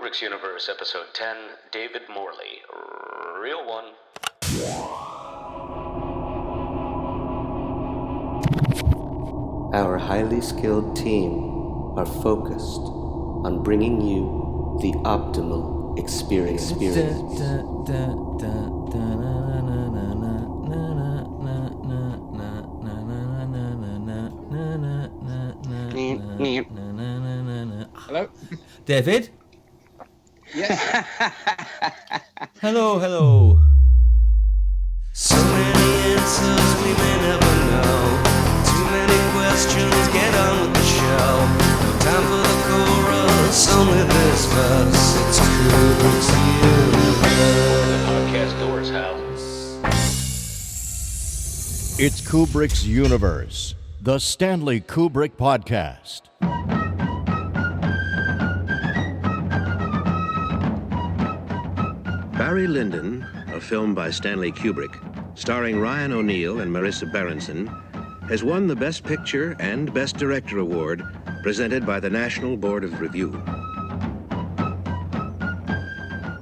Kubrick's Universe, Episode 10, David Morley. Real one. Our highly skilled team are focused on bringing you the optimal experience. Hello? David? Yes. Hello. So many answers we may never know. Too many questions, get on with the show. No time for the chorus, only this verse. It's Kubrick's Universe. Podcast doors, Hal. It's Kubrick's Universe, the Stanley Kubrick podcast. Barry Lyndon, a film by Stanley Kubrick, starring Ryan O'Neal and Marissa Berenson, has won the Best Picture and Best Director award presented by the National Board of Review.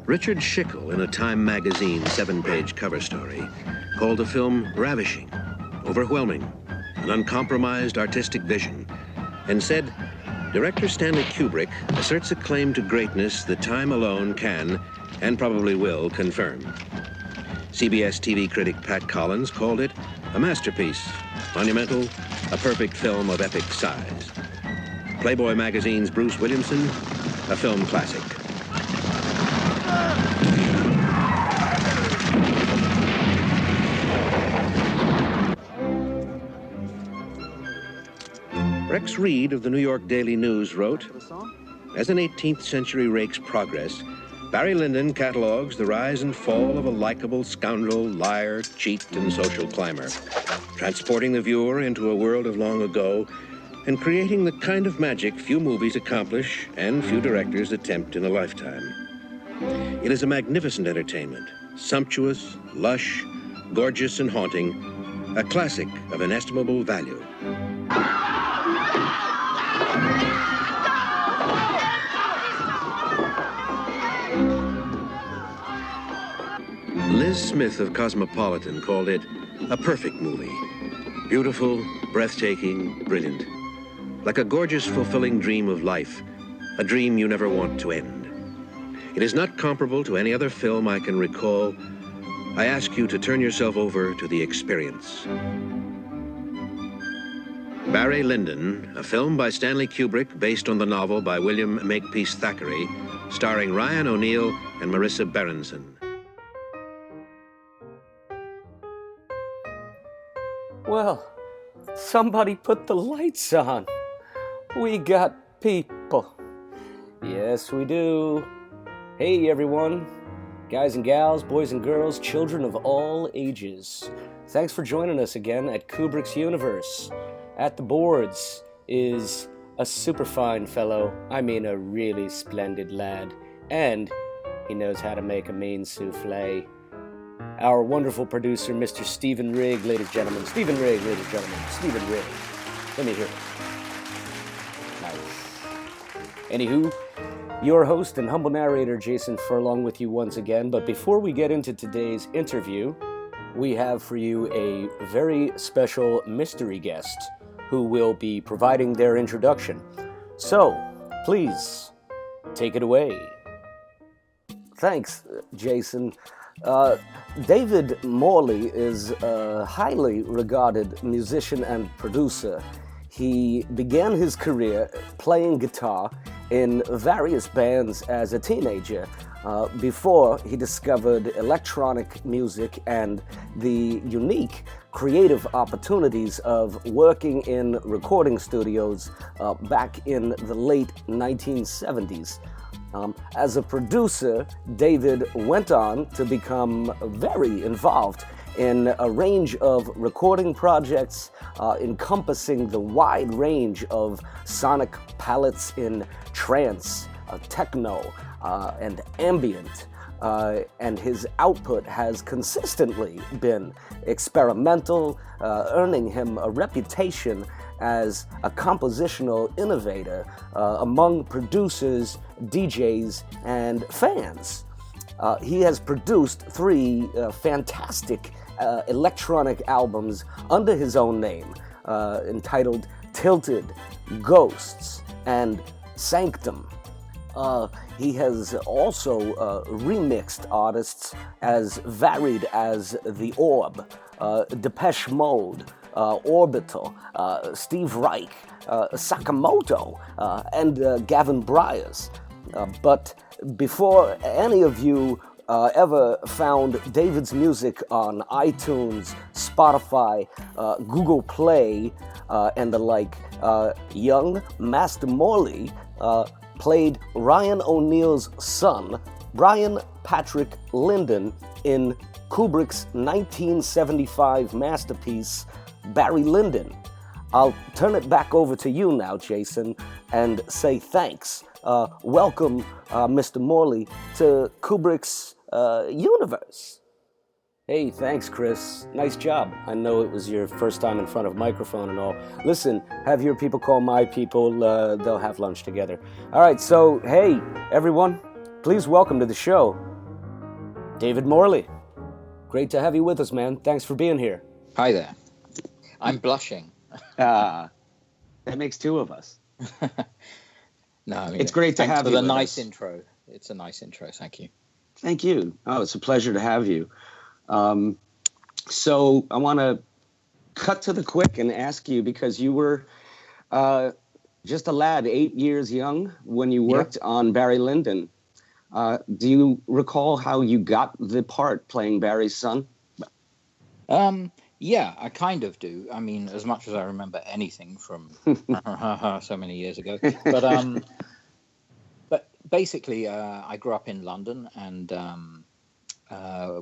Richard Schickel, in a Time magazine 7-page cover story, called the film ravishing, overwhelming, an uncompromised artistic vision, and said, "Director Stanley Kubrick asserts a claim to greatness that time alone can, and probably will, confirm." CBS TV critic Pat Collins called it a masterpiece, monumental, a perfect film of epic size. Playboy magazine's Bruce Williamson, a film classic. Rex Reed of the New York Daily News wrote, "As an 18th century rake's progress, Barry Lyndon catalogs the rise and fall of a likable scoundrel, liar, cheat, and social climber, transporting the viewer into a world of long ago and creating the kind of magic few movies accomplish and few directors attempt in a lifetime. It is a magnificent entertainment, sumptuous, lush, gorgeous, and haunting, a classic of inestimable value." Liz Smith of Cosmopolitan called it a perfect movie. Beautiful, breathtaking, brilliant. Like a gorgeous, fulfilling dream of life, a dream you never want to end. It is not comparable to any other film I can recall. I ask you to turn yourself over to the experience. Barry Lyndon, a film by Stanley Kubrick based on the novel by William Makepeace Thackeray, starring Ryan O'Neal and Marissa Berenson. Well, somebody put the lights on. We got people. Yes, we do. Hey, everyone. Guys and gals, boys and girls, children of all ages. Thanks for joining us again at Kubrick's Universe. At the boards is a superfine fellow. I mean, a really splendid lad. And he knows how to make a mean souffle. Our wonderful producer, Mr. Stephen Rigg, ladies and gentlemen. Stephen Rigg, ladies and gentlemen. Stephen Rigg. Let me hear it. Nice. Anywho, your host and humble narrator, Jason Furlong, with you once again. But before we get into today's interview, we have for you a very special mystery guest who will be providing their introduction. So, please, take it away. Thanks, Jason. David Morley is a highly regarded musician and producer. He began his career playing guitar in various bands as a teenager before he discovered electronic music and the unique creative opportunities of working in recording studios back in the late 1970s. As a producer, David went on to become very involved in a range of recording projects encompassing the wide range of sonic palettes in trance, techno, and ambient. And his output has consistently been experimental, earning him a reputation as a compositional innovator among producers, DJs, and fans. He has produced 3 fantastic electronic albums under his own name, entitled Tilted, Ghosts, and Sanctum. He has also remixed artists as varied as The Orb, Depeche Mode, Orbital, Steve Reich, Sakamoto, and Gavin Bryars. But before any of you ever found David's music on iTunes, Spotify, Google Play, and the like, young Master Morley played Ryan O'Neal's son, Bryan Patrick Lyndon, in Kubrick's 1975 masterpiece, Barry Lyndon. I'll turn it back over to you now, Jason, and say thanks. Welcome, Mr. Morley, to Kubrick's universe. Hey, thanks, Chris. Nice job. I know it was your first time in front of a microphone and all. Listen, have your people call my people. They'll have lunch together. All right, so, hey, everyone, please welcome to the show, David Morley. Great to have you with us, man. Thanks for being here. Hi there. I'm blushing. That makes 2 of us. No, I mean, it's great to have you. Thanks for the with nice us. intro. It's a nice intro. Thank you. Thank you. Oh, it's a pleasure to have you. So I want to cut to the quick and ask you, because you were just a lad, 8 years young, when you worked on Barry Lyndon. Do you recall how you got the part playing Barry's son? Yeah, I kind of do. I mean, as much as I remember anything from so many years ago. But basically, I grew up in London, and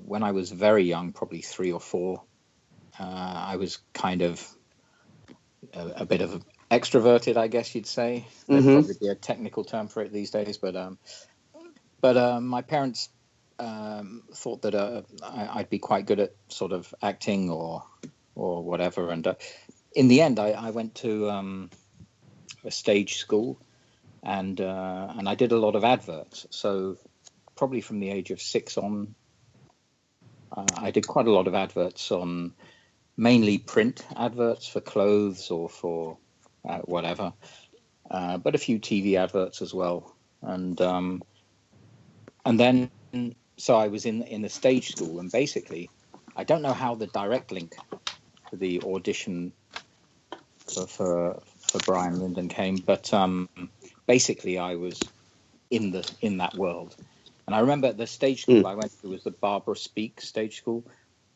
when I was very young, probably 3 or 4, I was kind of a bit of extroverted, I guess you'd say. There'd probably be a technical term for it these days, but my parents thought that I'd be quite good at sort of acting or whatever, and in the end, I went to a stage school, and I did a lot of adverts. So probably from the age of 6 on, I did quite a lot of adverts, on mainly print adverts for clothes or for whatever, but a few TV adverts as well, and then. So I was in the stage school, and basically, I don't know how the direct link to the audition for Bryan Lyndon came, but basically I was in that world. And I remember the stage school I went to was the Barbara Speake Stage School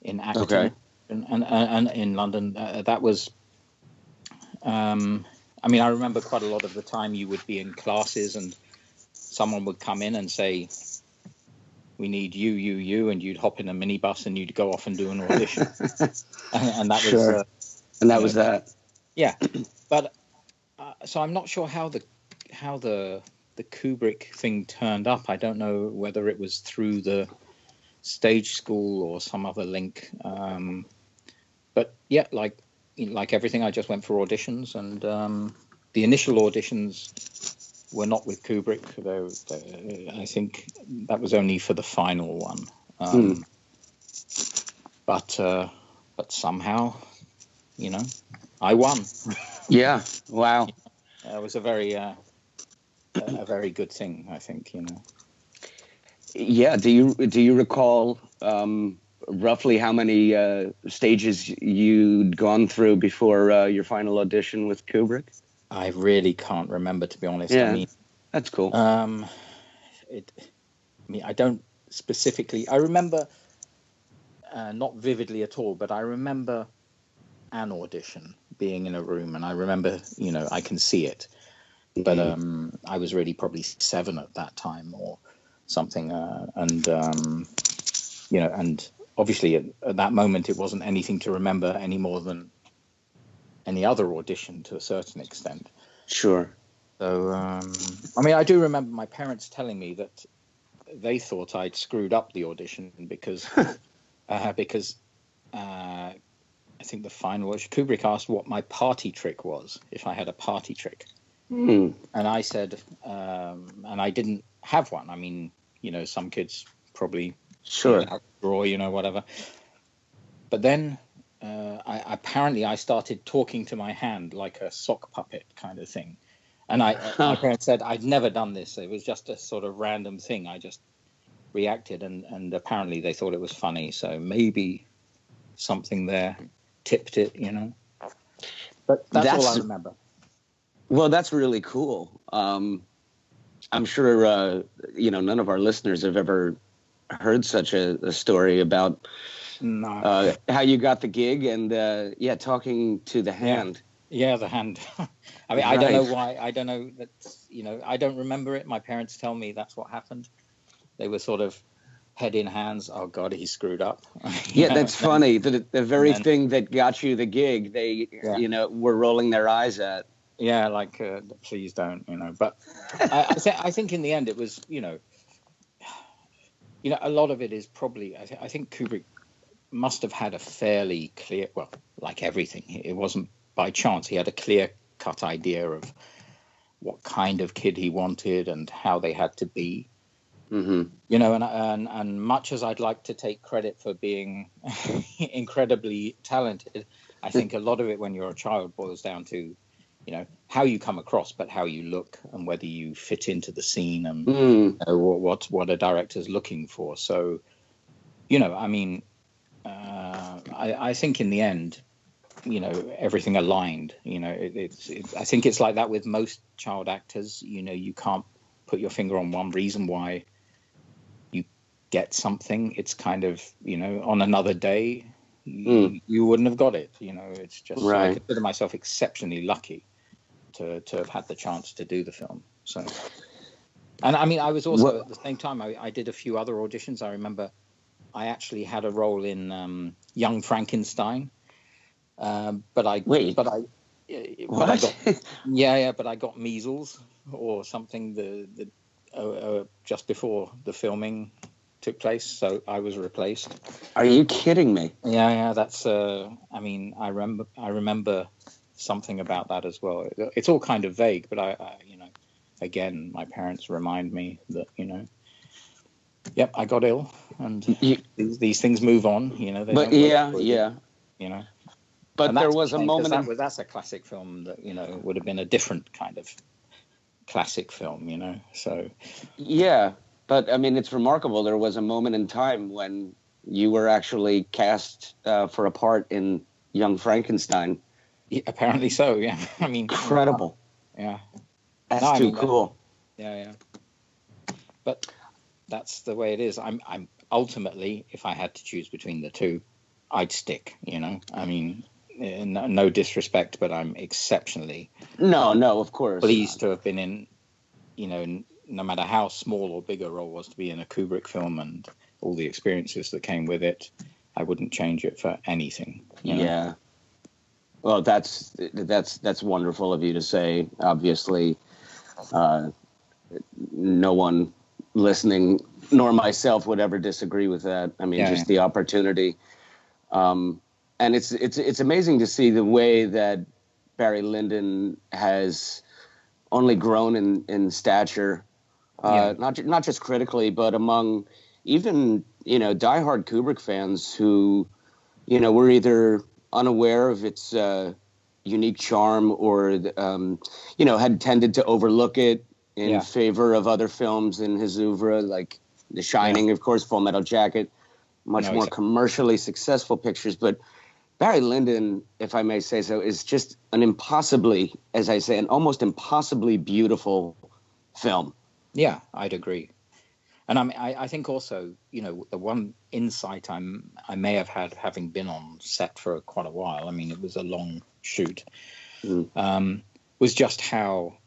in Acton, Okay. and in London. That was, I mean, I remember quite a lot of the time you would be in classes, and someone would come in and say, "We need you," and you'd hop in a minibus and you'd go off and do an audition. and that Sure. was, And that was that. yeah. But so I'm not sure how the Kubrick thing turned up. I don't know whether it was through the stage school or some other link. But yeah, like everything, I just went for auditions, and the initial auditions were not with Kubrick. I think that was only for the final one. But somehow, I won. Yeah. Wow. It was a very good thing, I think. Yeah. Do you recall roughly how many stages you'd gone through before your final audition with Kubrick? I really can't remember, to be honest. Yeah, I mean, that's cool. I don't specifically. I remember not vividly at all, but I remember an audition, being in a room, and I remember, I can see it. But I was really probably 7 at that time or something, and obviously at that moment it wasn't anything to remember any more than any other audition to a certain extent. Sure. So, I do remember my parents telling me that they thought I'd screwed up the audition because I think the final was Kubrick asked what my party trick was, if I had a party trick. Hmm. And I said, and I didn't have one. I mean, some kids probably Sure. draw, whatever. But then I started talking to my hand like a sock puppet kind of thing. And my parents said I'd never done this. It was just a sort of random thing. I just reacted, and apparently they thought it was funny. So maybe something there tipped it, But that's all I remember. Well, that's really cool. I'm sure, none of our listeners have ever heard such a story about how you got the gig and, talking to the hand. Yeah, the hand. I mean, I don't know why. I don't know that, I don't remember it. My parents tell me that's what happened. They were sort of head in hands. Oh, God, he screwed up. Yeah, that's funny. The very thing that got you the gig, they, were rolling their eyes at. Yeah, like, please don't, But I think in the end it was, a lot of it is probably, I think Kubrick must have had a fairly clear, well, like everything, it wasn't by chance. He had a clear-cut idea of what kind of kid he wanted and how they had to be. Mm-hmm. And much as I'd like to take credit for being incredibly talented, I think a lot of it when you're a child boils down to, how you come across, but how you look and whether you fit into the scene and what a director's looking for. So, I think in the end, everything aligned. I think it's like that with most child actors. You can't put your finger on one reason why you get something. It's kind of, on another day, you wouldn't have got it. It's just, right. I consider myself exceptionally lucky to have had the chance to do the film. So, and I mean, I was also at the same time, I did a few other auditions. I remember I actually had a role in Young Frankenstein. But I got measles or something just before the filming took place, so I was replaced. Are you kidding me? Yeah, that's I remember something about that as well. It's all kind of vague, but I again, my parents remind me that yep, I got ill, and these things move on. But there was a moment. That's a classic film that would have been a different kind of classic film. So yeah, but I mean, it's remarkable. There was a moment in time when you were actually cast for a part in Young Frankenstein. Yeah, apparently so. Yeah, I mean, incredible. Yeah, that's too cool. Yeah. But that's the way it is. I'm ultimately, if I had to choose between the two, I'd stick. I mean. No disrespect, but I'm exceptionally no, of course pleased to have been in, no matter how small or big a role was to be in a Kubrick film and all the experiences that came with it. I wouldn't change it for anything. Yeah. Well, that's wonderful of you to say. Obviously, no one listening, nor myself, would ever disagree with that. I mean, the opportunity. And it's amazing to see the way that Barry Lyndon has only grown in stature, not just critically, but among even diehard Kubrick fans who were either unaware of its unique charm or had tended to overlook it in favor of other films in his oeuvre, like The Shining, of course, Full Metal Jacket, much more commercially successful pictures, but Barry Lyndon, if I may say so, is just an almost impossibly beautiful film. Yeah, I'd agree. And I think also, the one insight I may have had, having been on set for quite a while, I mean, it was a long shoot, was just how,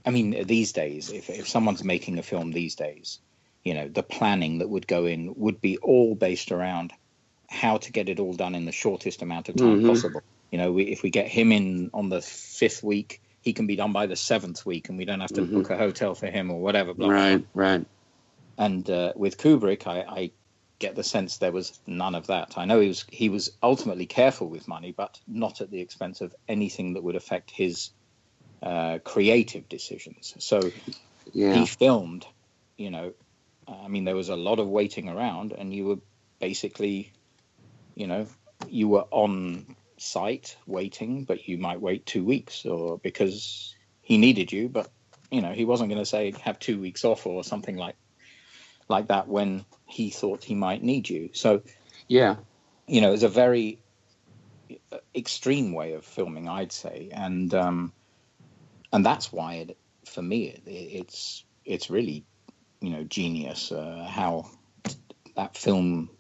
I mean, these days, if someone's making a film these days, the planning that would go in would be all based around how to get it all done in the shortest amount of time possible. If we get him in on the 5th week, he can be done by the 7th week, and we don't have to book a hotel for him or whatever. Blah, right. And with Kubrick, get the sense there was none of that. I know he was ultimately careful with money, but not at the expense of anything that would affect his creative decisions. So he filmed, I mean, there was a lot of waiting around, and you were basically, you were on site waiting, but you might wait 2 weeks, or because he needed you, but he wasn't going to say have 2 weeks off or something like that when he thought he might need you. So it was a very extreme way of filming, I'd say, and that's why for me it's really genius how that film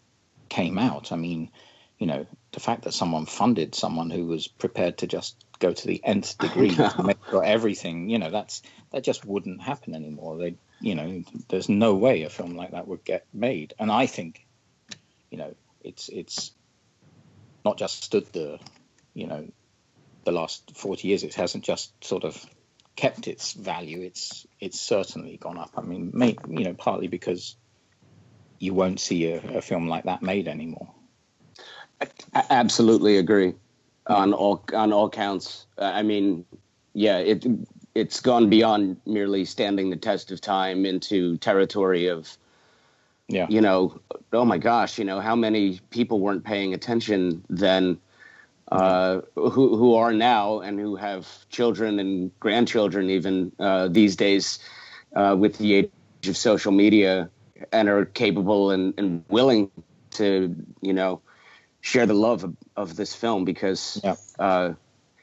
came out. I mean, the fact that someone funded someone who was prepared to just go to the nth degree to make sure everything, that just wouldn't happen anymore. There's no way a film like that would get made. And I think, it's not just stood the last 40 years. It hasn't just sort of kept its value. It's certainly gone up. I mean, partly because you won't see a film like that made anymore. I absolutely agree on all counts. I mean, it's gone beyond merely standing the test of time into territory of, oh my gosh, how many people weren't paying attention then, who are now and who have children and grandchildren even these days with the age of social media, and are capable and willing to, share the love of this film, because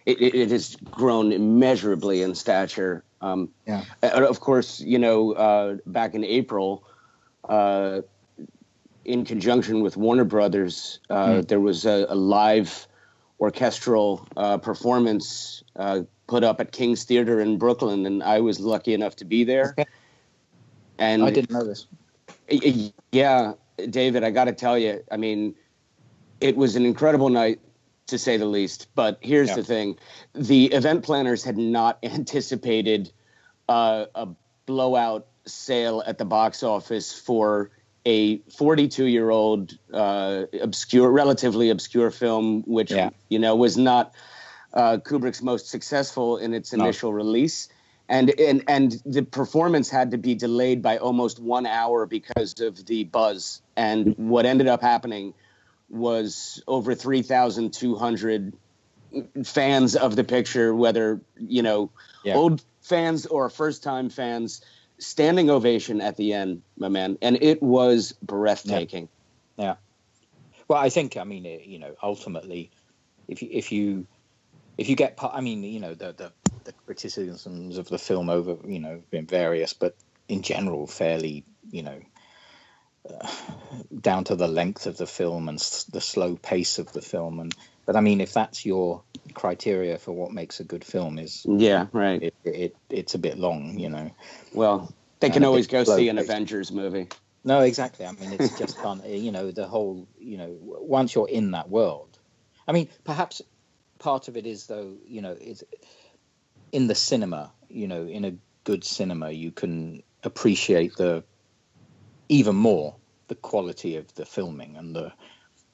it has grown immeasurably in stature. Of course, back in April, in conjunction with Warner Brothers, there was a live orchestral performance put up at King's Theater in Brooklyn, and I was lucky enough to be there. Okay. And I didn't know this. Yeah, David, I got to tell you, I mean, it was an incredible night, to say the least. But here's the thing. The event planners had not anticipated a blowout sale at the box office for a 42-year-old relatively obscure film, which, was not Kubrick's most successful in its initial release. And the performance had to be delayed by almost 1 hour because of the buzz. And what ended up happening was over 3,200 fans of the picture, whether, old fans or first-time fans, standing ovation at the end, my man. And it was breathtaking. Yeah. Well, I think, I mean, ultimately, if you get, I mean, the criticisms of the film over, been various, but in general, fairly, down to the length of the film and the slow pace of the film. But I mean, if that's your criteria for what makes a good film, it's a bit long, Well, they can always go see an Avengers movie. No, exactly. I mean, it's just fun, the whole, once you're in that world. I mean, perhaps part of it is, though, is in the cinema, in a good cinema, you can appreciate even more the quality of the filming and the,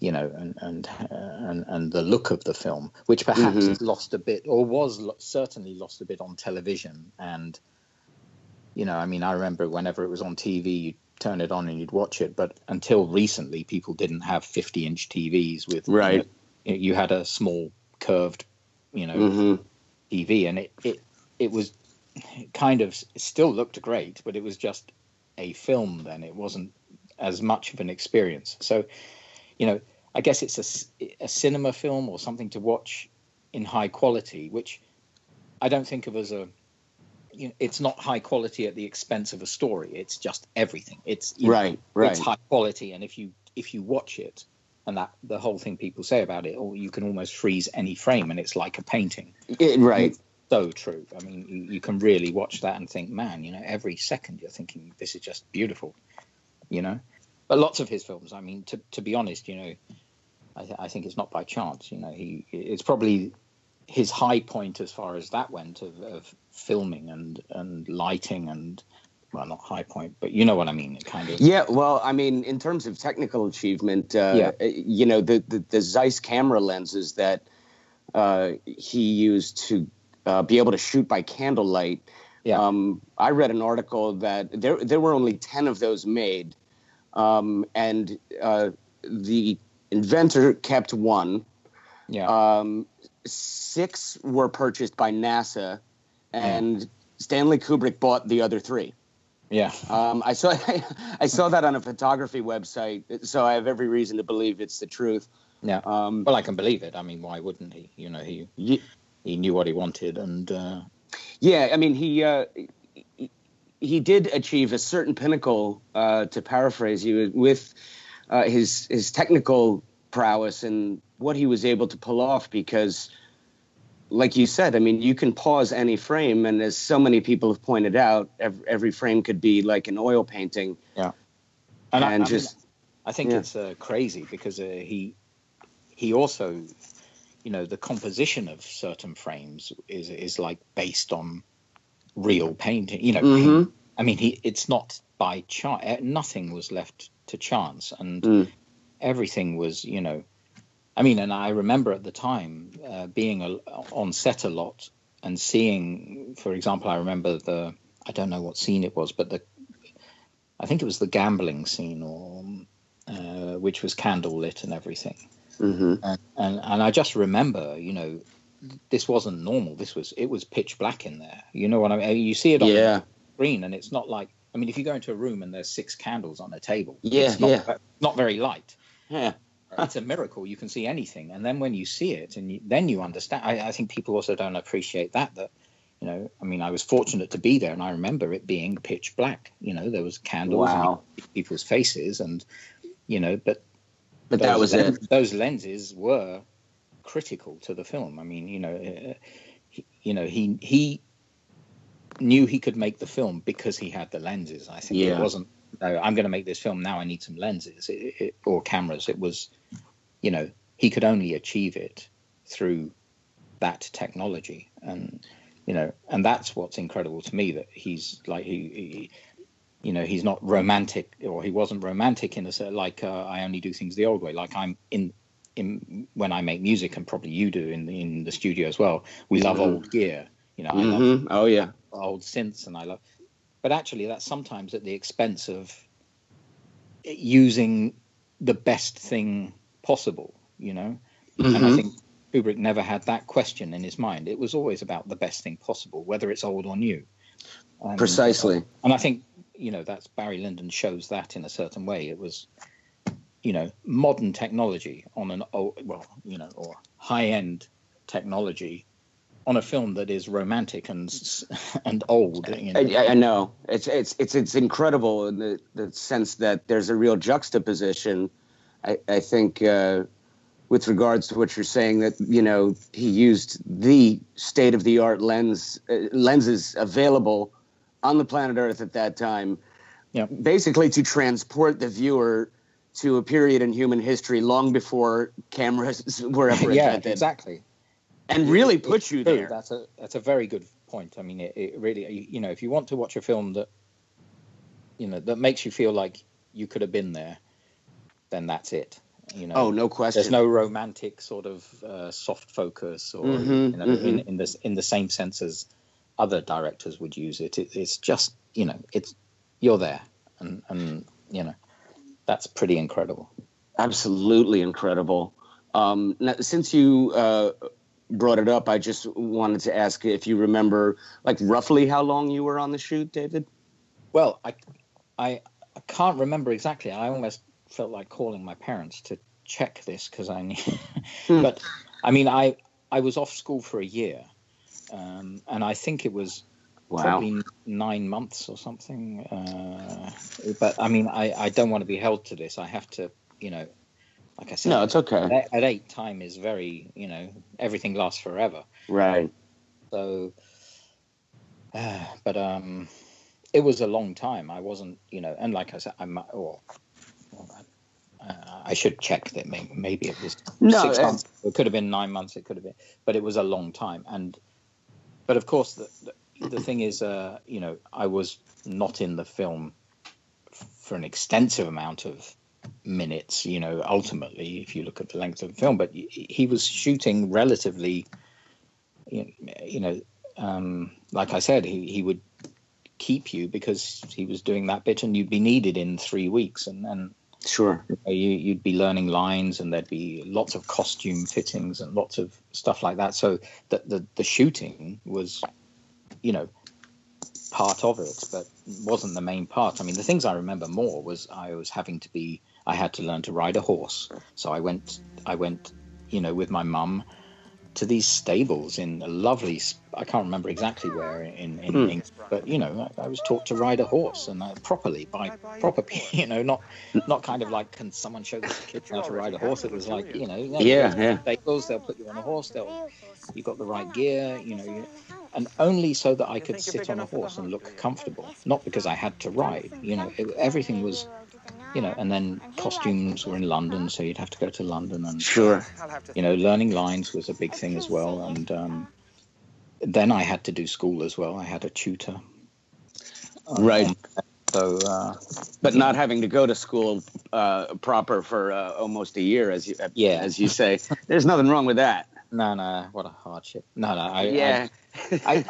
and the look of the film, which perhaps is lost a bit, or was certainly lost a bit on television. And, I mean, I remember whenever it was on TV, you'd turn it on and you'd watch it. But until recently, people didn't have 50-inch TVs with, you had a small curved, TV, and it was kind of, it still looked great, but it was just a film then. It wasn't as much of an experience. So, I guess it's a cinema film or something to watch in high quality, which I don't think of as it's not high quality at the expense of a story. It's just everything. It's it's high quality, and if you watch it, and that the whole thing people say about it, or you can almost freeze any frame, and it's like a painting. It's so true. I mean, you can really watch that and think, man, every second you're thinking, this is just beautiful, But lots of his films, I mean, to be honest, I think it's not by chance. It's probably his high point as far as that went of filming and lighting and well, not high point, but you know what I mean. It kind of. Yeah, well, I mean, in terms of technical achievement, you know, the Zeiss camera lenses that he used to be able to shoot by candlelight. Yeah. I read an article that there were only 10 of those made, and the inventor kept one. Yeah. 6 were purchased by NASA, and Stanley Kubrick bought the other 3. Yeah. I saw that on a photography website, so I have every reason to believe it's the truth. Yeah. Well, I can believe it. I mean, why wouldn't he? You know, he knew what he wanted, and yeah, I mean, he did achieve a certain pinnacle, to paraphrase you, with his technical prowess and what he was able to pull off, because like you said, I mean, you can pause any frame, and as so many people have pointed out, every frame could be like an oil painting. Yeah. And I think it's crazy, because he also, you know, the composition of certain frames is like based on real painting, you know. I mean, it's not by chance. Nothing was left to chance, and everything was, you know. I mean, and I remember at the time being on set a lot and seeing, for example, I remember I don't know what scene it was, but I think it was the gambling scene, or which was candlelit and everything. And I just remember, you know, this wasn't normal. It was pitch black in there. You know what I mean? You see it on the screen, and it's not like, I mean, if you go into a room and there's 6 candles on a table, it's not very light. Yeah. It's a miracle you can see anything, and then when you see it, and then you understand. I think people also don't appreciate that, you know, I mean, I was fortunate to be there, and I remember it being pitch black. You know, there was candles and people's faces, and you know, but that was it. Those lenses were critical to the film. I mean, he knew he could make the film because he had the lenses. I think it wasn't, I'm going to make this film now, I need some lenses or cameras. It was, you know, he could only achieve it through that technology. And, you know, and that's what's incredible to me, that he's like, he you know, he's not romantic, or he wasn't romantic in a sense, like I only do things the old way. Like I'm in when I make music, and probably you do in the studio as well, we love old gear. You know, I love old synths, and I love, but actually that's sometimes at the expense of using the best thing possible, you know. And I think Kubrick never had that question in his mind. It was always about the best thing possible, whether it's old or new. Precisely. And I think, you know, that's Barry Lyndon shows that in a certain way. It was, you know, modern technology on an old, well, you know, or high-end technology on a film that is romantic and old. You know? I know it's incredible in the sense that there's a real juxtaposition. I think with regards to what you're saying, that, you know, he used the state-of-the-art lenses available on the planet Earth at that time, basically to transport the viewer to a period in human history long before cameras were ever invented. Yeah, exactly. And really put you there. That's a very good point. I mean, it really, you know, if you want to watch a film that, you know, that makes you feel like you could have been there, then that's it. You know, oh, no question. There's no romantic sort of soft focus, or you know, in the same sense as other directors would use it. It's just, you know, you're there, and you know, that's pretty incredible. Absolutely incredible. Now, since you brought it up, I just wanted to ask if you remember, like, roughly how long you were on the shoot, David? Well, I can't remember exactly. I almost felt like calling my parents to check this, because I knew. But I mean, I was off school for a year, and I think it was probably 9 months or something. But I mean, I don't want to be held to this. I have to, you know, like I said, no, it's okay. At 8, time is very, you know, everything lasts forever. Right. So, but it was a long time. I wasn't, you know, and like I said, I should check that. Maybe it was 6 months. It could have been 9 months. It could have been, but it was a long time. But of course, the thing is, you know, I was not in the film for an extensive amount of minutes, ultimately, if you look at the length of the film, but he was shooting relatively, like I said, he would keep you because he was doing that bit and you'd be needed in 3 weeks, and Sure. you'd be learning lines, and there'd be lots of costume fittings and lots of stuff like that. So the shooting was, part of it, but wasn't the main part. I mean, the things I remember more was I had to learn to ride a horse. So I went, with my mum to these stables in a lovely, I can't remember exactly where in England, but I was taught to ride a horse, and properly, by proper, not kind of like, can someone show this kid how to ride a horse? It was like, you go to stables, they'll put you on a horse, you got the right gear, and only so that I could sit on a horse and look comfortable, not because I had to ride. Everything was, and then costumes were in London, so you'd have to go to London, and Sure. Learning lines was a big thing as well. And then I had to do school as well. I had a tutor. Right. So, but not having to go to school proper for almost a year, as you say, there's nothing wrong with that. No, what a hardship. No, I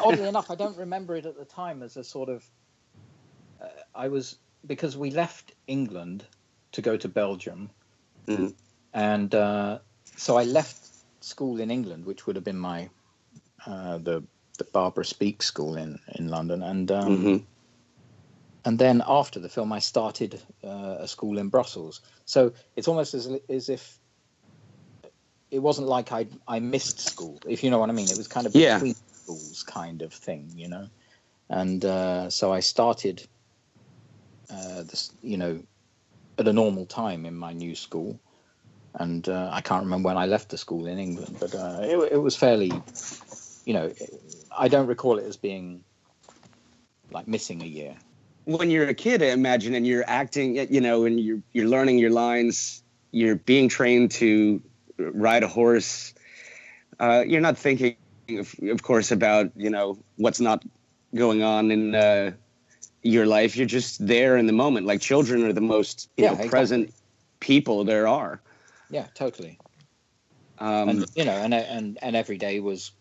oddly enough, I don't remember it at the time as a sort of. Because we left England to go to Belgium, and so I left school in England, which would have been my the Barbara Speake School in London, and then after the film, I started a school in Brussels. So it's almost as if it wasn't like I missed school, if you know what I mean. It was kind of between schools kind of thing, And so I started this, at a normal time in my new school. And I can't remember when I left the school in England, but it was fairly, I don't recall it as being like missing a year. When you're a kid, I imagine, and you're acting, and you're learning your lines, you're being trained to ride a horse. You're not thinking, of course, about, what's not going on in your life. You're just there in the moment. Like, children are the most present people there are. Yeah, totally. And every day was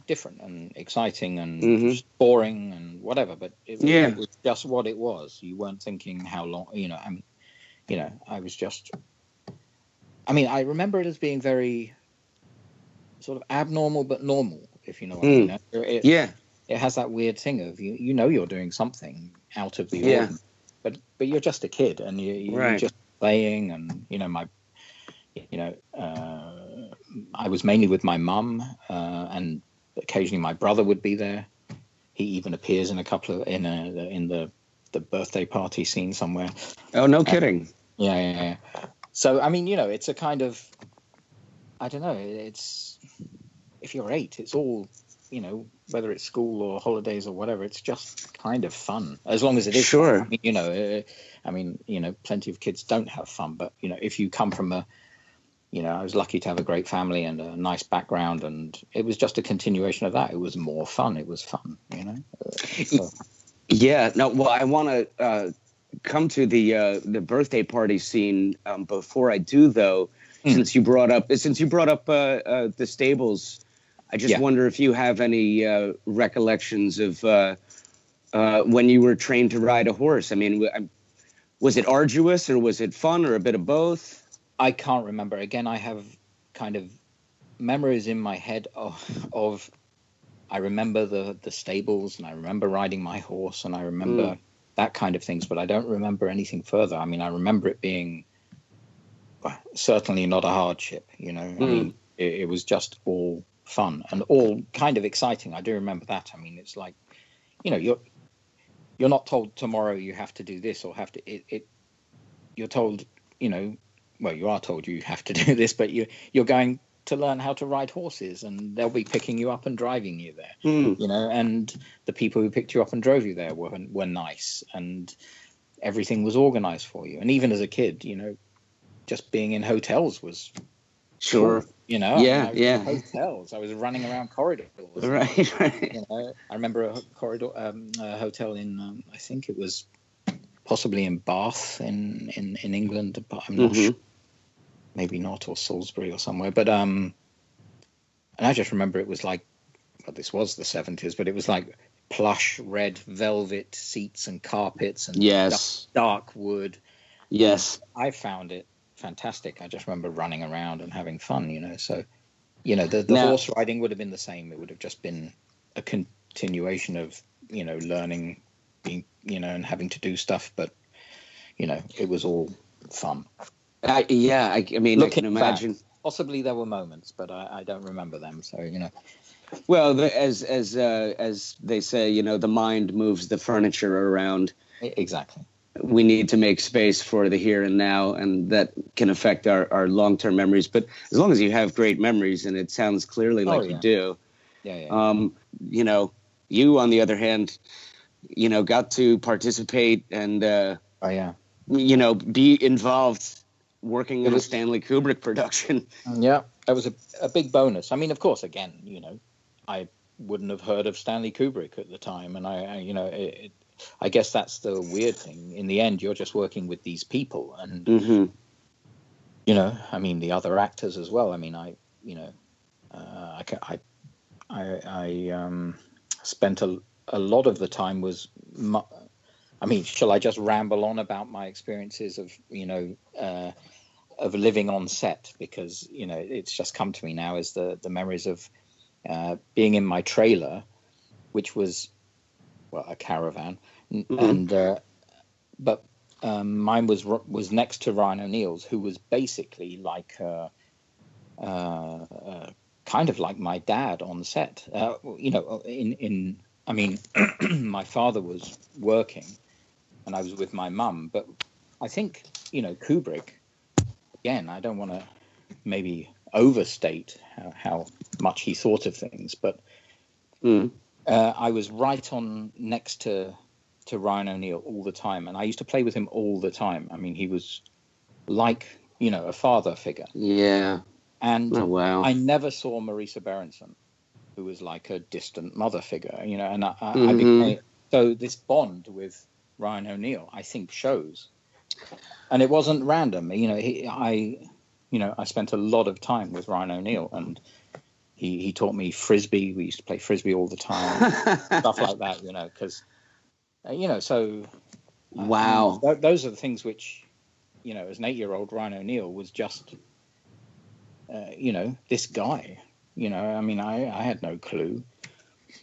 different and exciting and boring and whatever, but it was just what it was. You weren't thinking how long, I was just, I remember it as being very sort of abnormal but normal, if you know what I mean. It has that weird thing of you're doing something out of the ordinary, but you're just a kid and you're just playing, and I was mainly with my mum, and occasionally my brother would be there. He even appears in a couple of in the birthday party scene somewhere. Oh, no kidding. Yeah. So it's a kind of, I don't know. It's, if you're 8, it's all, whether it's school or holidays or whatever, it's just kind of fun, as long as it is. Sure. Fun. Plenty of kids don't have fun, but if you come from I was lucky to have a great family and a nice background, and it was just a continuation of that. It was more fun. It was fun, So. Yeah. No. Well, I want to come to the birthday party scene before I do, though. Since you brought up the stables, I just wonder if you have any recollections of when you were trained to ride a horse. Was it arduous, or was it fun, or a bit of both? I can't remember. Again, I have kind of memories in my head of I remember the stables, and I remember riding my horse, and I remember that kind of things, but I don't remember anything further. I remember it being certainly not a hardship, it was just all fun and all kind of exciting. I do remember that. It's like, you're not told tomorrow you have to do this or have to, you're told, well, you are told you have to do this, but you're going to learn how to ride horses, and they'll be picking you up and driving you there, and the people who picked you up and drove you there were nice, and everything was organized for you. And even as a kid, just being in hotels was Sure. You know, Yeah, I was yeah. in hotels. I was running around corridors. Right, right. You know, I remember a hotel in, I think it was possibly in Bath in England, but I'm not sure. Maybe not, or Salisbury or somewhere. But and I just remember it was like, well, this was the 70s, but it was like plush red velvet seats and carpets and Yes. dark wood. Yes. I found it fantastic. I just remember running around and having fun, you know. So, you know, the Now- horse riding would have been the same. It would have just been a continuation of, you know, learning, being, you know, and having to do stuff. But, you know, it was all fun. I mean, I can imagine. Back, possibly there were moments, but I don't remember them. So, you know. Well, as they say, you know, the mind moves the furniture around. Exactly. We need to make space for the here and now, and that can affect our long-term memories. But as long as you have great memories, and it sounds clearly like you do, you know, you, on the other hand, you know, got to participate and, you know, be involved working in a Stanley Kubrick production. Yeah, that was a big bonus. I mean, of course, again, you know, I wouldn't have heard of Stanley Kubrick at the time, and I you know, I guess that's the weird thing. In the end, you're just working with these people, and you know, I mean, the other actors as well. I mean, I spent a lot of the time I mean, shall I just ramble on about my experiences of, you know, of living on set? Because, you know, it's just come to me now as the memories of being in my trailer, which was, well, a caravan, and but mine was next to Ryan O'Neill's, who was basically like kind of like my dad on set. You know, I mean, my father was working, and I was with my mum. But I think, you know, Kubrick, again, I don't want to maybe overstate how much he thought of things, but I was right on next to Ryan O'Neill all the time, and I used to play with him all the time. I mean, he was like, you know, a father figure. Yeah. And wow. I never saw Marisa Berenson, who was like a distant mother figure, you know, and I became, so this bond with Ryan O'Neill, I think, shows. And it wasn't random. You know, I spent a lot of time with Ryan O'Neill, and he taught me Frisbee. We used to play Frisbee all the time, stuff like that, you know, because, you know, so. Wow. Those are the things which, you know, as an 8-year-old, Ryan O'Neill was just, you know, this guy. You know, I mean, I had no clue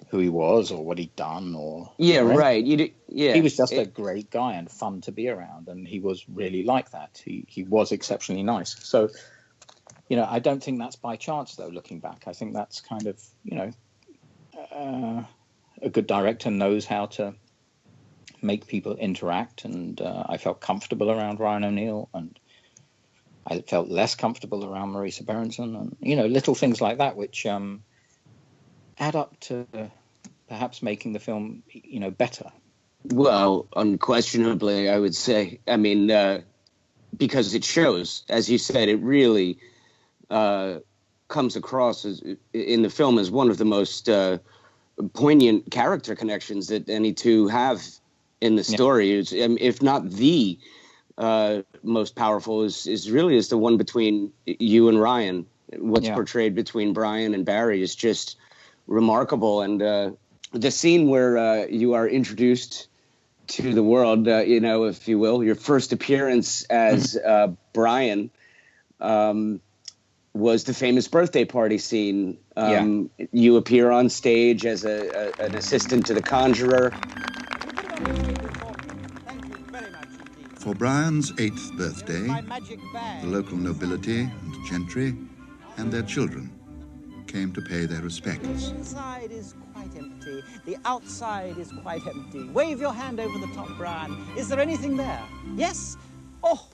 who he was or what he'd done or. Yeah, or right. He was just a great guy and fun to be around, and he was really like that. He was exceptionally nice. So, you know, I don't think that's by chance, though, looking back. I think that's kind of, you know, a good director knows how to make people interact, and I felt comfortable around Ryan O'Neill, and I felt less comfortable around Marisa Berenson, and, you know, little things like that, which add up to perhaps making the film, you know, better. Well, unquestionably, I would say. I mean, because it shows, as you said, it really comes across as, in the film as one of the most poignant character connections that any two have in the story. If not the most powerful, is really the one between you and Ryan. What's portrayed between Bryan and Barry is just remarkable. And the scene where you are introduced to the world, you know, if you will, your first appearance as Bryan, was the famous birthday party scene. You appear on stage as an assistant to the conjurer. For Bryan's 8th birthday, the local nobility and gentry and their children came to pay their respects. The inside is quite empty. The outside is quite empty. Wave your hand over the top, Bryan. Is there anything there? Yes? Oh,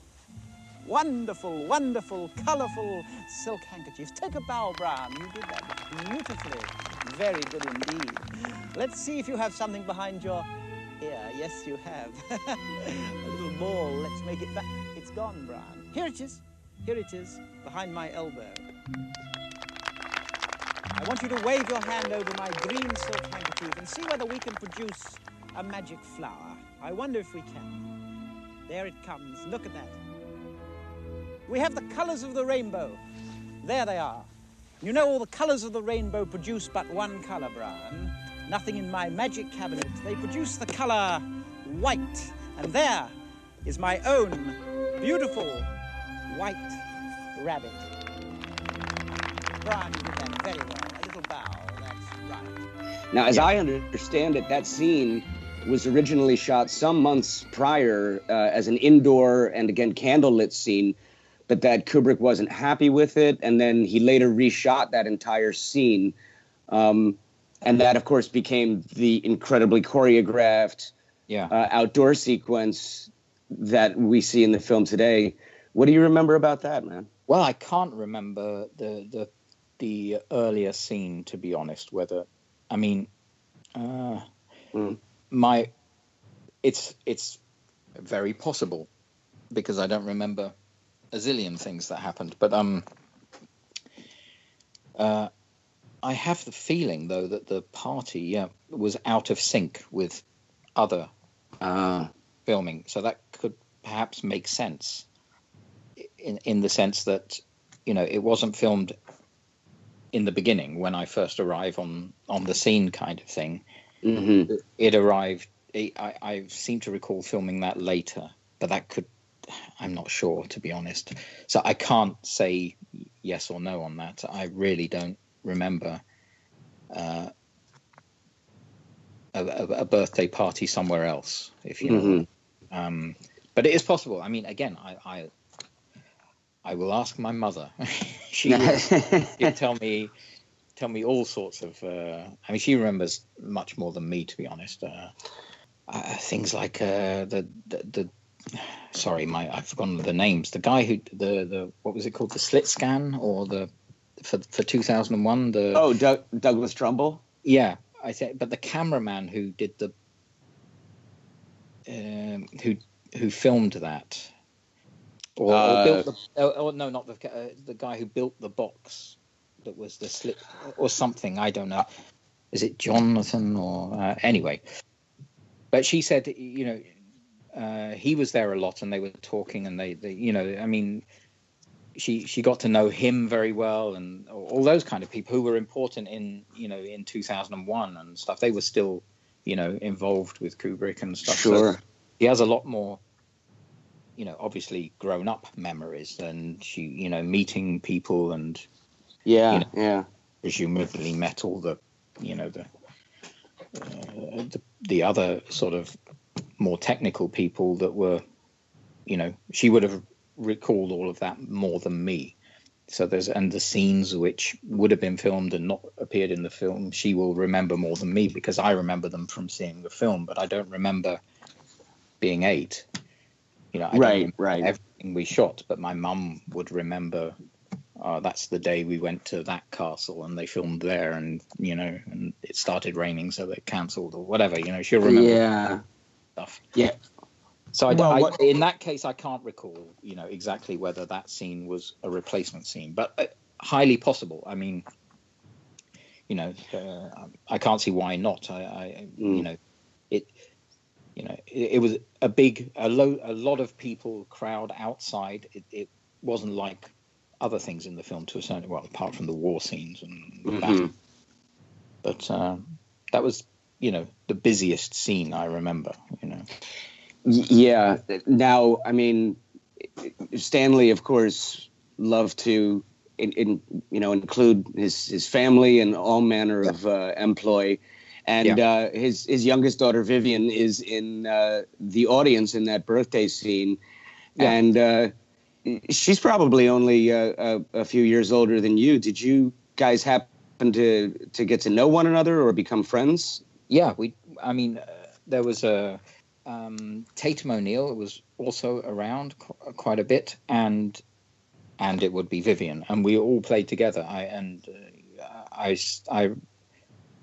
wonderful, wonderful, colourful silk handkerchiefs. Take a bow, Bryan. You did that beautifully. Very good indeed. Let's see if you have something behind your ear. Yes, you have. A little ball. Let's make it back. It's gone, Bryan. Here it is. Here it is, behind my elbow. I want you to wave your hand over my green silk handkerchief and see whether we can produce a magic flower. I wonder if we can. There it comes. Look at that. We have the colors of the rainbow. There they are. You know all the colors of the rainbow produce but one color, Brian. Nothing in my magic cabinet. They produce the color white. And there is my own beautiful white rabbit. Brian, you did that very well. A little bow. That's right. Now, as I understand it, that scene was originally shot some months prior as an indoor and, again, candlelit scene, but that Kubrick wasn't happy with it, and then he later reshot that entire scene. And that, of course, became the incredibly choreographed outdoor sequence that we see in the film today. What do you remember about that, man? Well, I can't remember the earlier scene, to be honest. Whether, I mean, it's very possible because I don't remember a zillion things that happened. But I have the feeling though that the party was out of sync with other filming, so that could perhaps make sense in the sense that, you know, it wasn't filmed in the beginning when I first arrive on the scene, kind of thing. Mm-hmm. It arrived. I seem to recall filming that later, but that could, I'm not sure, to be honest. So I can't say yes or no on that. I really don't remember a birthday party somewhere else, if you know. But it is possible. I mean, again, I will ask my mother. She'll tell me all sorts of. I mean, she remembers much more than me, to be honest. Things like the. Sorry, I've forgotten the names. The guy who the what was it called? The slit scan or for 2001. Douglas Trumbull. Yeah, I think. But the cameraman who did who filmed that. Or built no, not the guy who built the box that was the slit or something. I don't know. Is it Jonathan or anyway? But she said, you know, he was there a lot, and they were talking, and they you know, I mean, she got to know him very well, and all those kind of people who were important in, you know, in 2001 and stuff. They were still, you know, involved with Kubrick and stuff. Sure. So he has a lot more, you know, obviously grown up memories, and she, you know, meeting people and presumably met all the, you know, the other sort of more technical people that were, you know, she would have recalled all of that more than me. So and the scenes which would have been filmed and not appeared in the film, she will remember more than me, because I remember them from seeing the film, but I don't remember being 8. You know, I don't remember everything we shot, but my mum would remember, that's the day we went to that castle and they filmed there, and, you know, and it started raining, so they cancelled or whatever, you know, she'll remember stuff. Yeah. So in that case, I can't recall, you know, exactly whether that scene was a replacement scene, but highly possible. I mean, you know, I can't see why not. You know, it was a lot of people crowd outside. It wasn't like other things in the film to a certain, well, apart from the war scenes and battle. But that was, you know, the busiest scene I remember, you know. Yeah. Now, I mean, Stanley, of course, loved to include his family and all manner of employ. And his youngest daughter, Vivian, is in the audience in that birthday scene. Yeah. And she's probably only a few years older than you. Did you guys happen to get to know one another or become friends? Yeah, there was a Tatum O'Neill was also around quite a bit, and it would be Vivian, and we all played together. I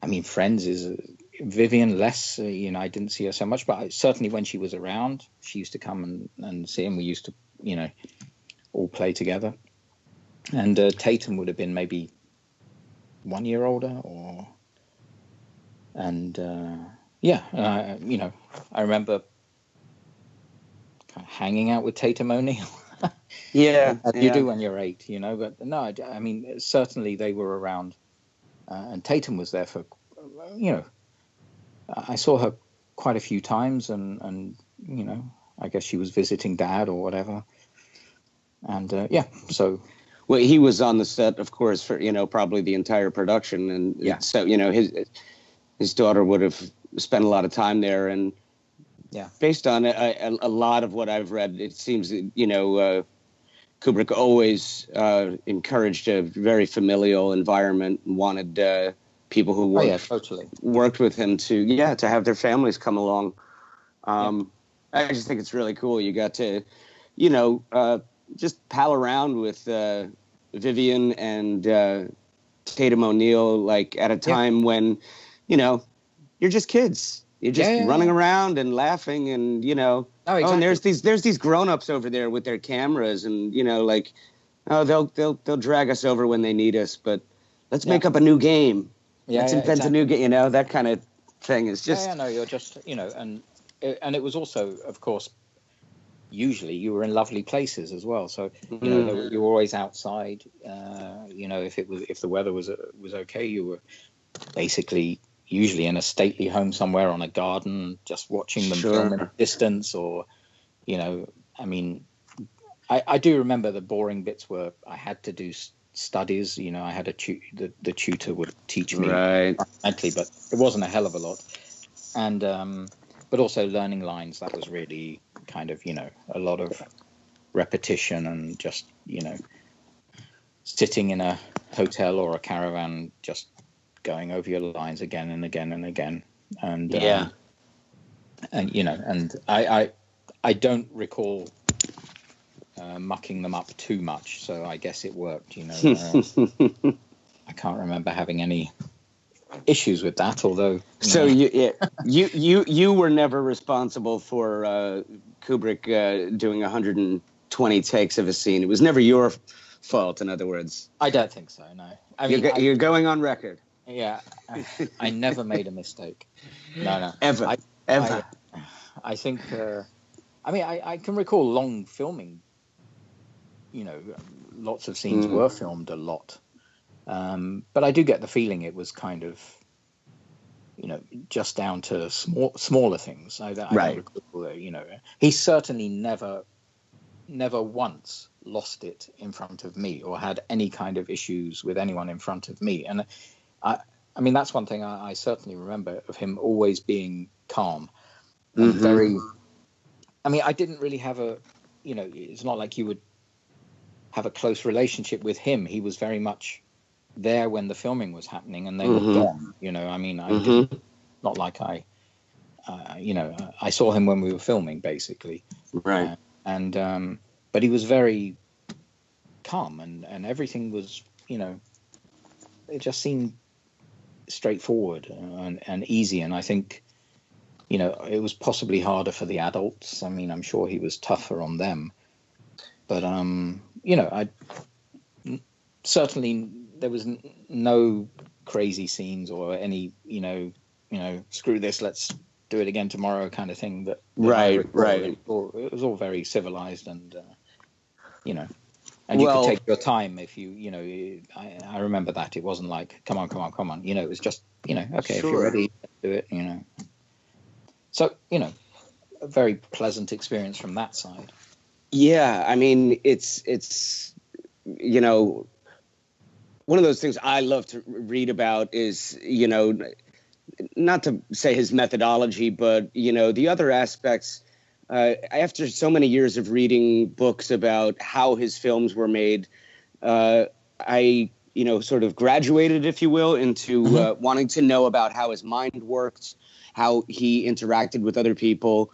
mean, friends is Vivian less. You know, I didn't see her so much, but certainly when she was around, she used to come and see, and we used to, you know, all play together. And Tatum would have been maybe 1 year older, you know, I remember kind of hanging out with Tatum O'Neill. Yeah, As you do when you're 8, you know. But no, I mean, certainly they were around, and Tatum was there for, you know, I saw her quite a few times, and you know, I guess she was visiting Dad or whatever. And so. Well, he was on the set, of course, for, you know, probably the entire production, and so, you know, his daughter would have spent a lot of time there, and based on a lot of what I've read, it seems that, you know, Kubrick always encouraged a very familial environment and wanted people who worked with him to have their families come along. I just think it's really cool. You got to, you know, just pal around with Vivian and Tatum O'Neill, like at a time when, you know, you're just kids. You're just running around and laughing, and, you know, and there's these grown-ups over there with their cameras, and, you know, like, they'll drag us over when they need us, but let's make up a new game. Let's invent a new game. You know, that kind of thing is just. No, you're just, you know, and it was also, of course, usually you were in lovely places as well. So, you know, you were always outside. You know, if the weather was okay, you were basically usually in a stately home somewhere on a garden, just watching them film in the distance, or, you know, I mean, I do remember the boring bits where I had to do studies. You know, I had the tutor would teach me mentally, but it wasn't a hell of a lot. And but also learning lines, that was really kind of, you know, a lot of repetition and just, you know, sitting in a hotel or a caravan, just going over your lines again and again and again. And and, you know, and I don't recall mucking them up too much, so I guess it worked, you know. I can't remember having any issues with that, although. So you were never responsible for Kubrick doing 120 takes of a scene. It was never your fault, in other words. I don't think so. No, I mean, you're going on record. Yeah, I never made a mistake. No, ever. I think. I mean, I can recall long filming. You know, lots of scenes were filmed a lot. But I do get the feeling it was kind of, you know, just down to smaller things. I don't recall, you know, he certainly never once lost it in front of me or had any kind of issues with anyone in front of me. And I mean, that's one thing I certainly remember of him always being calm and very. I mean, I didn't really have you know, it's not like you would have a close relationship with him. He was very much there when the filming was happening, and they were gone. You know, I mean, I didn't, not like you know, I saw him when we were filming, basically. Right. But he was very calm, and everything was, you know, it just seemed straightforward and easy. And I think, you know, it was possibly harder for the adults. I mean, I'm sure he was tougher on them. But, you know, certainly there was no crazy scenes or any, you know, screw this, let's do it again tomorrow kind of thing. Right. It was all very civilized, and, you know, and you could take your time if you know, I remember that. It wasn't like, come on. You know, it was just, you know, okay, if you're ready, do it, you know. So, you know, a very pleasant experience from that side. Yeah, I mean, it's you know, one of those things I love to read about is, you know, not to say his methodology, but, you know, the other aspects. After so many years of reading books about how his films were made, I, you know, sort of graduated, if you will, into wanting to know about how his mind worked, how he interacted with other people.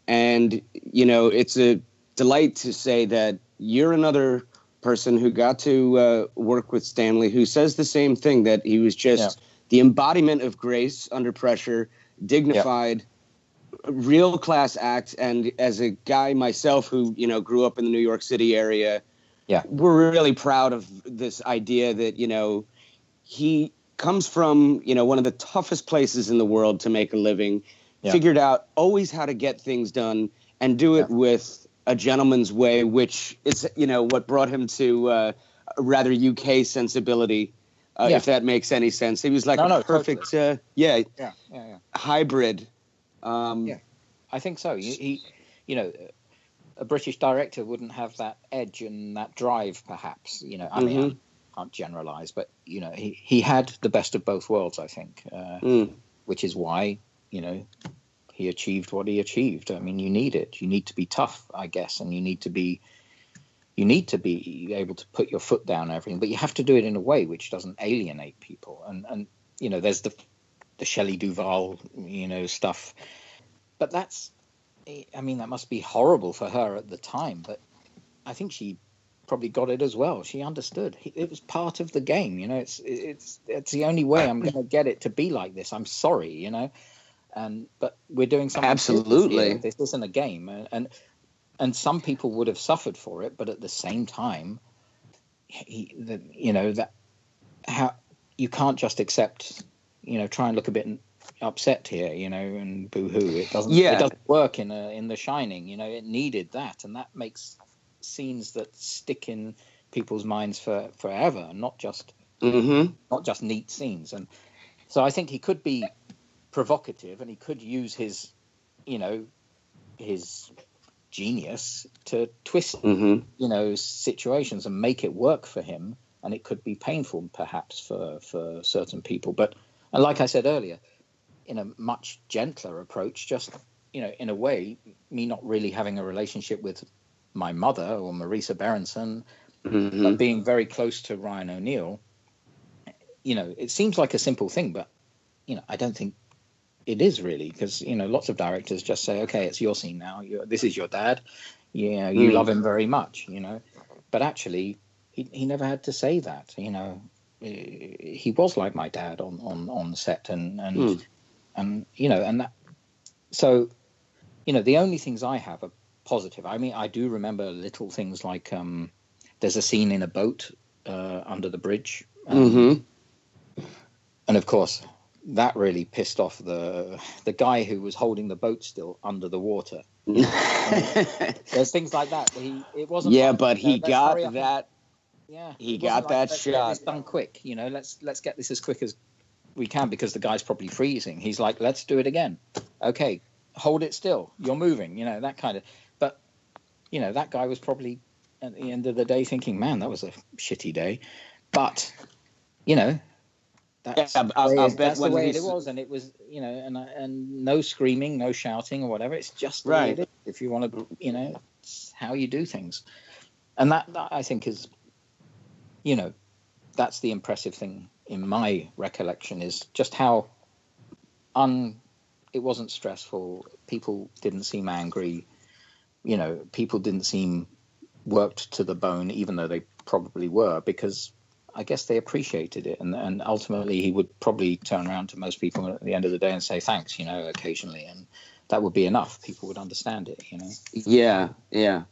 And, you know, it's a delight to say that you're another person who got to work with Stanley, who says the same thing, that he was just the embodiment of grace under pressure, dignified, real class act. And as a guy myself who, you know, grew up in the New York City area, we're really proud of this idea that, you know, he comes from, you know, one of the toughest places in the world to make a living, figured out always how to get things done and do it with a gentleman's way, which is, you know, what brought him to a rather UK sensibility, if that makes any sense. He was like a perfect, totally. hybrid. I think so. He, you know, a British director wouldn't have that edge and that drive, perhaps. You know, I mean, I can't generalize, but, you know, he had the best of both worlds, I think, which is why, you know, he achieved what he achieved. I mean, you need it. You need to be tough, I guess, and you need to be able to put your foot down and everything, but you have to do it in a way which doesn't alienate people. And you know, there's the Shelley Duvall, you know, stuff, but that's, I mean, that must be horrible for her at the time, but I think she probably got it as well. She understood. It was part of the game, you know. It's the only way I'm going to get it to be like this. I'm sorry, you know. But we're doing something. Absolutely. This isn't a game, and some people would have suffered for it, but at the same time, you know, that how you can't just accept, you know, try and look a bit upset here, you know, and boo-hoo. It doesn't work in The Shining, you know. It needed that, and that makes scenes that stick in people's minds forever, not just neat scenes. And so I think he could be provocative, and he could use his, you know, his genius to twist, you know, situations and make it work for him. And it could be painful, perhaps, for certain people. But, and like I said earlier, in a much gentler approach, just, you know, in a way, me not really having a relationship with my mother or Marisa Berenson, but being very close to Ryan O'Neal, you know, it seems like a simple thing, but, you know, I don't think it is really, because, you know, lots of directors just say, okay, it's your scene now. This is your dad. You know, you love him very much, you know. But actually, he never had to say that, you know. He was like my dad on set, and you know, and that. So, you know, the only things I have are positive. I mean, I do remember little things like there's a scene in a boat under the bridge, and of course, that really pissed off the guy who was holding the boat still under the water. There's things like that. It wasn't. Yeah, like, but he got that. Yeah, he got that let's shot. Get this done quick, you know. Let's get this as quick as we can, because the guy's probably freezing. He's like, let's do it again. Okay, hold it still. You're moving, you know, that kind of. But, you know, that guy was probably at the end of the day thinking, man, that was a shitty day. But, you know, that's the way it was, and it was, you know, and no screaming, no shouting or whatever. It's just the way it is. If you want to, you know, it's how you do things, and that I think is, you know, that's the impressive thing in my recollection, is just how it wasn't stressful. People didn't seem angry, you know. People didn't seem worked to the bone, even though they probably were, because I guess they appreciated it, and ultimately he would probably turn around to most people at the end of the day and say thanks, you know, occasionally, and that would be enough. People would understand it, you know. Yeah.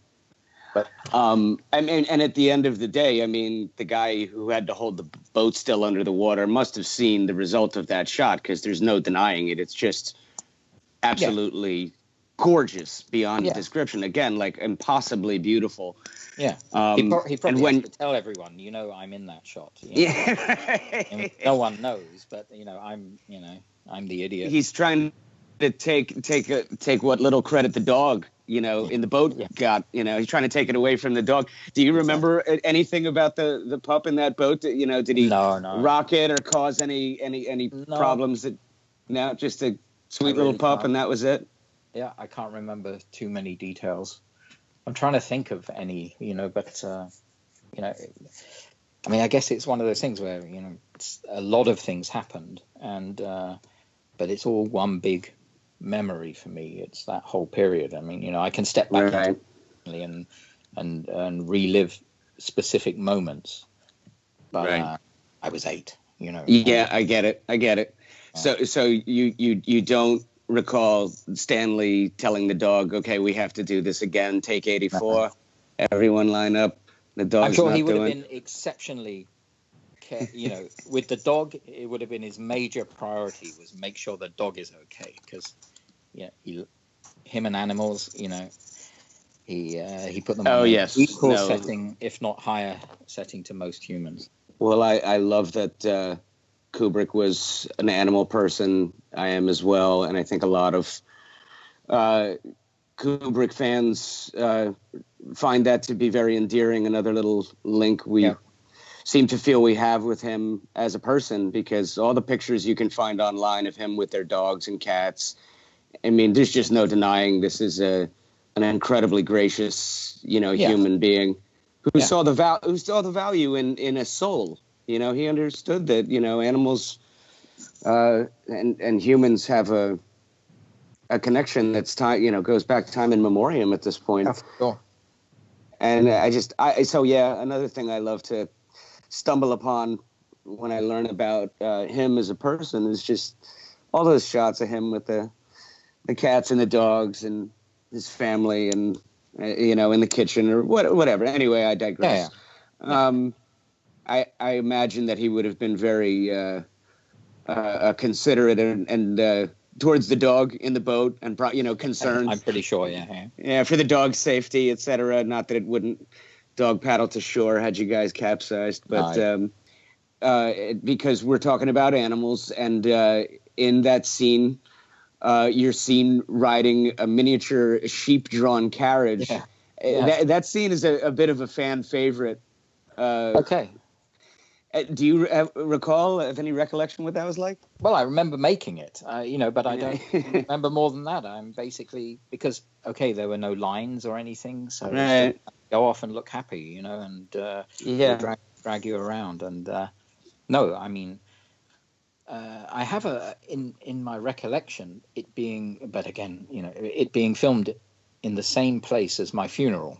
But I mean, and at the end of the day, I mean, the guy who had to hold the boat still under the water must have seen the result of that shot, because there's no denying it. It's just absolutely gorgeous beyond description. Again, like impossibly beautiful. Yeah, he probably has to tell everyone, you know, I'm in that shot. You know? Yeah, no one knows, but you know, I'm the idiot. He's trying to take what little credit the dog, you know, in the boat got. You know, he's trying to take it away from the dog. Do you remember anything about the pup in that boat? You know, did he rock it or cause any problems? No, just a sweet little pup, and that was it. Yeah, I can't remember too many details. I'm trying to think of any, you know, but, you know, I mean, I guess it's one of those things where, you know, a lot of things happened, and but it's all one big memory for me. It's that whole period. I mean, you know, I can step back and relive specific moments, but I was 8, you know. Yeah, I get it. So you don't recall Stanley telling the dog, okay, we have to do this again, take 84, everyone line up, The dog's I'm sure not he would have doing- been exceptionally, with the dog, it would have been his major priority was make sure the dog is okay, because him and animals, he put them on an equal setting, if not higher setting to most humans. Well, I love that Kubrick was an animal person. I am as well, and I think a lot of Kubrick fans find that to be very endearing. Another little link we seem to feel we have with him as a person, because all the pictures you can find online of him with their dogs and cats, I mean, there's just no denying this is an incredibly gracious, human being who saw the value in a soul. He understood that animals and humans have a connection that's goes back time in memoriam at this point. Yeah, for sure. And another thing I love to stumble upon when I learn about him as a person is just all those shots of him with the cats and the dogs and his family and in the kitchen or whatever. Anyway, I digress. I imagine that he would have been very considerate and towards the dog in the boat and concerned. I'm pretty sure, yeah, for the dog's safety, etc. Not that it wouldn't dog paddle to shore had you guys capsized, but because we're talking about animals, and in that scene, you're seen riding a miniature sheep-drawn carriage. That scene is a bit of a fan favorite. Okay. Do you have any recollection what that was like? Well, I remember making it, but I don't remember more than that. I'm basically, because, there were no lines or anything, so right. Go off and look happy, and drag you around. And no, I mean, I have in my recollection, it being filmed in the same place as my funeral.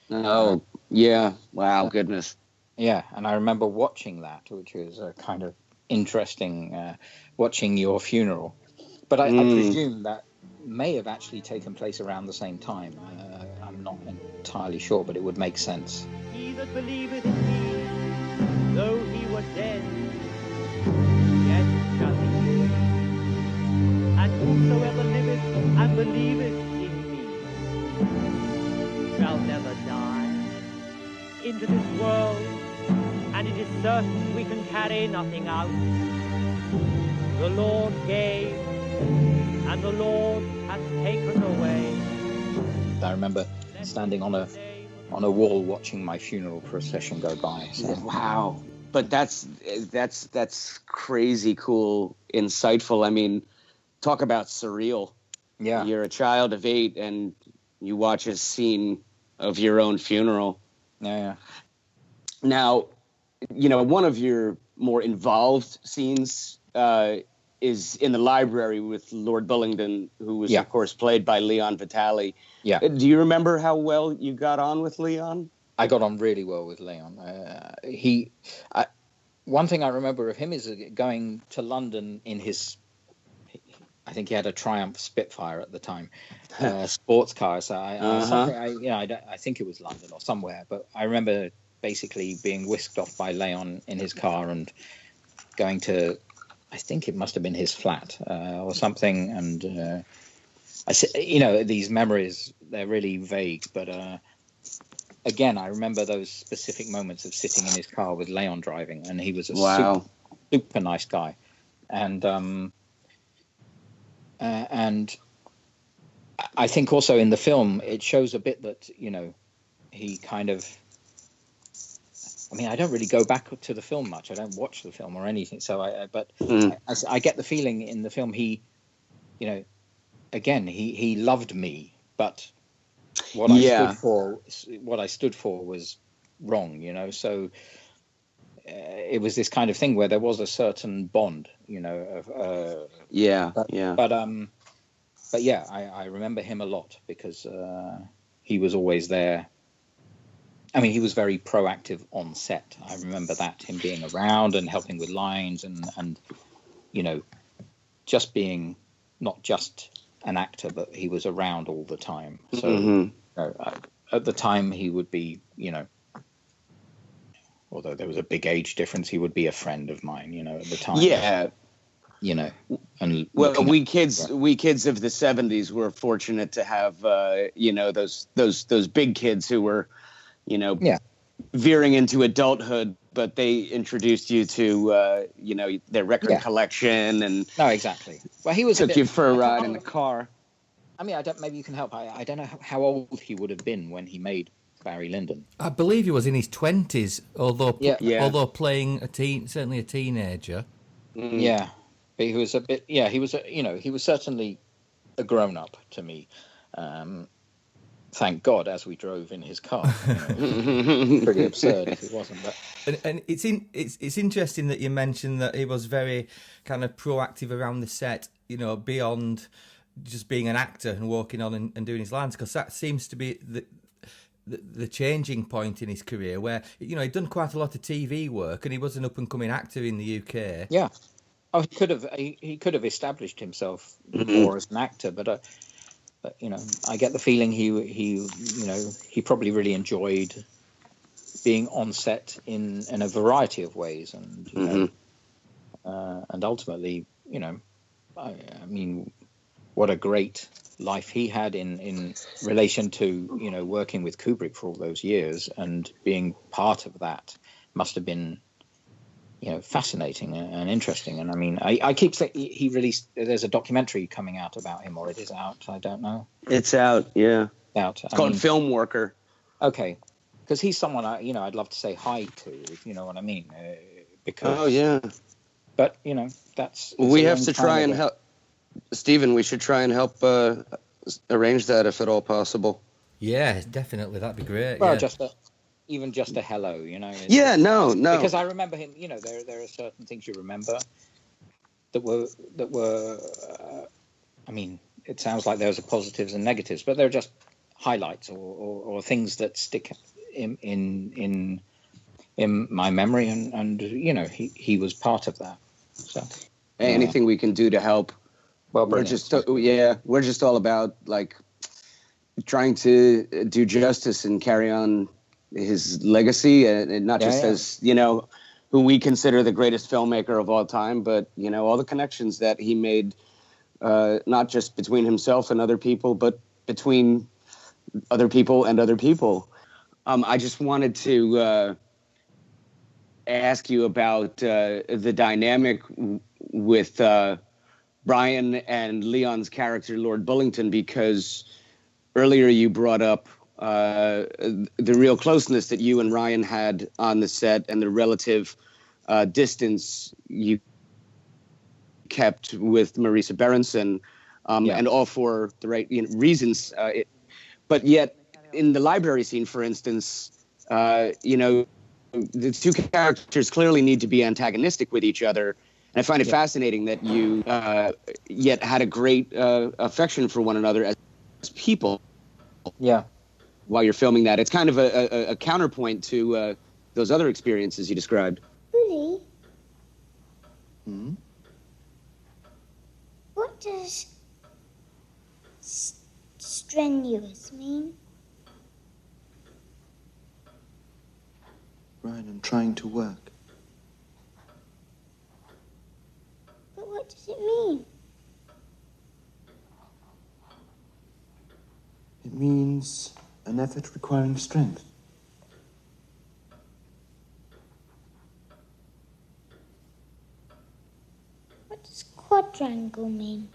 Oh, yeah. Wow, goodness. Yeah, and I remember watching that, which was kind of interesting, watching your funeral. But I presume that may have actually taken place around the same time. I'm not entirely sure, but it would make sense. He that believeth in me, though he were dead, yet shall he live. And whosoever liveth and believeth in me shall never die. Into this world, and it is certain we can carry nothing out. The Lord gave, and the Lord hath taken away. I remember standing on a wall watching my funeral procession go by. So. Wow. But that's crazy cool, insightful. I mean, talk about surreal. Yeah. You're a child of 8 and you watch a scene of your own funeral. Yeah. Now, one of your more involved scenes is in the library with Lord Bullingdon, who was, of course, played by Leon Vitali. Yeah. Do you remember how well you got on with Leon? I got on really well with Leon. One thing I remember of him is going to London in his, I think he had a Triumph Spitfire at the time, sports car. So I think it was London or somewhere, but I remember basically being whisked off by Leon in his car and going to, I think it must have been his flat or something. And these memories, they're really vague, but again, I remember those specific moments of sitting in his car with Leon driving, and he was a super nice guy. And I think also in the film, it shows a bit that, he kind of, I mean, I don't really go back to the film much. I don't watch the film or anything. So I get the feeling in the film, he loved me, but what I stood for was wrong, So it was this kind of thing where there was a certain bond, But I remember him a lot because he was always there. I mean, he was very proactive on set. I remember that, him being around and helping with lines and just being not just an actor, but he was around all the time. So at the time he would be, although there was a big age difference, he would be a friend of mine, at the time. Yeah. And well, we kids of the 70s were fortunate to have, those big kids who were, veering into adulthood, but they introduced you to, their record collection and. No, exactly. Well, he was took you for a ride in the car. I mean, maybe you can help. I don't know how old he would have been when he made Barry Lyndon. I believe he was in his 20s, although playing certainly a teenager. Mm. Yeah, but he was a bit. Yeah, he was. He was certainly a grown-up to me. Thank God, as we drove in his car. Pretty absurd if it wasn't. But. And it's interesting that you mentioned that he was very kind of proactive around the set. Beyond just being an actor and walking on and doing his lines, because that seems to be the changing point in his career, where he'd done quite a lot of TV work and he was an up and coming actor in the UK. Yeah, he could have established himself more as an actor, but I get the feeling he probably really enjoyed being on set in a variety of ways, and and ultimately, I mean, what a great life he had in relation to working with Kubrick for all those years, and being part of that must have been fascinating and interesting. And I mean, I keep saying he released. There's a documentary coming out about him, or it is out. I don't know. It's out. Yeah, out. It's called Film Worker. Okay, because he's someone I'd love to say hi to. If you know what I mean. Because. Oh yeah. But that's. We have to try and help. Stephen, we should try and help arrange that if at all possible. Yeah, definitely. That'd be great. Well, yeah. Even just a hello, Yeah, no. Because I remember him. There are certain things you remember that were. I mean, it sounds like there's positives and negatives, but they're just highlights or things that stick in my memory, and he was part of that. So anything we can do to help. Well, we're just all about trying to do justice and carry on his legacy, and not just as who we consider the greatest filmmaker of all time, but all the connections that he made, not just between himself and other people, but between other people and other people. I just wanted to ask you about the dynamic with Bryan and Leon's character, Lord Bullington, because earlier you brought up the real closeness that you and Ryan had on the set, and the relative distance you kept with Marisa Berenson, and all for the right reasons. But yet, in the library scene, for instance, the two characters clearly need to be antagonistic with each other. And I find it fascinating that you yet had a great affection for one another as people. Yeah. While you're filming that, it's kind of a counterpoint to those other experiences you described. Really? Hmm? What does strenuous mean? Ryan, I'm trying to work. But what does it mean? It means an effort requiring strength. What does quadrangle mean?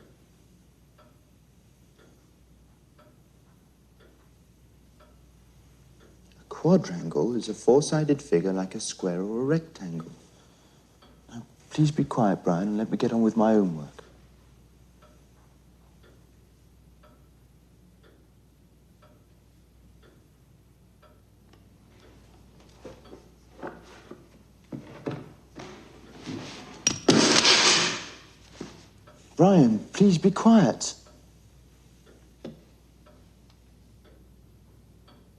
A quadrangle is a four-sided figure like a square or a rectangle. Now, please be quiet, Bryan, and let me get on with my own work. Bryan, please be quiet.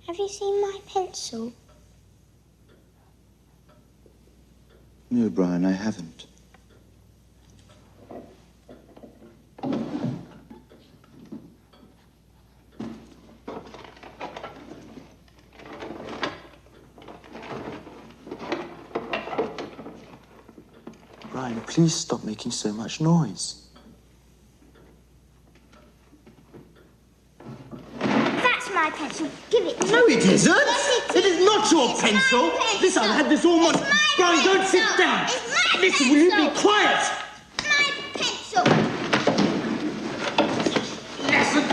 Have you seen my pencil? No, Bryan, I haven't. Brian, please stop making so much noise. That's my pencil. Give it to me. No, it isn't. Yes, It is not your It's pencil. my pencil. Listen, I've had this all month. It's my Brian, don't pencil. sit down. It's my Listen, will you be pencil. quiet? My pencil. Listen.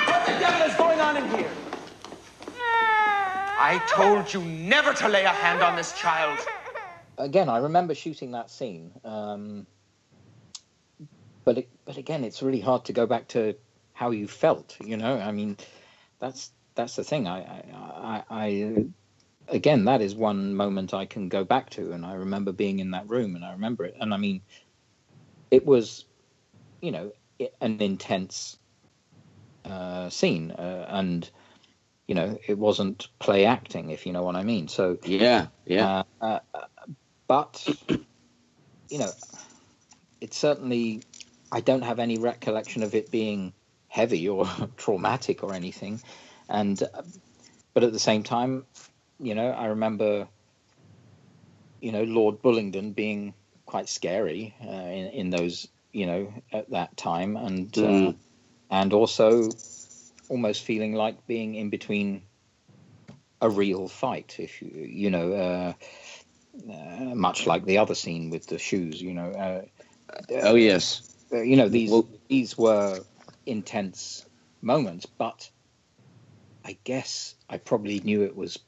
What the devil is going on in here? I told you never to lay a hand on this child. Again, I remember shooting that scene, but again, it's really hard to go back to how you felt. You know, I mean, that's the thing. I again, that is one moment I can go back to, and I remember being in that room, and I remember it, and I mean, it was, you know, an intense scene, and you know, it wasn't play acting, if you know what I mean. So yeah. But you know, it's certainly, I don't have any recollection of it being heavy or traumatic or anything, and but at the same time, you know, I remember, you know, Lord Bullingdon being quite scary in those, you know, at that time, and also almost feeling like being in between a real fight, if you know, much like the other scene with the shoes, you know. Oh yes. You know, these were intense moments, but I guess I probably knew it was,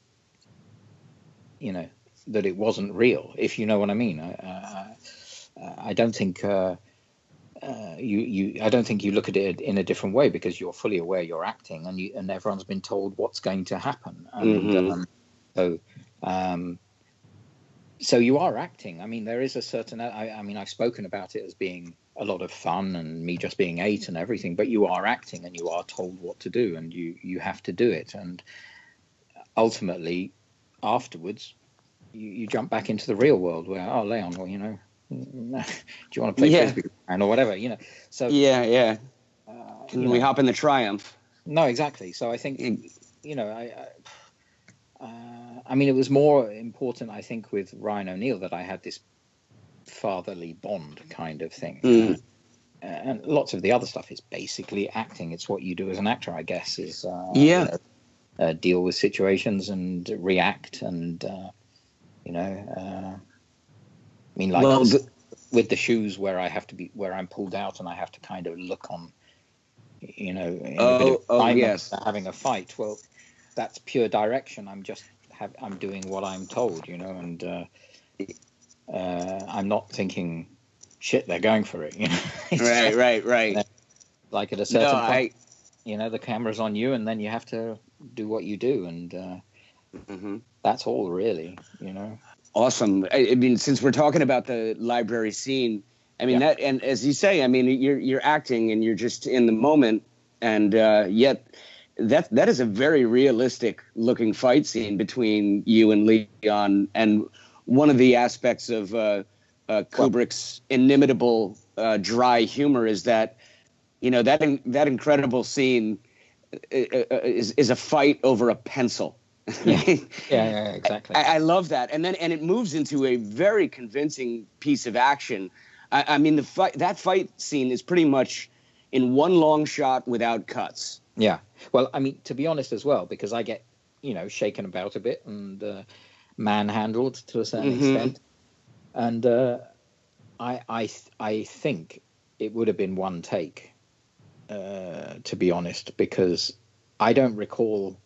you know, that it wasn't real, if you know what I mean. I don't think I don't think you look at it in a different way, because you're fully aware you're acting, and everyone's been told what's going to happen, and so you are acting. I mean, there is a certain. I mean, I've spoken about it as being a lot of fun and me just being 8 and everything, but you are acting, and you are told what to do, and you have to do it, and ultimately, afterwards, you jump back into the real world where, oh, Leon, well, you know, do you want to play frisbee or whatever, you know? So Can we hop in the Triumph? No, exactly. So I think, you know, I mean, it was more important, I think, with Ryan O'Neill that I had this fatherly bond kind of thing. And lots of the other stuff is basically acting. It's what you do as an actor, I guess, is you know, deal with situations and react, and you know, I mean, like with the shoes, where I have to be, where I'm pulled out and I have to kind of look on, you know, in a bit of time having a fight. Well, that's pure direction. I'm doing what I'm told, you know, and I'm not thinking, shit, they're going for it, you know. Right. Like at a certain point, you know, the camera's on you, and then you have to do what you do, and that's all, really, you know. Awesome. I mean, since we're talking about the library scene, I mean, that, and as you say, I mean, you're acting and you're just in the moment, and yet that is a very realistic looking fight scene between you and Leon, and one of the aspects of Kubrick's inimitable dry humor is that, you know, that incredible scene is a fight over a pencil. Yeah, exactly. I love that, and it moves into a very convincing piece of action. I mean, that fight scene is pretty much in one long shot without cuts. Yeah. Well, I mean, to be honest as well, because I get, you know, shaken about a bit and manhandled to a certain extent, and I think it would have been one take, to be honest, because I don't recall.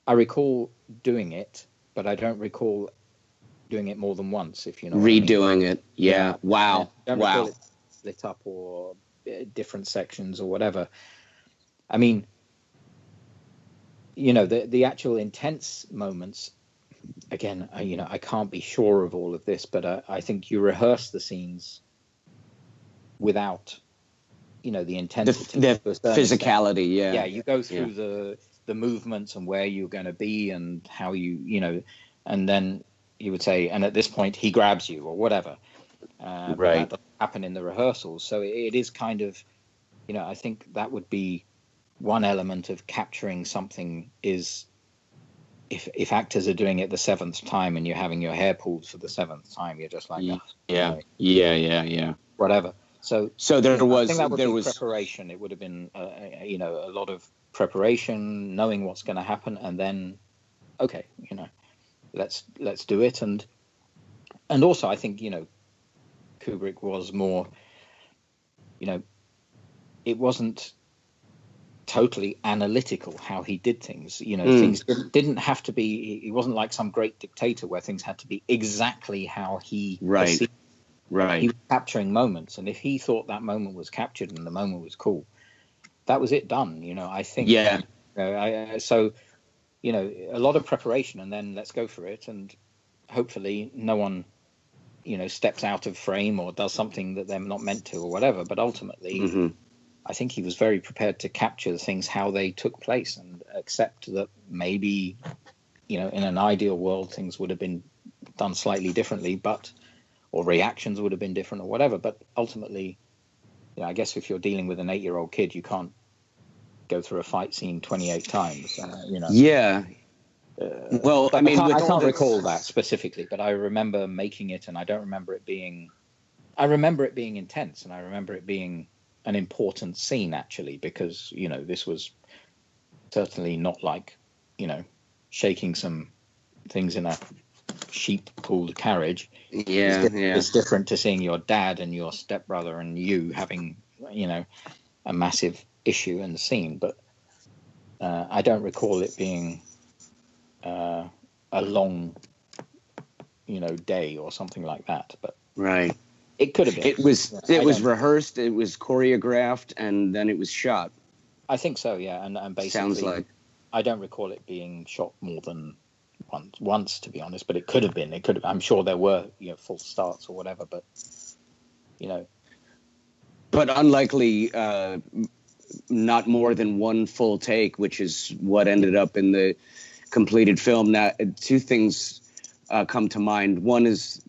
I recall doing it, but I don't recall doing it more than once, if you know. Redoing it, yeah. Wow. I don't recall it split up or different sections or whatever. I mean, you know, the actual intense moments. Again, you know, I can't be sure of all of this, but I think you rehearse the scenes without, you know, the intensity, the physicality. Extent. Yeah, you go through the movements and where you're going to be and how you know, and then you would say, and at this point he grabs you or whatever. Right. That doesn't happen in the rehearsals, so it is kind of, you know, I think that would be one element of capturing something is if actors are doing it the 7th time and you're having your hair pulled for the 7th time, you're just like, Yeah. whatever. So there was, I think that would there be was preparation. It would have been, a lot of preparation, knowing what's going to happen, and then, okay, let's do it. And also, I think, Kubrick was more, it wasn't totally analytical how he did things. Things didn't have to be. He wasn't like some great dictator where things had to be exactly how he perceived. Right. He was capturing moments, and if he thought that moment was captured and the moment was cool, that was it, done. I think. Yeah. So, a lot of preparation, and then let's go for it, and hopefully no one, steps out of frame or does something that they're not meant to or whatever. But ultimately, I think he was very prepared to capture the things how they took place, and accept that maybe, in an ideal world, things would have been done slightly differently, or reactions would have been different or whatever. But ultimately, I guess if you're dealing with an 8-year-old kid, you can't go through a fight scene 28 times. Yeah. Well, I mean, I can't recall that specifically, but I remember making it, and I don't remember it being. I remember it being intense, and I remember it being an important scene, actually, because this was certainly not like shaking some things in a sheep-pulled carriage. It's different to seeing your dad and your stepbrother and you having a massive issue in the scene. But I don't recall it being a long day or something like that. But right, it could have been. It was rehearsed, it was choreographed, and then it was shot. I think so, yeah. And basically, sounds like, I don't recall it being shot more than once, to be honest, but it could have been. I'm sure there were full starts or whatever, but but unlikely not more than one full take, which is what ended up in the completed film. Now, two things come to mind. One is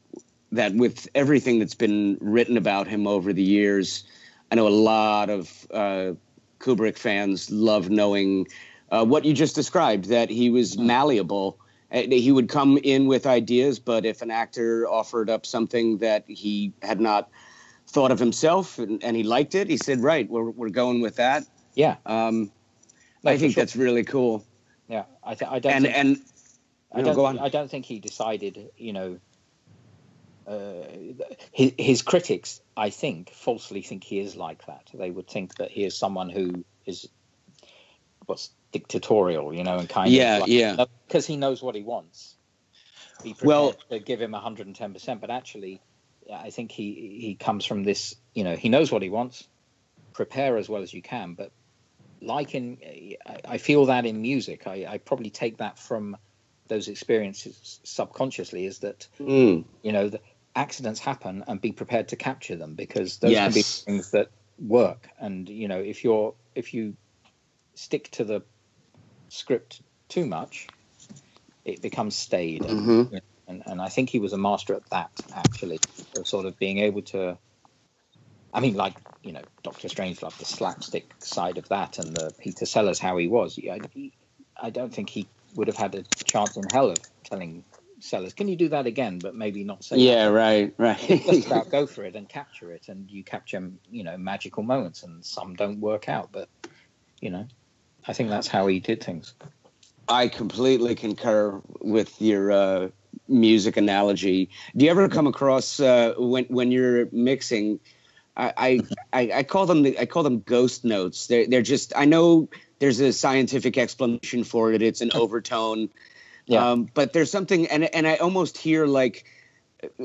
that with everything that's been written about him over the years, I know a lot of Kubrick fans love knowing what you just described, that he was malleable. He would come in with ideas, but if an actor offered up something that he had not thought of himself and he liked it, he said, right, we're going with that. Yeah. I think that's really cool. Yeah. I don't think he decided, his critics, I think, falsely think he is like that. They would think that he is someone who is dictatorial, and kind of because he knows what he wants. Be prepared to give him 110%, but actually, I think he comes from this. He knows what he wants. Prepare as well as you can, but I feel that in music, I probably take that from those experiences subconsciously. Is that the accidents happen, and be prepared to capture them, because those can be things that work. And if you stick to the script too much, it becomes staid. And I think he was a master at that, actually, of sort of being able to. I mean, like Dr. Strangelove, the slapstick side of that, and the Peter Sellers, how he was. I don't think he would have had a chance in hell of telling Sellers, "Can you do that again?" But maybe not say. Yeah, that. right. It's just about go for it and capture it, and you capture magical moments, and some don't work out, but I think that's how he did things. I completely concur with your music analogy. Do you ever come across when you're mixing? I call them ghost notes. They're just. I know there's a scientific explanation for it. It's an overtone. Yeah. But there's something, and I almost hear like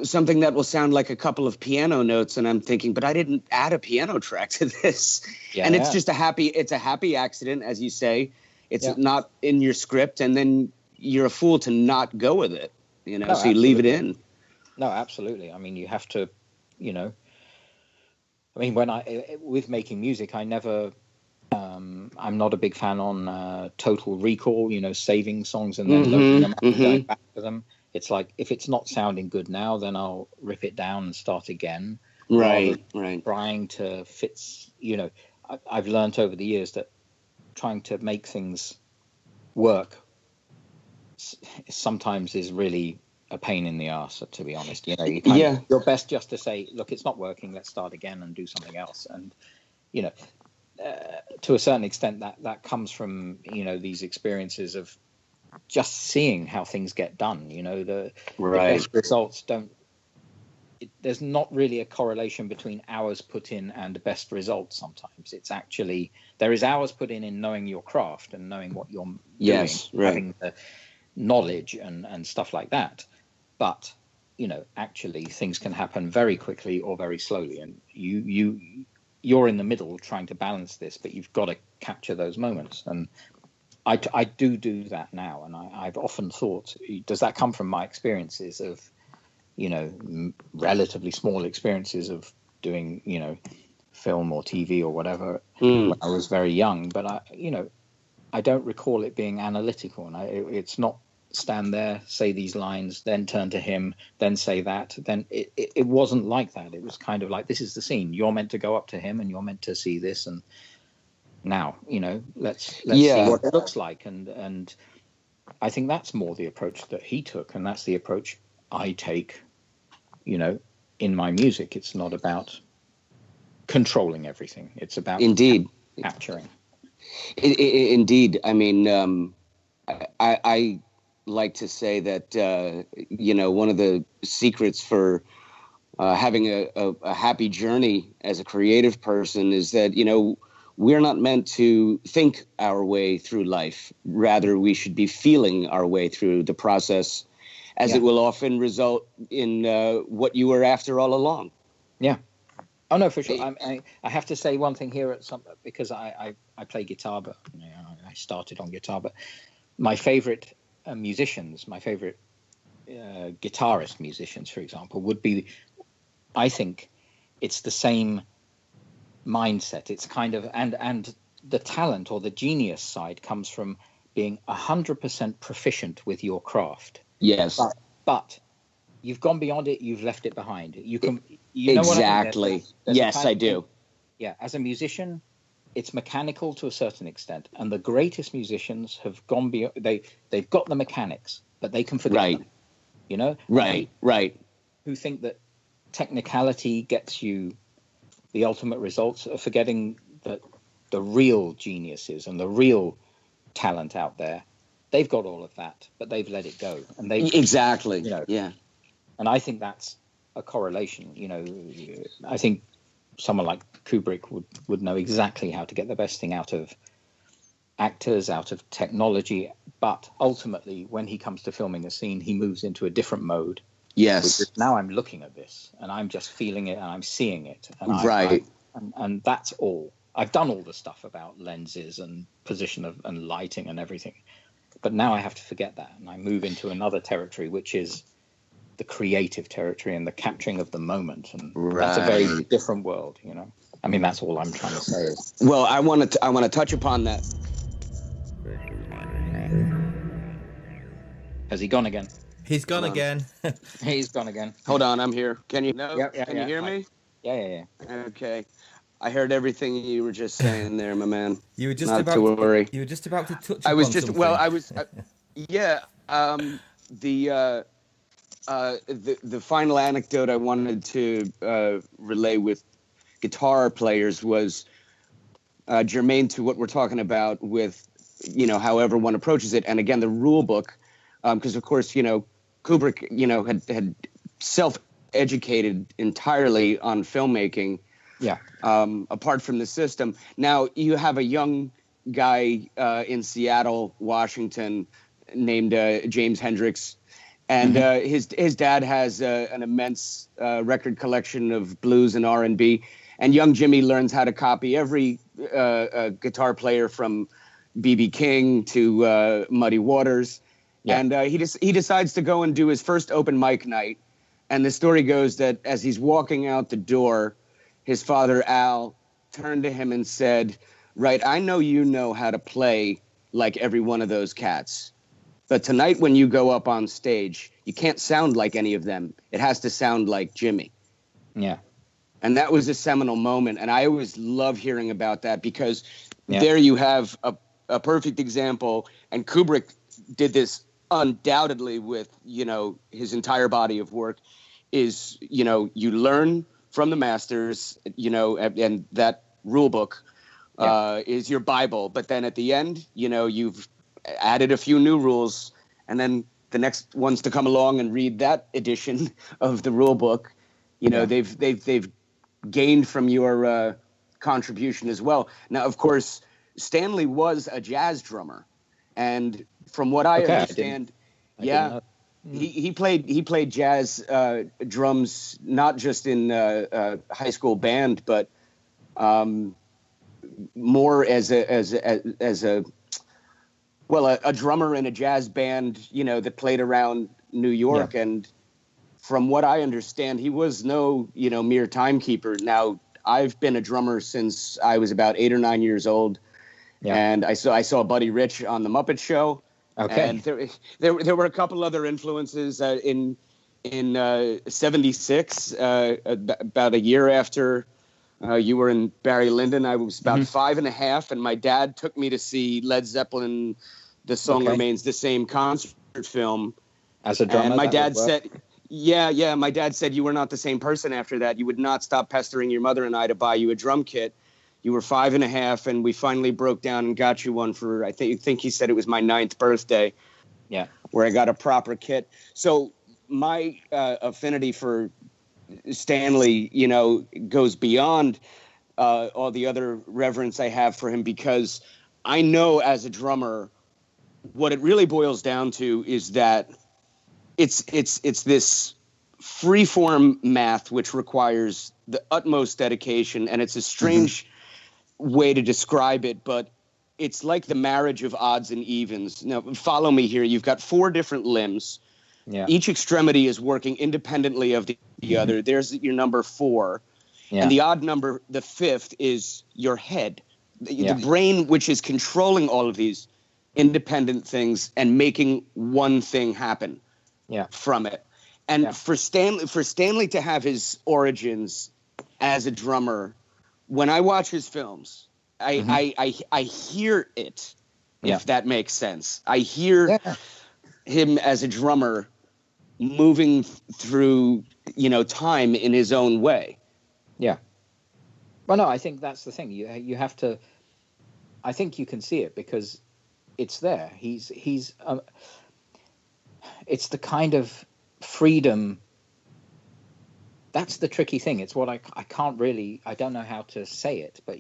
something that will sound like a couple of piano notes, and I'm thinking, but I didn't add a piano track to this. Yeah, and it's just a happy accident, as you say. It's not in your script, and then you're a fool to not go with it. No, so you leave it in. No, absolutely. I mean, you have to, I mean, with making music, I never. I'm not a big fan on Total Recall, saving songs and then loading them up and going back to them. It's like, if it's not sounding good now, then I'll rip it down and start again. Right. Trying to fix, I've learned over the years that trying to make things work sometimes is really a pain in the ass, to be honest. You know, you kind of, your best just to say, look, it's not working, let's start again and do something else. And, you know, to a certain extent that comes from, you know, these experiences of just seeing how things get done. You know, the best results there's not really a correlation between hours put in and the best results. Sometimes it's actually, there is hours put in knowing your craft and knowing what you're doing, having the knowledge and stuff like that. But, you know, actually things can happen very quickly or very slowly, and you're in the middle trying to balance this, but you've got to capture those moments. And I do that now, and I've often thought, does that come from my experiences of, you know, relatively small experiences of doing, you know, film or TV or whatever when I was very young? But I don't recall it being analytical, and it's not stand there, say these lines, then turn to him, then say that. Then it wasn't like that. It was kind of like, this is the scene. You're meant to go up to him, and you're meant to see this, and now, you know, let's see what it looks like. And I think that's more the approach that he took, and that's the approach I take, you know, in my music. It's not about controlling everything. It's about capturing. Indeed. I mean, I like to say that, you know, one of the secrets for having a happy journey as a creative person is that, you know, we're not meant to think our way through life. Rather, we should be feeling our way through the process, as it will often result in what you were after all along. Yeah. Oh, no, for sure. I have to say one thing here because I play guitar, but you know, I started on guitar. But my favorite musicians, my favorite guitarist musicians, for example, would be, I think it's the same mindset. It's kind of, and the talent or the genius side comes from being 100% proficient with your craft. Yes. But you've gone beyond it. You've left it behind. You can, you know exactly. What I mean? Yes, I do. Yeah. As a musician, it's mechanical to a certain extent, and the greatest musicians have gone beyond. They've got the mechanics, but they can forget them. You know. Right. Who think that technicality gets you the ultimate results, are forgetting that the real geniuses and the real talent out there, they've got all of that, but they've let it go. And they exactly. You know, yeah. And I think that's a correlation. You know, I think someone like Kubrick would know exactly how to get the best thing out of actors, out of technology. But ultimately, when he comes to filming a scene, he moves into a different mode. Yes. Now I'm looking at this, and I'm just feeling it, and I'm seeing it. And and that's all. I've done all the stuff about lenses and position and lighting and everything. But now I have to forget that, and I move into another territory, which is the creative territory and the capturing of the moment. And that's a very different world, you know. I mean, that's all I'm trying to say. Well, I want to touch upon that. Has he gone again? He's gone again. He's gone again. Hold on, I'm here. Can you Can you hear me? Yeah. Okay. I heard everything you were just saying there, my man. You were just Not about to worry. You were just about to touch. I was upon just something. well. I was. The final anecdote I wanted to relay with guitar players was germane to what we're talking about with, you know, how everyone approaches it. And again, the rule book, because of course, you know, Kubrick, you know, had self-educated entirely on filmmaking. Yeah. Apart from the system. Now you have a young guy in Seattle, Washington, named James Hendricks, and his dad has an immense record collection of blues and R&B. And young Jimmy learns how to copy every guitar player from B.B. King to Muddy Waters. Yeah. And he decides to go and do his first open mic night. And the story goes that as he's walking out the door, his father, Al, turned to him and said, "Right, I know you know how to play like every one of those cats. But tonight when you go up on stage, you can't sound like any of them. It has to sound like Jimmy." Yeah. And that was a seminal moment. And I always love hearing about that because there you have a perfect example. And Kubrick did this undoubtedly with, his entire body of work is, you learn from the masters, and that rule book is your Bible. But then at the end, you've added a few new rules, and then the next ones to come along and read that edition of the rule book, they've gained from your contribution as well. Now, of course, Stanley was a jazz drummer, and from what I understand, he played jazz drums not just in high school band, but more as a drummer in a jazz band, that played around New York. And from what I understand, he was no, mere timekeeper. Now, I've been a drummer since I was about 8 or 9 years old. Yeah. And I saw Buddy Rich on the Muppet Show. Okay. And there were a couple other influences in 76, about a year after you were in Barry Lyndon. I was about 5.5, and my dad took me to see Led Zeppelin, The Song Remains the Same concert film. As a drummer? And my dad said, my dad said, you were not the same person after that. You would not stop pestering your mother and I to buy you a drum kit. You were 5.5, and we finally broke down and got you one for, I think he said it was my 9th birthday. Yeah. Where I got a proper kit. So my affinity for Stanley, goes beyond all the other reverence I have for him, because I know as a drummer, what it really boils down to is that it's this freeform math which requires the utmost dedication, and it's a strange way to describe it, but it's like the marriage of odds and evens. Now, follow me here. You've got 4 different limbs. Yeah. Each extremity is working independently of the other. There's your number 4. Yeah. And the odd number, the 5th, is your head. The brain, which is controlling all of these independent things and making one thing happen from it. And for Stanley to have his origins as a drummer, when I watch his films, I hear it, if that makes sense. I hear him as a drummer moving through, time in his own way. Yeah. Well, no, I think that's the thing. You have to. I think you can see it because it's there. He's. It's the kind of freedom. That's the tricky thing. It's what I can't really. I don't know how to say it, but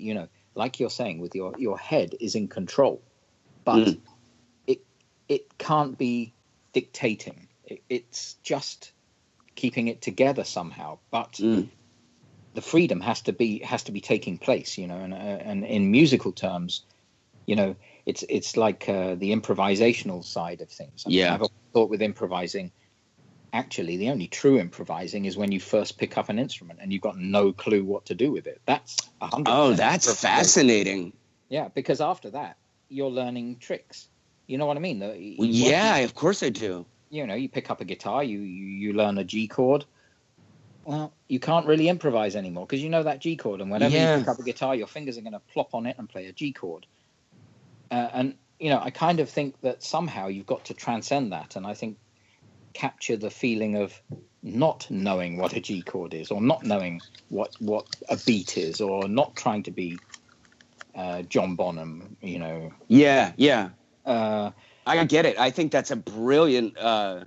like you're saying, with your head is in control, but it can't be dictating. It's just keeping it together somehow. But the freedom has to be taking place, and in musical terms, it's like the improvisational side of things. I've always thought with improvising, actually, the only true improvising is when you first pick up an instrument and you've got no clue what to do with it. That's 100%. Oh, that's fascinating. Yeah, because after that, you're learning tricks. You know what I mean? Of course I do. You pick up a guitar, you learn a G chord. Well, you can't really improvise anymore because you know that G chord. And whenever you pick up a guitar, your fingers are going to plop on it and play a G chord. And I kind of think that somehow you've got to transcend that. And I think capture the feeling of not knowing what a G chord is, or not knowing what a beat is, or not trying to be John Bonham, I get it. I think that's a brilliant way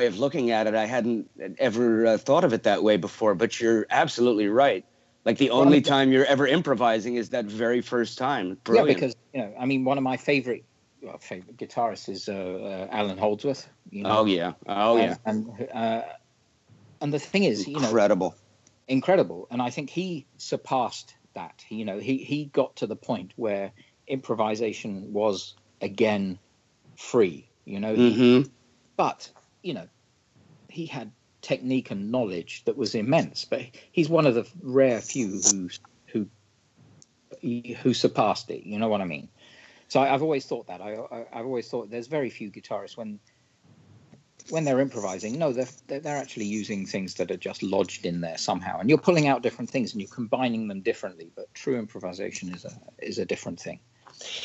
of looking at it. I hadn't ever thought of it that way before, but you're absolutely right. Like the only time you're ever improvising is that very first time. Brilliant. Yeah, because one of my favorite guitarists is Alan Holdsworth. Oh yeah. And the thing is, incredible. And I think he surpassed that. He got to the point where improvisation was again free. But he had technique and knowledge that was immense. But he's one of the rare few who surpassed it. You know what I mean? So I've always thought that. I've always thought there's very few guitarists when they're improvising. No, they're actually using things that are just lodged in there somehow, and you're pulling out different things and you're combining them differently. But true improvisation is a different thing.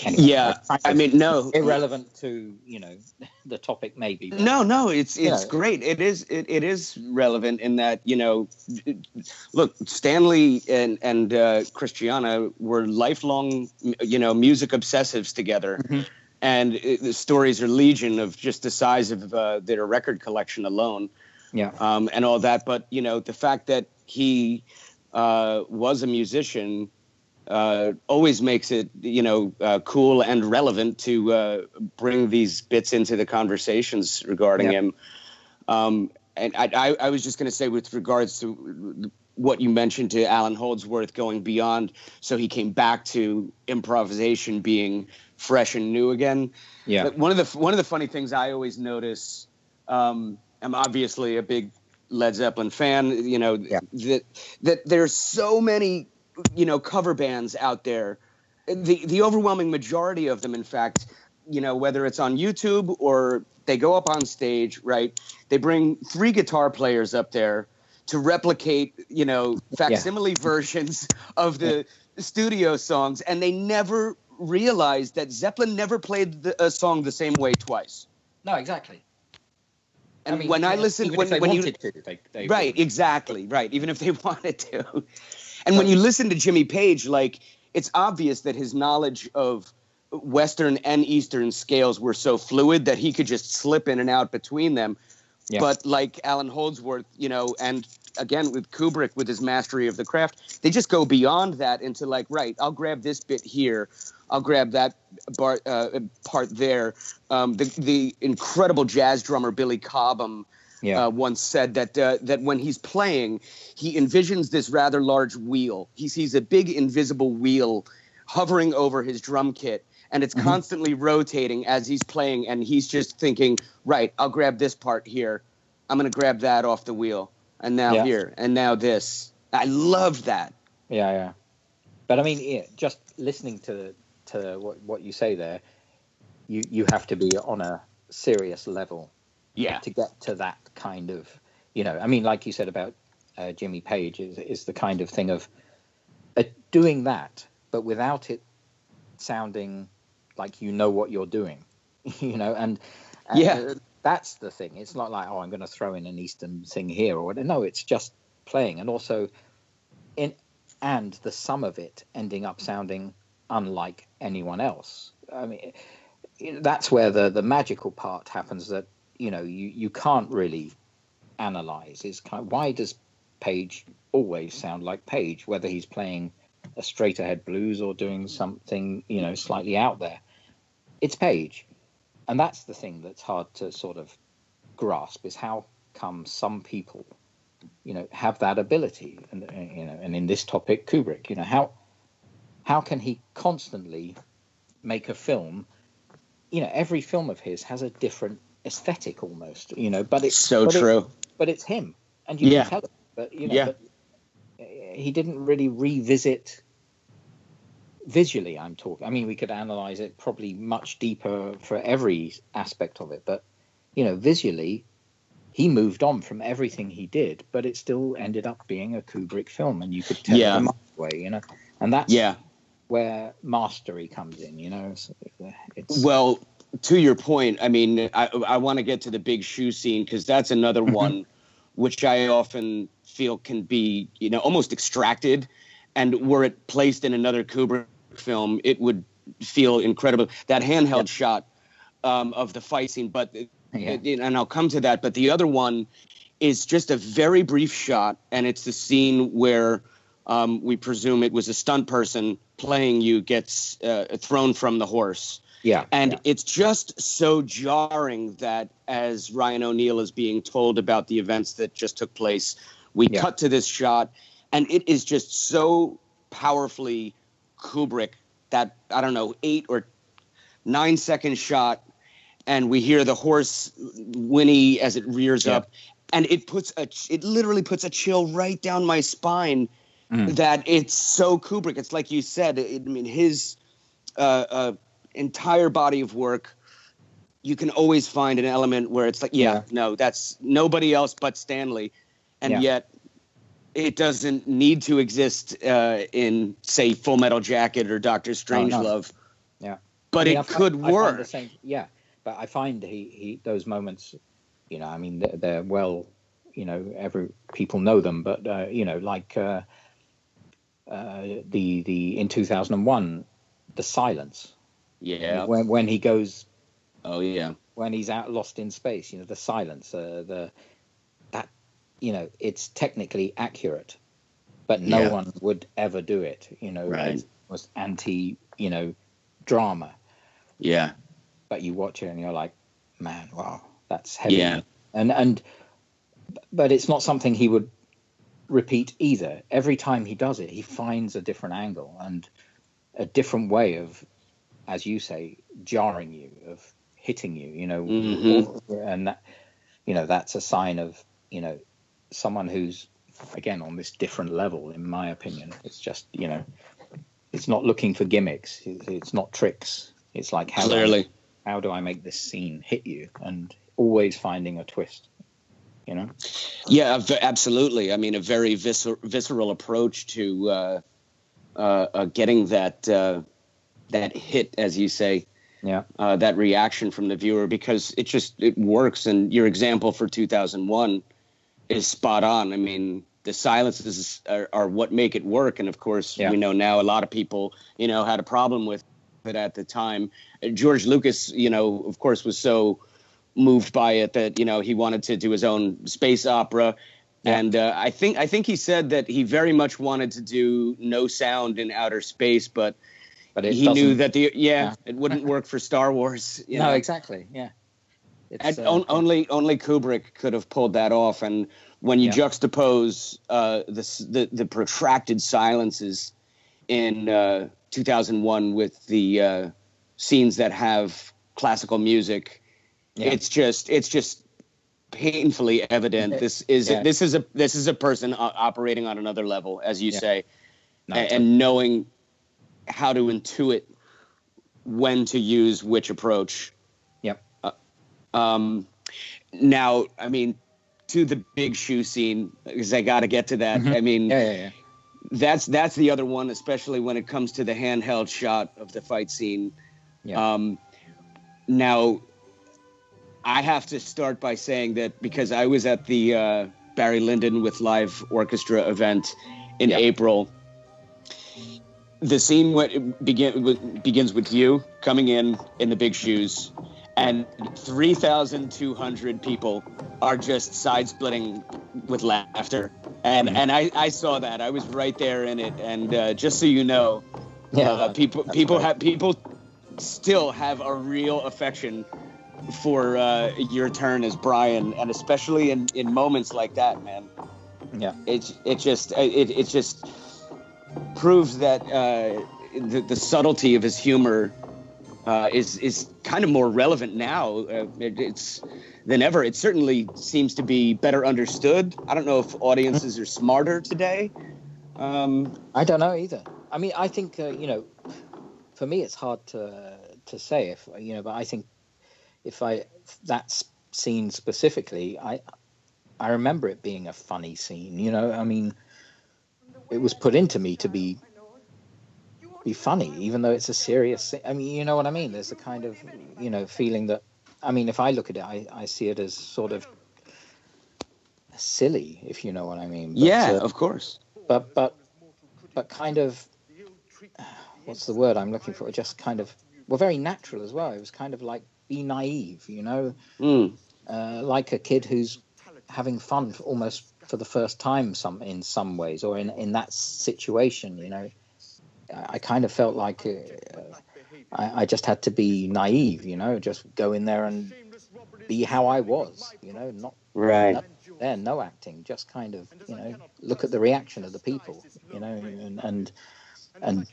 Anyway, Yeah, I mean, no, irrelevant to the topic maybe. But, no, it's great. It is relevant in that look, Stanley and Christiana were lifelong music obsessives together, and the stories are legion of just the size of their record collection alone. Yeah, and all that. But the fact that he was a musician always makes it cool and relevant to bring these bits into the conversations regarding him. And I was just going to say, with regards to what you mentioned to Alan Holdsworth going beyond, so he came back to improvisation being fresh and new again. Yeah. But one of the funny things I always notice. I'm obviously a big Led Zeppelin fan, that there's so many, cover bands out there. The overwhelming majority of them, in fact, whether it's on YouTube or they go up on stage, right? They bring 3 guitar players up there to replicate, facsimile versions of the studio songs. And they never realized that Zeppelin never played a song the same way twice. No, exactly. And when I listen, when you wanted to, they right, exactly, right. Even if they wanted to, and when you listen to Jimmy Page, like, it's obvious that his knowledge of Western and Eastern scales were so fluid that he could just slip in and out between them. Yeah. But like Alan Holdsworth, and again with Kubrick with his mastery of the craft, they just go beyond that into like, right, I'll grab this bit here. I'll grab that part there. The incredible jazz drummer Billy Cobham once said that when he's playing, he envisions this rather large wheel. He sees a big invisible wheel hovering over his drum kit, and it's constantly rotating as he's playing, and he's just thinking, right, I'll grab this part here. I'm going to grab that off the wheel, and now here, and now this. I love that. Yeah. But I mean, just listening to what you say there, you have to be on a serious level to get to that kind of, I mean, like you said about Jimmy Page is the kind of thing of doing that, but without it sounding like what you're doing, and that's the thing. It's not like, I'm going to throw in an Eastern thing here or whatever. No, it's just playing, and also and the sum of it ending up sounding unlike anyone else. I mean, that's where the magical part happens, that you can't really analyze. Is why does Page always sound like Page, whether he's playing a straight ahead blues or doing something slightly out there? It's Page, and that's the thing that's hard to sort of grasp, is how come some people have that ability, and and in this topic Kubrick, how can he constantly make a film? Every film of his has a different aesthetic almost, but it's so true. But it's him, and you can tell it. But but he didn't really revisit visually. I'm talking. I mean, we could analyze it probably much deeper for every aspect of it, but visually, he moved on from everything he did, but it still ended up being a Kubrick film, and you could tell it the way, and that's where mastery comes in, It's... Well, to your point, I mean, I want to get to the big shoe scene, because that's another one which I often feel can be, almost extracted, and were it placed in another Kubrick film, it would feel incredible. That handheld shot of the fight scene, but and I'll come to that. But the other one is just a very brief shot, and it's the scene where we presume it was a stunt person playing you gets thrown from the horse. And it's just so jarring that as Ryan O'Neal is being told about the events that just took place, we cut to this shot, and it is just so powerfully Kubrick, that, 8 or 9 second shot, and we hear the horse whinny as it rears up, and it literally puts a chill right down my spine. That it's so Kubrick. It's like you said. His entire body of work, you can always find an element where it's like, no, that's nobody else but Stanley, and yet it doesn't need to exist in, say, Full Metal Jacket or Dr. Strangelove. Yeah. But I mean, it could I find work. the same, yeah, but I find he those moments, you know, I mean, they're well, you know, people know them, but you know, like the in 2001, the silence. Yeah. When he goes. Oh yeah. When he's out lost in space, you know, the silence, that, you know, it's technically accurate, but no one would ever do it. You know, right. It was anti, you know, drama. Yeah. But you watch it and you're like, man, wow, that's heavy. Yeah. But it's not something he would repeat either. Every time he does it, he finds a different angle and a different way of, as you say, jarring you, of hitting you, you know, and that, you know, that's a sign of, you know, someone who's, again, on this different level, in my opinion. It's just, you know, it's not looking for gimmicks. It's not tricks. It's like, how do I make this scene hit you? And always finding a twist, you know? Yeah, absolutely. I mean, a very visceral approach to getting that hit, as you say. Yeah. That reaction from the viewer, because it works. And your example for 2001 is spot on. I mean, the silences are what make it work. And of course, we know now a lot of people, you know, had a problem with it at the time. George Lucas, you know, of course, was so moved by it that, you know, he wanted to do his own space opera. Yeah. And I think he said that he very much wanted to do no sound in outer space, but he knew that it wouldn't work for Star Wars. You know? Exactly. Yeah. Only Kubrick could have pulled that off. And when you juxtapose the protracted silences in 2001 with the scenes that have classical music, it's just painfully evident. This is a person operating on another level, as you say, and knowing how to intuit when to use which approach. Yep. Now, I mean, to the big shoe scene, because I got to get to that. I mean, that's the other one, especially when it comes to the handheld shot of the fight scene. Yeah. Now, I have to start by saying that because I was at the Barry Lyndon with live orchestra event in April. The scene begins with you coming in the big shoes, and 3,200 people are just side-splitting with laughter. And I saw that. I was right there in it. And just so you know, people still have a real affection for your turn as Bryan, and especially in moments like that, man. Yeah. It just proves that the subtlety of his humor is kind of more relevant now. It's than ever. It certainly seems to be better understood. I don't know if audiences are smarter today. I don't know either. I mean, I think you know, for me, it's hard to say if you know, but I think that scene specifically, I remember it being a funny scene. You know, I mean, it was put into me to be funny, even though it's a serious thing. I mean, you know what I mean? There's a kind of, you know, feeling that, I mean, if I look at it, I see it as sort of silly, if you know what I mean. But, of course. But kind of, what's the word I'm looking for? Just kind of, well, very natural as well. It was kind of like, be naive, you know, like a kid who's having fun almost for the first time in some ways, or in that situation, you know. I kind of felt like I just had to be naive, you know, just go in there and be how I was, you know, not no acting, just kind of, you know, look at the reaction of the people, you know, and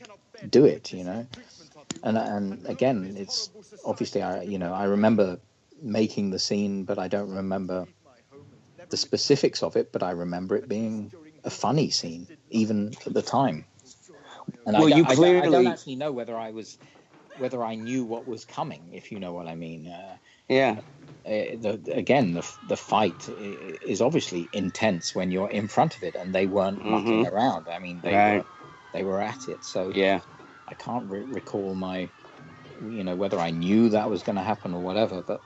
do it, you know, and again, it's obviously I remember making the scene, but I don't remember the specifics of it, but I remember it being a funny scene, even at the time. And I don't actually know whether I knew what was coming, if you know what I mean. The fight is obviously intense when you're in front of it, and they weren't mucking around. I mean, they were at it. So I can't recall my whether I knew that was going to happen or whatever, but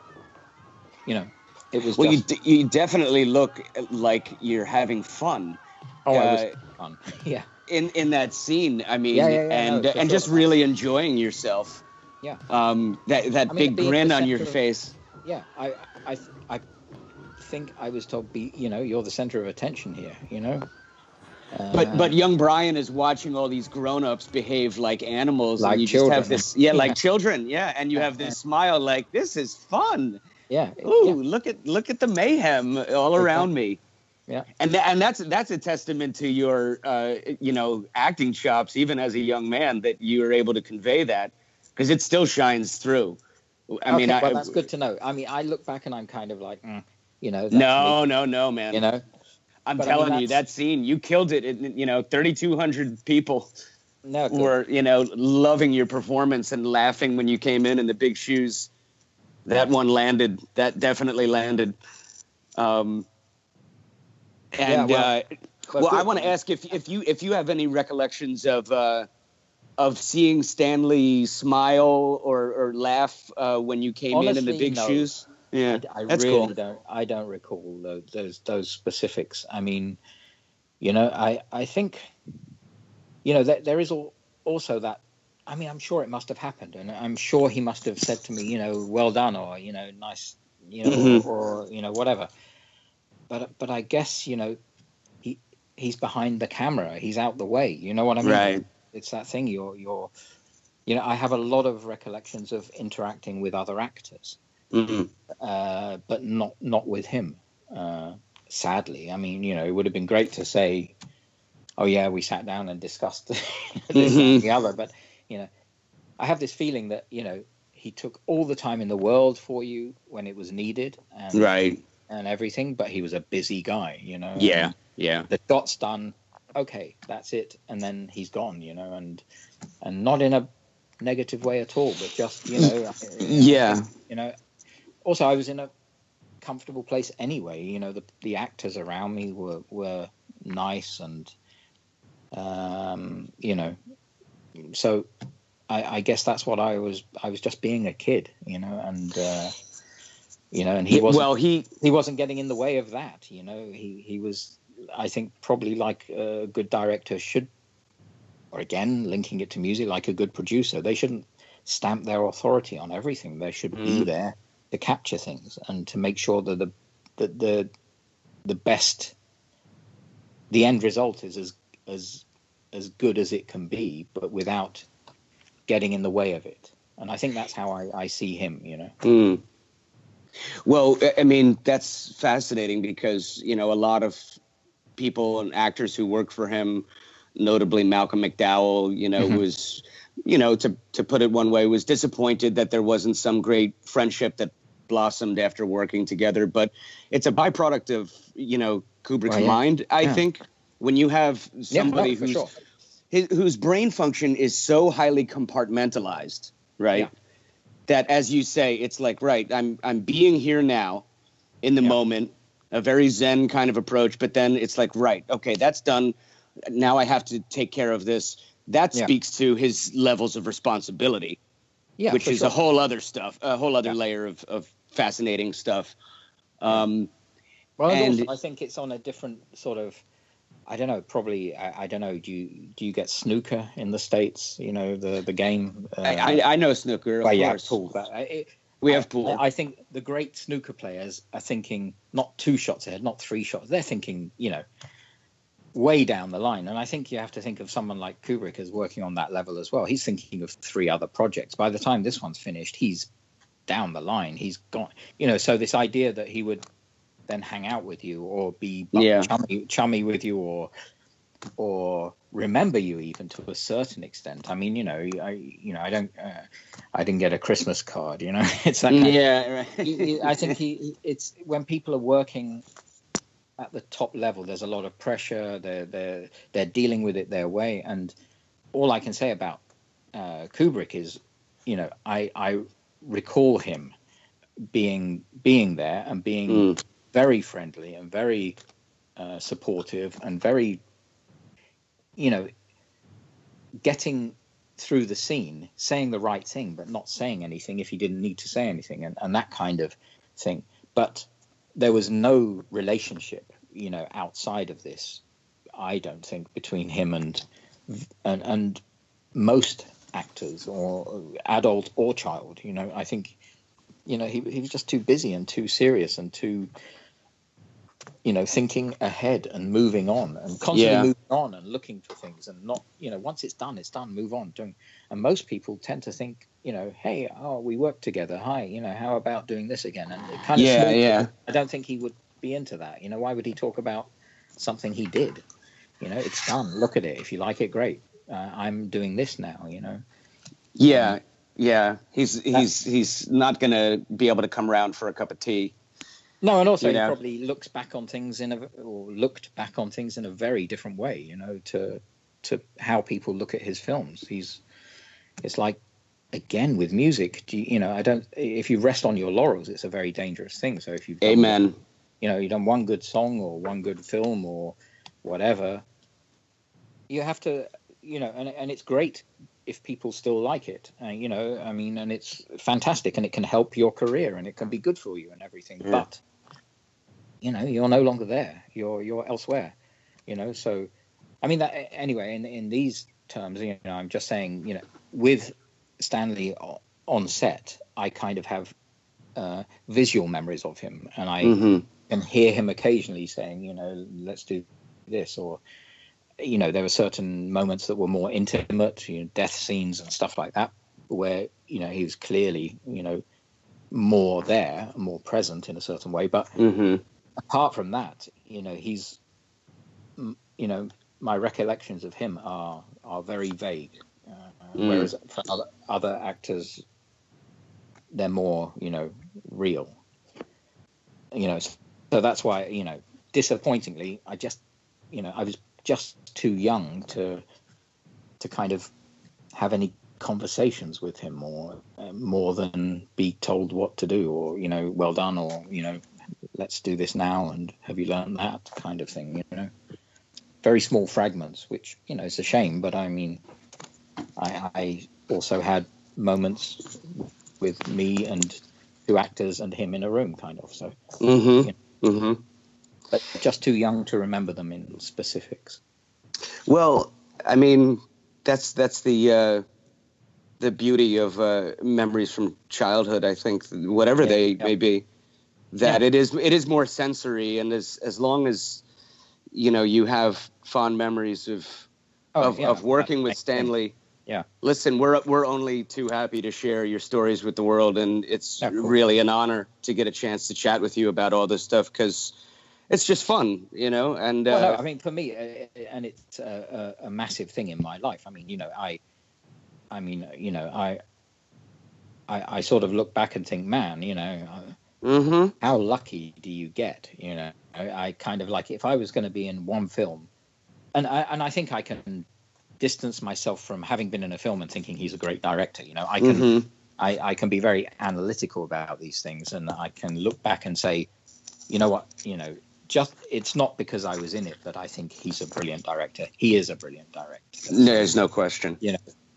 it was. Well, just... you definitely look like you're having fun. Oh, I was fun. Yeah. In that scene, I mean, and sure. Just really enjoying yourself. Yeah. That big grin on your face. Yeah, I think I was told, you're the center of attention here. But young Bryan is watching all these grown-ups behave like animals, like and you children. just have this, like children, and you have this smile, like this is fun. Yeah. Ooh, look at the mayhem all around me. Yeah. And that's a testament to your acting chops, even as a young man, that you are able to convey that, because it still shines through. I mean, that's good to know. I mean, I look back and I'm kind of like, that's no, man. I'm telling you, that scene, you killed it. 3,200 people were, loving your performance and laughing when you came in the big shoes. That one landed. That definitely landed. I want to ask if you have any recollections of seeing Stanley smile or laugh when you came in the big shoes. Yeah, I that's really cool. don't. I don't recall those specifics. I mean, I think, there is also that. I mean, I'm sure it must have happened, and I'm sure he must have said to me, well done, or nice, or whatever. But I guess he's behind the camera. He's out the way. You know what I mean? Right. It's that thing. You're I have a lot of recollections of interacting with other actors. But not with him, sadly. I mean, it would have been great to say, oh yeah, we sat down and discussed this and the other, but I have this feeling that he took all the time in the world for you when it was needed, and everything, but he was a busy guy. Yeah. The shot's done, okay, that's it, and then he's gone. And not in a negative way at all, but just Also, I was in a comfortable place anyway. The actors around me were nice, and so I guess that's what I was just being a kid, and he wasn't getting in the way of that. He was, I think, probably like a good director should, or again linking it to music, like a good producer, they shouldn't stamp their authority on everything. They should be there to capture things and to make sure that the best, the end result is as good as it can be, but without getting in the way of it. And I think that's how I see him. Well, I mean, that's fascinating because a lot of people and actors who work for him, notably Malcolm McDowell, was, to put it one way, was disappointed that there wasn't some great friendship that blossomed after working together. But it's a byproduct of, Kubrick's mind, I think, when you have somebody whose brain function is so highly compartmentalized, right? Yeah. That, as you say, it's like, right, I'm being here now in the moment, a very Zen kind of approach. But then it's like, right, okay, that's done. Now I have to take care of this. That speaks to his levels of responsibility, which is a whole other layer of fascinating stuff. And also, I think it's on a different sort of, I don't know, probably, I don't know, do you get snooker in the States, the game? I know snooker, of course. Pool. But we have pool. I think the great snooker players are thinking not 2 shots ahead, not 3 shots. They're thinking, way down the line. And I think you have to think of someone like Kubrick as working on that level as well. He's thinking of 3 other projects. By the time this one's finished, he's down the line. He's gone, so this idea that he would then hang out with you or be chummy with you or remember you even to a certain extent. I mean, I didn't get a Christmas card, it's that kind I think it's when people are working at the top level, there's a lot of pressure. They're dealing with it their way, and all I can say about Kubrick is, I recall him being there and being very friendly and very supportive and very, getting through the scene, saying the right thing, but not saying anything if he didn't need to say anything, and that kind of thing. But there was no relationship, outside of this, I don't think, between him and most actors, or adult or child. I think, he was just too busy and too serious and too, thinking ahead and moving on and constantly moving on and looking for things, and not, once it's done, move on. And most people tend to think, hey, we work together. Hi, how about doing this again? And it kind of I don't think he would be into that. Why would he talk about something he did? It's done. Look at it. If you like it, great. I'm doing this now. Yeah. He's not going to be able to come around for a cup of tea. No, and also he probably looked back on things in a very different way, to how people look at his films. It's like, again, with music, if you rest on your laurels, it's a very dangerous thing. So if you've done, you've done one good song or one good film or whatever, you have to, and it's great if people still like it, and it's fantastic, and it can help your career, and it can be good for you and everything. Yeah. But you're no longer there. You're elsewhere. So that anyway. In these terms, I'm just saying, with Stanley on set, I kind of have visual memories of him, and I can hear him occasionally saying, let's do this, or there were certain moments that were more intimate, death scenes and stuff like that, where he was clearly more there, more present in a certain way. But apart from that, he's my recollections of him are very vague, whereas for other actors, they're more real. So that's why disappointingly, I was just too young to kind of have any conversations with him, or more than be told what to do, or well done, or let's do this now, and have you learned that kind of thing. Very small fragments, which it's a shame, but I also had moments with me and two actors and him in a room, kind of. So but just too young to remember them in specifics. Well, that's the beauty of memories from childhood. I think whatever they may be, that it is more sensory, and as long as you have fond memories of working with Stanley. Yeah. Listen, we're only too happy to share your stories with the world, and it's really an honor to get a chance to chat with you about all this stuff, because it's just fun, and for me, and it's a massive thing in my life. I sort of look back and think, man, how lucky do you get? I kind of like, if I was going to be in one film, and I think I can distance myself from having been in a film and thinking he's a great director. I can be very analytical about these things, and I can look back and say, just it's not because I was in it that I think he's a brilliant director. He is a brilliant director. There's no question.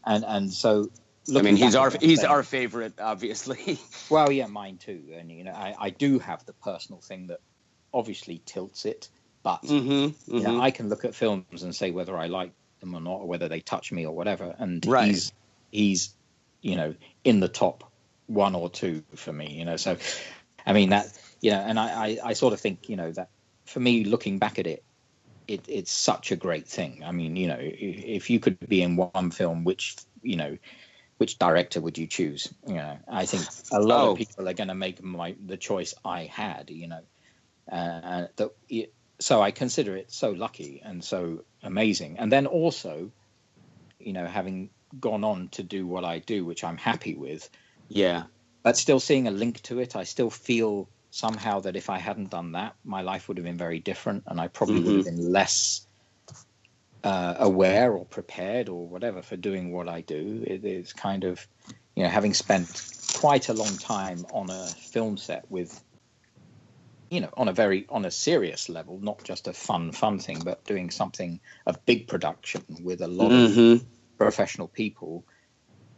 And so he's our favorite, obviously. Well, yeah, mine too. And I do have the personal thing that obviously tilts it, but I can look at films and say whether I like them or not, or whether they touch me or whatever. And he's in the top one or two for me. So that and I sort of think that for me, looking back at it, it's such a great thing. If you could be in one film, which director would you choose? I think a lot of people are going to make the choice I had. So I consider it so lucky and so amazing. And then also, having gone on to do what I do, which I'm happy with. Yeah. But still seeing a link to it, I still feel somehow that if I hadn't done that, my life would have been very different, and I probably would have been less aware or prepared or whatever for doing what I do. It is kind of, having spent quite a long time on a film set with, on a serious level, not just a fun thing, but doing something, a big production with a lot of professional people.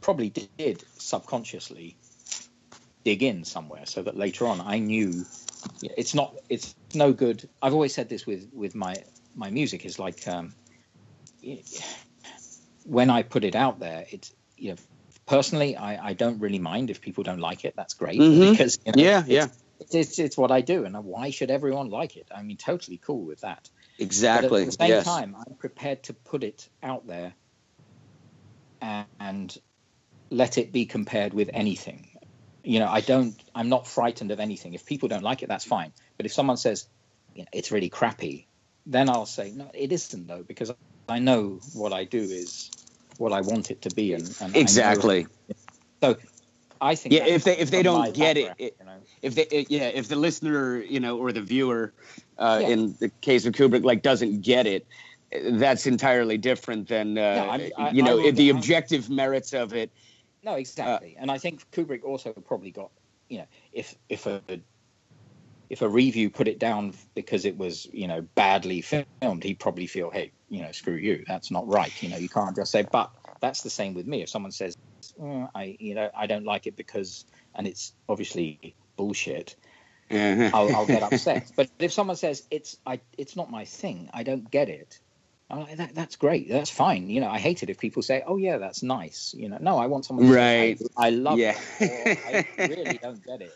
probably did subconsciously dig in somewhere, so that later on I knew it's no good. I've always said this with my music is like when I put it out there, it's, you know, personally I don't really mind if people don't like it. That's great, because you know, it's what I do, and why should everyone like it? I mean, totally cool with that. Exactly. But at the same time, I'm prepared to put it out there and let it be compared with anything. You know, I'm not frightened of anything. If people don't like it, that's fine. But if someone says, you know, it's really crappy, then I'll say, no, it isn't though, because I know what I do is what I want it to be. And exactly. So I think, if they don't get it, you know? if the listener, you know, or the viewer, in the case of Kubrick, like, doesn't get it, that's entirely different than the objective merits of it. No, exactly. And I think Kubrick also probably got, you know, if a review put it down because it was, you know, badly filmed, he'd probably feel, hey, you know, screw you, that's not right. You know, you can't just say. But that's the same with me. If someone says, I don't like it because, and it's obviously bullshit, I'll get upset. But if someone says it's not my thing, I don't get it, I'm like, that's great, that's fine. You know, I hate it if people say, oh yeah, that's nice. You know, no, I want someone to say, I love it, or I really don't get it.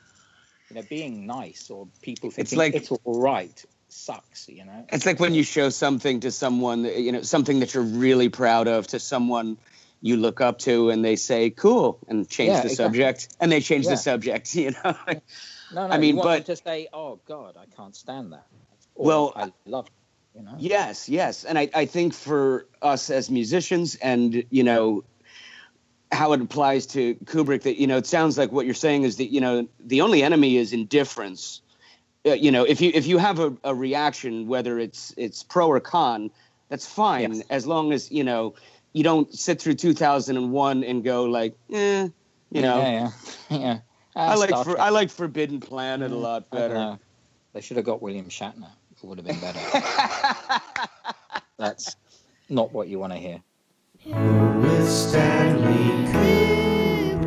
You know, being nice or people thinking it's all right sucks, you know. It's like when you show something to someone, you know, something that you're really proud of, to someone you look up to, and they say cool and change the subject, and they change the subject, you know. No, I mean, you want them to say, oh God, I can't stand that. Or, well, I love it. You know? Yes. And I think for us as musicians, and, you know, how it applies to Kubrick, that, you know, it sounds like what you're saying is that, you know, the only enemy is indifference. You know, if you have a reaction, whether it's pro or con, that's fine, as long as, you know, you don't sit through 2001 and go like, you know. Yeah. I like Forbidden Planet a lot better. They should have got William Shatner. It would have been better. That's not what you want to hear. With Stanley Kubrick.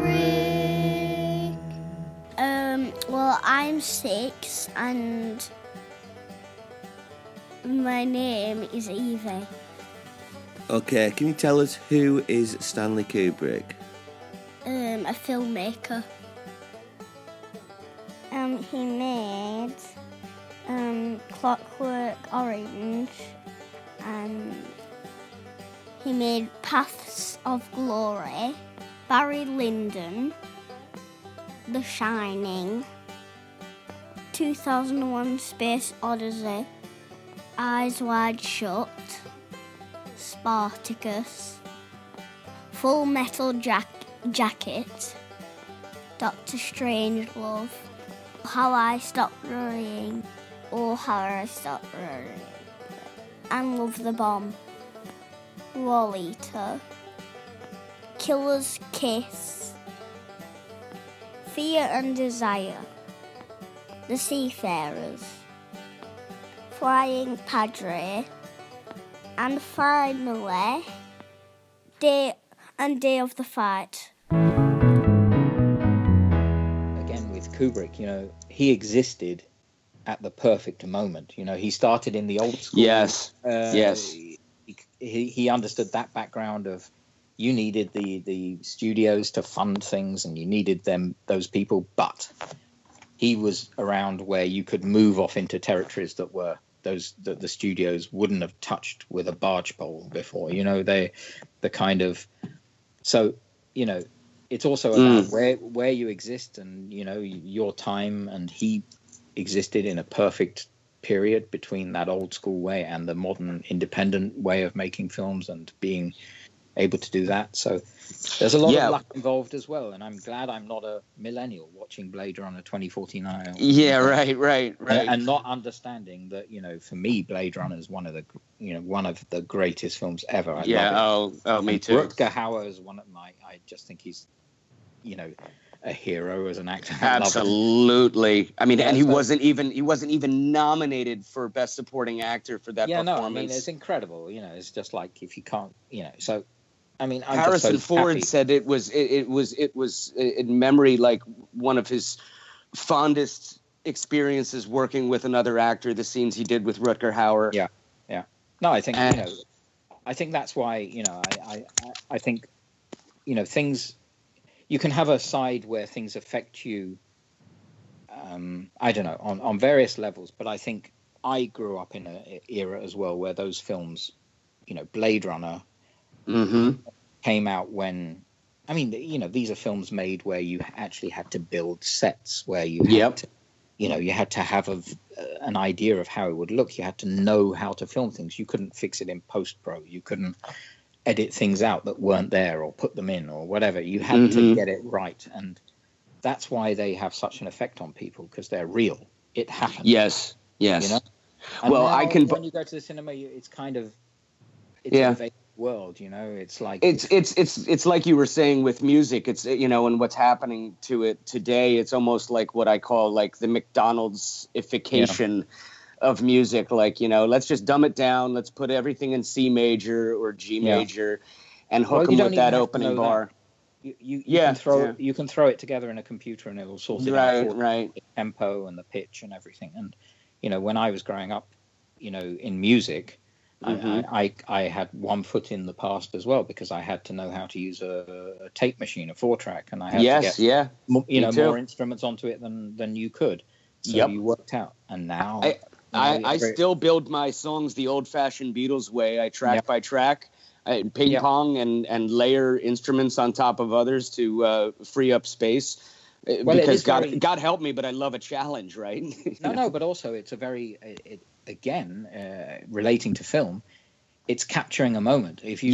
Well, I'm 6 and my name is Evie. Okay, can you tell us who is Stanley Kubrick? A filmmaker. He made Clockwork Orange, and he made Paths of Glory, Barry Lyndon, The Shining, 2001 Space Odyssey, Eyes Wide Shut, Spartacus, Full Metal Jacket, Doctor Strangelove, How I Stopped Worrying, or How I Stopped Worrying, and Love the Bomb, Lolita, Killer's Kiss, Fear and Desire, The Seafarers, Flying Padre, and finally, Day of the Fight. Again, with Kubrick, you know, he existed at the perfect moment. You know, he started in the old school. Yes. He understood that background of, you needed the studios to fund things, and you needed those people, but he was around where you could move off into territories that were that the studios wouldn't have touched with a barge pole before. You know, the kind of, so, you know, it's also about where you exist, and, you know, your time, and he existed in a perfect period between that old school way and the modern independent way of making films, and being able to do that. So there's a lot of luck involved as well, and I'm glad I'm not a millennial watching Blade Runner 2049. Yeah, right. And not understanding that, you know, for me, Blade Runner is one of the greatest films ever. I love it. Me too. Rutger Hauer is one of I just think he's, you know, a hero as an actor. Absolutely. I mean, and he wasn't even nominated for Best Supporting Actor for that performance. No, I mean, it's incredible. You know, it's just like, if you can't, you know, so I mean, I'm Harrison just so Ford happy. said it was in memory like one of his fondest experiences working with another actor. The scenes he did with Rutger Hauer. Yeah. No, I think I think that's why I think things. You can have a side where things affect you. I don't know on various levels, but I think I grew up in an era as well where those films, Blade Runner. Came out when, I mean, these are films made where you actually had to build sets, where you had to, you had to have an idea of how it would look. You had to know how to film things. You couldn't fix it in post-pro. You couldn't edit things out that weren't there or put them in or whatever. You had to get it right. And that's why they have such an effect on people, because they're real. It happened. Yes. And Well, now, I can. when you go to the cinema, it's kind of a vague world. It's like it's like you were saying with music. It's and what's happening to it today. It's almost like what I call like the McDonald's-ification of music. Like let's just dumb it down. Let's put everything in C major or G major, and hook them with that opening bar. You can throw it together in a computer and it'll sort it out for the tempo and the pitch and everything. And when I was growing up, in music, I had one foot in the past as well, because I had to know how to use a tape machine, a 4-track, and I had to get more instruments onto it than you could. So you worked out. And now I still build my songs the old-fashioned Beatles way. I track by track. I ping pong and layer instruments on top of others to free up space. Because God help me, but I love a challenge, right? No, but also it's a very relating to film, it's capturing a moment. If you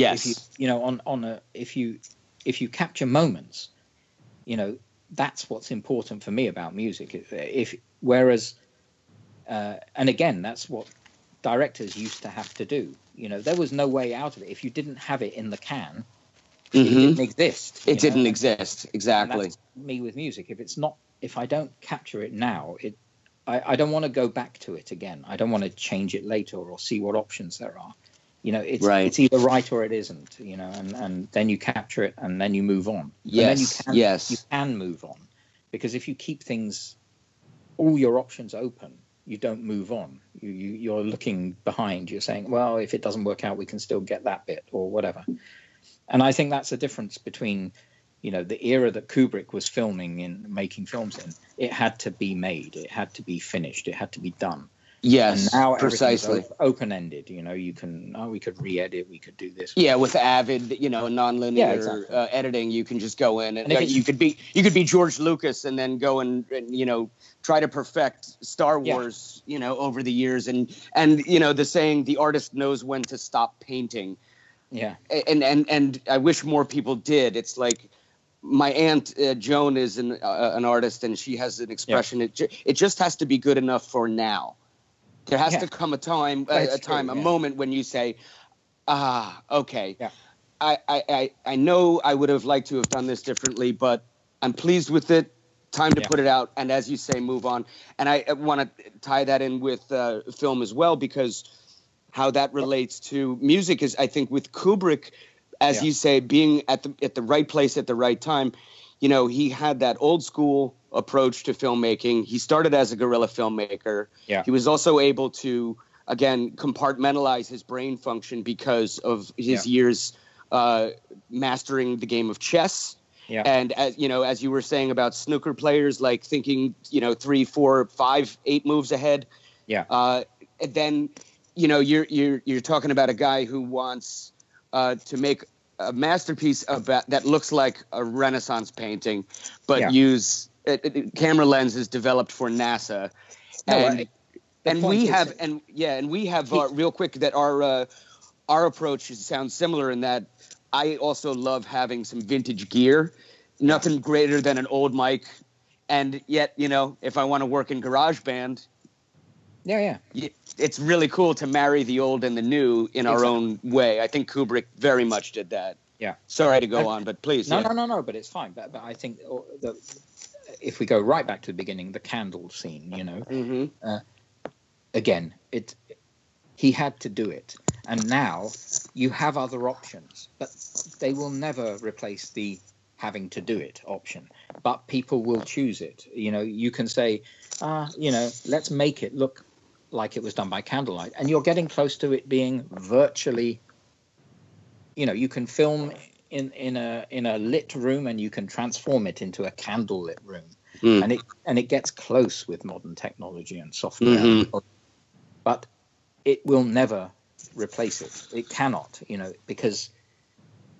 capture moments, that's what's important for me about music. Whereas and again, that's what directors used to have to do. There was no way out of it. If you didn't have it in the can, it didn't exist. It didn't exist, exactly. And that's me with music. If I don't capture it now, I don't want to go back to it again. I don't want to change it later or see what options there are. It's either right or it isn't. And then you capture it and then you move on. Yes, you can move on, because if you keep all your options open, you don't move on. You're looking behind. You're saying, well, if it doesn't work out, we can still get that bit or whatever. And I think that's the difference between, the era that Kubrick was making films in. It had to be made. It had to be finished. It had to be done. Yes, and now precisely. Open-ended. You can. We could re-edit. We could do this. Yeah, with Avid, nonlinear editing, you can just go in and you could be George Lucas and then go and try to perfect Star Wars. Over the years, and the saying, the artist knows when to stop painting. Yeah, and I wish more people did. It's like my aunt Joan is an artist, and she has an expression. It just has to be good enough for now. There has to come a moment when you say, okay, I know I would have liked to have done this differently, but I'm pleased with it. Time to put it out, and as you say, move on. And I want to tie that in with film as well, because how that relates to music is, I think, with Kubrick, as you say, being at the right place at the right time. He had that old school approach to filmmaking. He started as a guerrilla filmmaker. Yeah. He was also able to, again, compartmentalize his brain function because of his years mastering the game of chess. Yeah. And as you were saying about snooker players, like thinking, 3, 4, 5, 8 moves ahead. Yeah. And then, you're talking about a guy who wants to make a masterpiece that looks like a Renaissance painting, but use camera lenses developed for NASA. We have real quick that our approach sounds similar in that I also love having some vintage gear. Nothing greater than an old mic, and yet if I want to work in GarageBand. It's really cool to marry the old and the new in our own way. I think Kubrick very much did that. Yeah. Sorry to go on, but please. No, but it's fine. But I think if we go right back to the beginning, the candle scene, again, he had to do it. And now you have other options, but they will never replace the having to do it option. But people will choose it. You know, you can say, let's make it look like it was done by candlelight, and you're getting close to it being virtually. You know, you can film in a lit room, and you can transform it into a candlelit room, and it gets close with modern technology and software, but it will never replace it. It cannot, because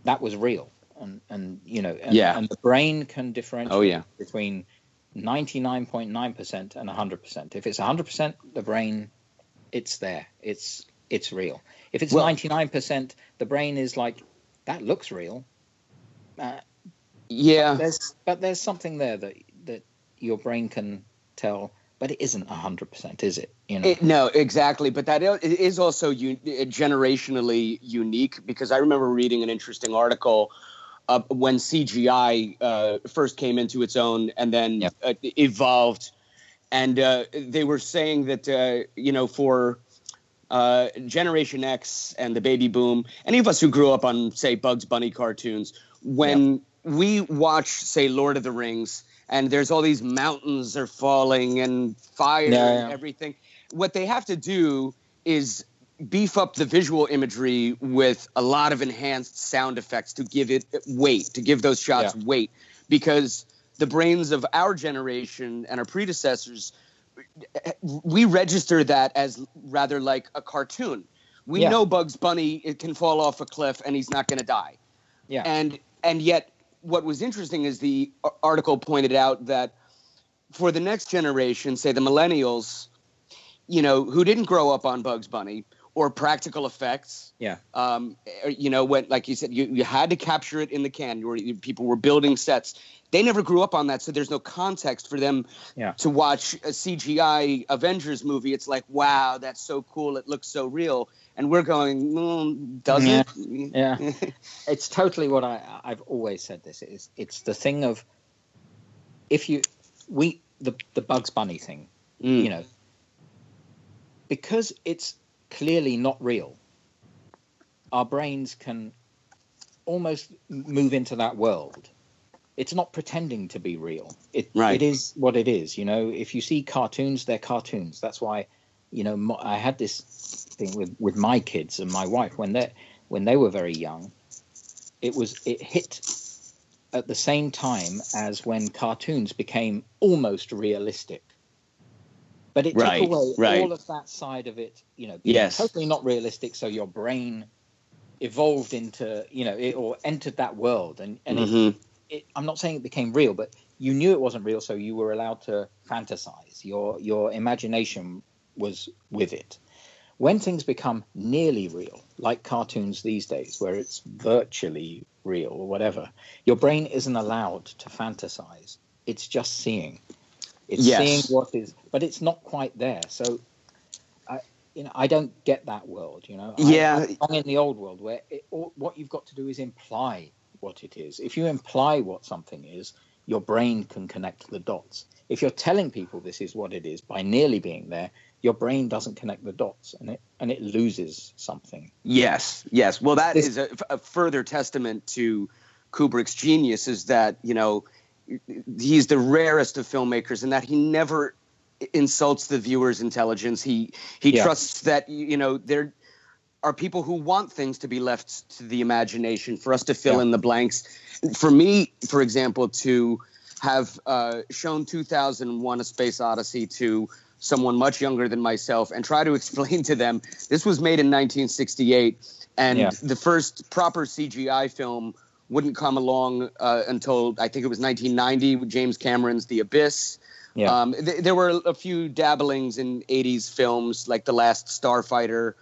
that was real, and the brain can differentiate between 99.9% and 100%. If it's 100%, the brain, it's there. It's real. If it's 99%, the brain is like, that looks real. But there's something there that your brain can tell, but it isn't 100%, is it? No, exactly. But that is also generationally unique, because I remember reading an interesting article when CGI first came into its own and then evolved. And they were saying that, for Generation X and the baby boom, any of us who grew up on, say, Bugs Bunny cartoons, when we watch, say, Lord of the Rings, and there's all these mountains are falling and fire and everything, what they have to do is beef up the visual imagery with a lot of enhanced sound effects to give it weight, to give those shots weight, because the brains of our generation and our predecessors, we register that as rather like a cartoon. We know Bugs Bunny, it can fall off a cliff and he's not going to die. Yeah. And yet what was interesting is the article pointed out that for the next generation, say the millennials, who didn't grow up on Bugs Bunny or practical effects. Yeah. When, like you said, you had to capture it in the can. People were building sets. They never grew up on that, so there's no context for them to watch a CGI Avengers movie. It's like, wow, that's so cool. It looks so real. And we're going, does it? Yeah. It's totally what I've always said this. It's the thing of, the Bugs Bunny thing, because it's clearly not real, our brains can almost move into that world. It's not pretending to be real. It is what it is. If you see cartoons, they're cartoons. That's why, I had this thing with my kids and my wife when they were very young. It hit at the same time as when cartoons became almost realistic. But it took away all of that side of it, being totally not realistic. So your brain evolved into, or entered that world, and I'm not saying it became real, but you knew it wasn't real, so you were allowed to fantasize. Your imagination was with it. When things become nearly real, like cartoons these days, where it's virtually real or whatever, your brain isn't allowed to fantasize. It's just seeing. It's seeing what is, but it's not quite there. So, I don't get that world. I'm in the old world where what you've got to do is imply what it is. If you imply what something is, your brain can connect the dots. If you're telling people this is what it is by nearly being there, your brain doesn't connect the dots, and it loses something. Yes. Well, that is a further testament to Kubrick's genius, is that, he's the rarest of filmmakers in that he never insults the viewer's intelligence. He trusts that, there are people who want things to be left to the imagination, for us to fill in the blanks. For me, for example, to have shown 2001: A Space Odyssey to someone much younger than myself and try to explain to them, this was made in 1968, and the first proper CGI film wouldn't come along until, I think it was 1990, with James Cameron's The Abyss. There were a few dabblings in 80s films, like The Last Starfighter.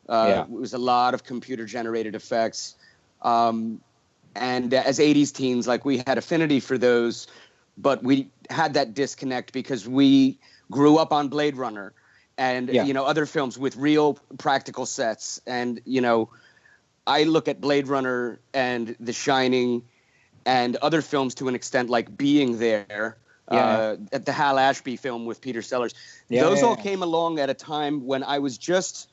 It was a lot of computer-generated effects. And as 80s teens, we had affinity for those, but we had that disconnect because we grew up on Blade Runner and, other films with real practical sets. And, I look at Blade Runner and The Shining and other films to an extent, like Being There, at the Hal Ashby film with Peter Sellers. Those all came along at a time when I was just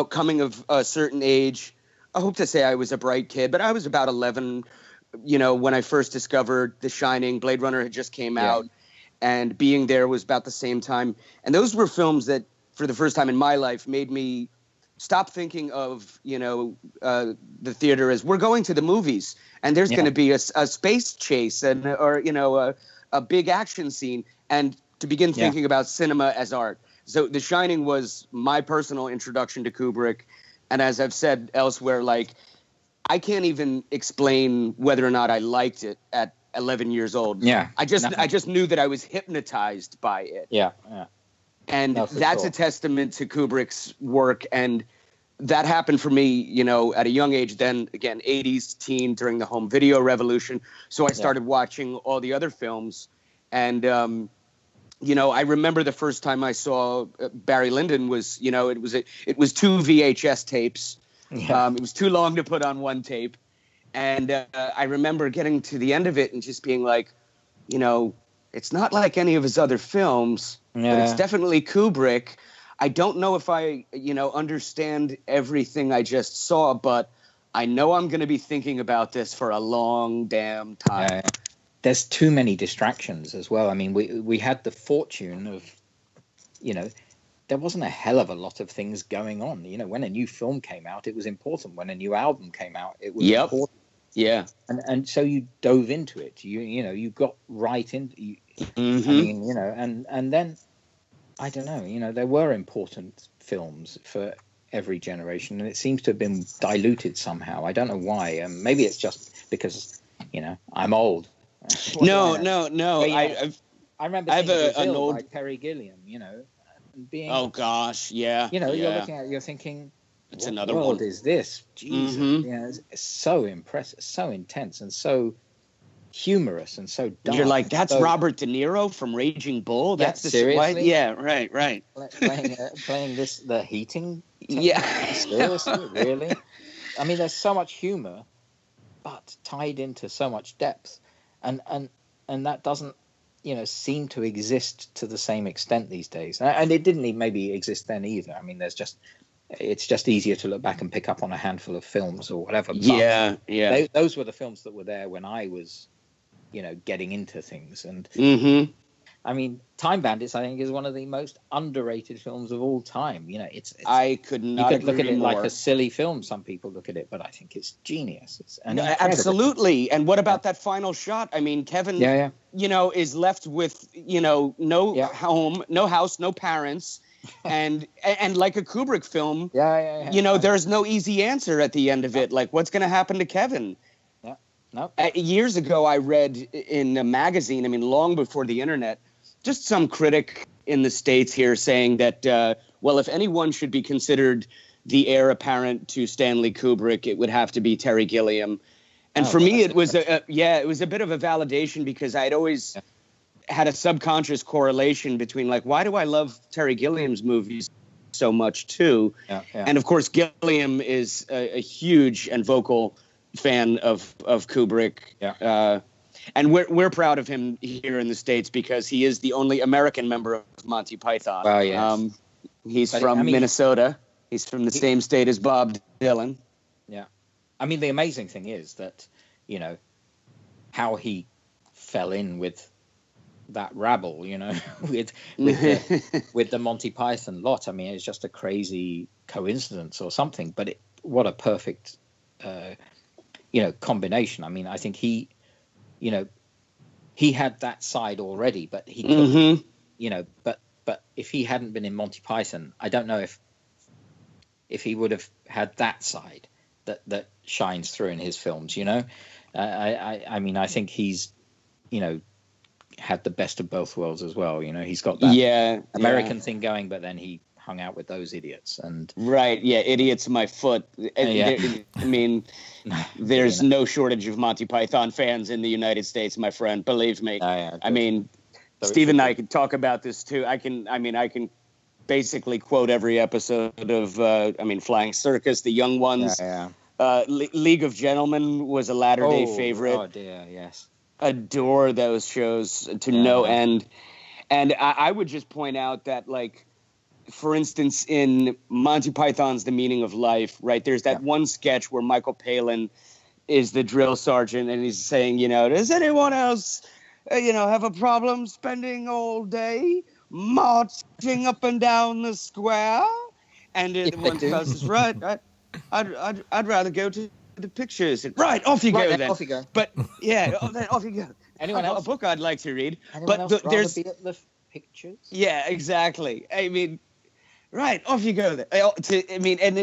coming of a certain age. I hope to say I was a bright kid, but I was about 11, when I first discovered The Shining. Blade Runner had just came out, and being there was about the same time. And those were films that, for the first time in my life, made me stop thinking of, the theater as we're going to the movies and there's going to be a space chase or a big action scene, and to begin thinking about cinema as art. So The Shining was my personal introduction to Kubrick. And as I've said elsewhere, like, I can't even explain whether or not I liked it at 11 years old. Yeah. I just knew that I was hypnotized by it. Yeah. Yeah. And that's a testament to Kubrick's work. And that happened for me, at a young age. Then again, 80s teen during the home video revolution. So I started watching all the other films. And, I remember the first time I saw Barry Lyndon was, it was 2 VHS tapes. Yeah. It was too long to put on one tape. And I remember getting to the end of it and just being like, it's not like any of his other films, but it's definitely Kubrick. I don't know if I, understand everything I just saw, but I know I'm going to be thinking about this for a long damn time. There's too many distractions as well. I mean, we had the fortune of, there wasn't a hell of a lot of things going on. When a new film came out, it was important. When a new album came out, it was important. Yeah. And so you dove into it. You got right into I mean, and then I don't know, there were important films for every generation, and it seems to have been diluted somehow. I don't know why. Maybe it's just because, I'm old. No. I remember seeing Brazil by Terry Gilliam, and being. Oh gosh, yeah. You're looking at it, you're thinking, it's what another world one. Is this? Jesus, it's so impressive, so intense, and so humorous, and so dark. You're like, that's Robert De Niro from Raging Bull. That's the seriously. Yeah, right. Playing the heating. Yeah, seriously, really. I mean, there's so much humor, but tied into so much depth, and that doesn't, seem to exist to the same extent these days. And it didn't maybe exist then either. I mean, it's just easier to look back and pick up on a handful of films or whatever. But those were the films that were there when I was, getting into things. And I mean, Time Bandits, I think, is one of the most underrated films of all time. I could not. You could look at it more. like a silly film. Some people look at it, but I think it's genius. It's absolutely. And what about that final shot? I mean, Kevin, is left with, no home, no house, no parents. and like a Kubrick film, there's no easy answer at the end of it. Like, what's going to happen to Kevin? No. Years ago, I read in a magazine, long before the internet, just some critic in the States here saying that, if anyone should be considered the heir apparent to Stanley Kubrick, it would have to be Terry Gilliam. And for me, it was it was a bit of a validation, because I'd always had a subconscious correlation between, like, why do I love Terry Gilliam's movies so much too? And of course, Gilliam is a huge and vocal fan of Kubrick. And we're proud of him here in the States, because he is the only American member of Monty Python. Wow, yes. He's from Minnesota. He's from the same state as Bob Dylan. Yeah. I mean, the amazing thing is that, how he fell in with that rabble, with the Monty Python lot. I mean, it's just a crazy coincidence or something, but what a perfect, combination. I mean, I think he had that side already, but he could, but if he hadn't been in Monty Python, I don't know if he would have had that side that shines through in his films. I mean, I think he's, had the best of both worlds as well. He's got that American thing going, but then he hung out with those idiots. And idiots my foot. I mean, there's no shortage of Monty Python fans in the United States, my friend. Believe me. I mean, Steve and I could talk about this too. I can basically quote every episode of Flying Circus, The Young Ones. League of Gentlemen was a latter-day favorite. Oh dear, yes. Adore those shows to no end. And I would just point out that, like, for instance, in Monty Python's The Meaning of Life, right? There's that one sketch where Michael Palin is the drill sergeant, and he's saying, does anyone else, have a problem spending all day marching up and down the square? And one spouse is right. I'd rather go to the pictures. Right, off you go then. Off you go. But yeah, then off you go. Anyone else? A book I'd like to read. Anyone else rather be at the pictures? Yeah, exactly. I mean, right, off you go then. And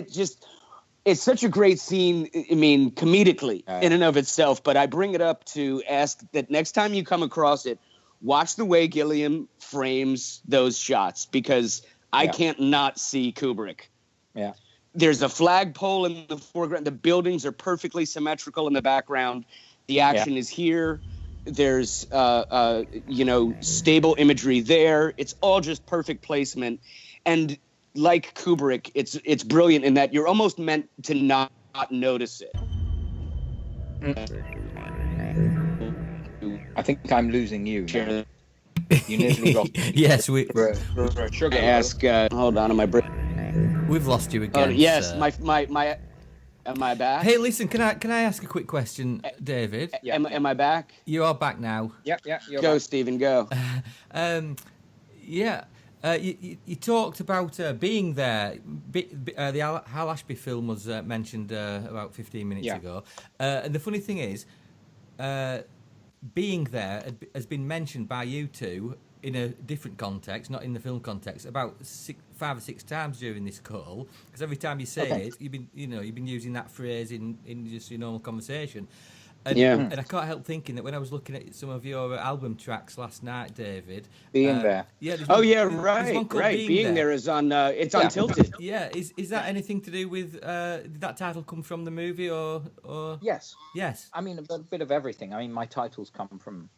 it's such a great scene, comedically in and of itself, but I bring it up to ask that next time you come across it, watch the way Gilliam frames those shots, because I can't not see Kubrick. Yeah. There's a flagpole in the foreground. The buildings are perfectly symmetrical in the background. The action is here. There's, stable imagery there. It's all just perfect placement. And like Kubrick, it's brilliant in that you're almost meant to not notice it. I think I'm losing you. You nearly got yes, we're sugar. Ask. Hold on, am I? We've lost you again. Yes, sir. my. Am I back? Hey, listen, can I ask a quick question, David? Am I back? You are back now. Yeah. Go, back. Stephen, go. You talked about being there. The Hal Ashby film was mentioned about 15 minutes ago. And the funny thing is, being there has been mentioned by you two in a different context, not in the film context, about 5 or 6 times during this call. Because every time you say it, you've been using that phrase in just your normal conversation. And I can't help thinking that when I was looking at some of your album tracks last night, David, Being There. Yeah. Right. Being there is on. It's on Tilted. Yeah. Is that anything to do with? Did that title come from the movie or? Yes. Yes. I mean, a bit of everything. I mean, my titles come from,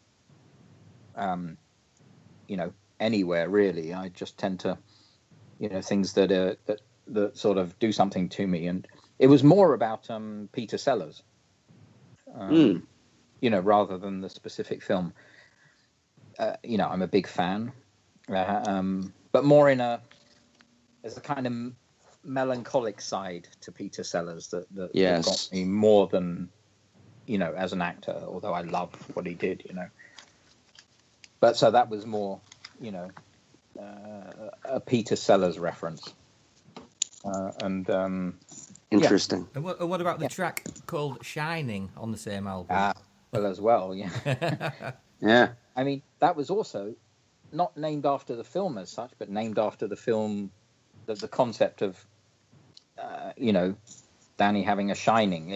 anywhere really. I just tend to, things that sort of do something to me, and it was more about Peter Sellers. Rather than the specific film. I'm a big fan, but more there's a kind of melancholic side to Peter Sellers that got me more than, as an actor, although I love what he did, But so that was more, a Peter Sellers reference. Interesting. And what about the track called "Shining" on the same album? Well, as well, yeah. Yeah. I mean, that was also not named after the film as such, but named after the film, the concept of, Danny having a shining.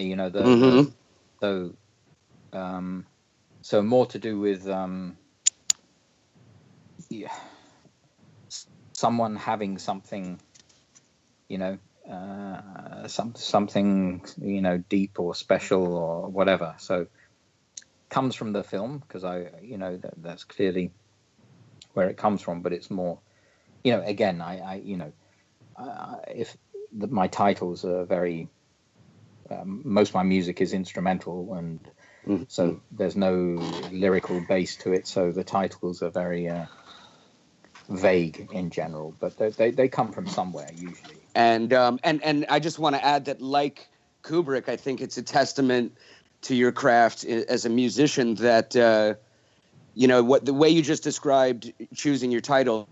So more to do with someone having something, something deep or special or whatever. So comes from the film, because that's clearly where it comes from, but it's more, again, my titles are very, most of my music is instrumental, and so there's no lyrical base to it, so the titles are very vague in general, but they come from somewhere usually. And I just want to add that, like Kubrick, I think it's a testament to your craft as a musician that the way you just described choosing your titles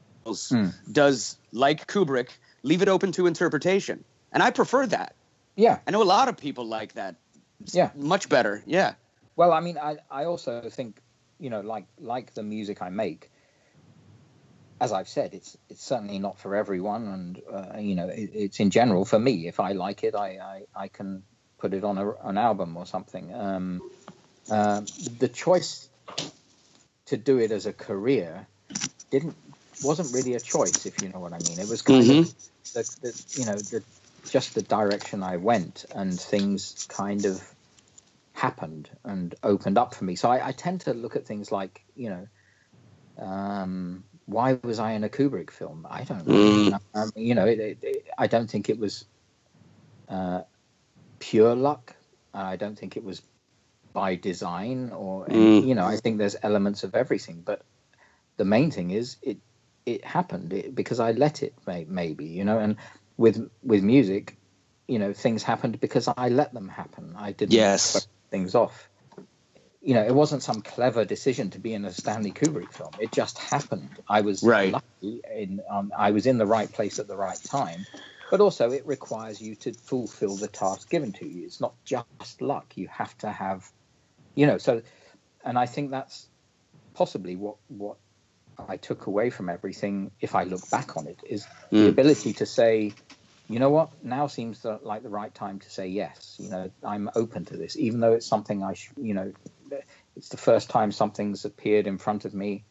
does, like Kubrick, leave it open to interpretation, and I prefer that. Yeah, I know a lot of people like that. Yeah, much better. Yeah. Well, I mean, I also think like the music I make. As I've said, it's certainly not for everyone, and it's in general for me. If I like it, I can put it on an album or something. The choice to do it as a career wasn't really a choice, if you know what I mean. It was kind of just the direction I went, and things kind of happened and opened up for me. So I tend to look at things like why was I in a Kubrick film? I don't know. I don't think it was pure luck. I don't think it was by design, or I think there's elements of everything. But the main thing is it happened because I let it, maybe, you know. And with music, you know, things happened because I let them happen. I didn't put things off. You know, it wasn't some clever decision to be in a Stanley Kubrick film. It just happened. I was lucky I was in the right place at the right time. But also, it requires you to fulfill the task given to you. It's not just luck. You have to have, you know. So, and I think that's possibly what I took away from everything. If I look back on it, is the ability to say, you know what, now seems like the right time to say yes. You know, I'm open to this, even though it's something you know, it's the first time something's appeared in front of me.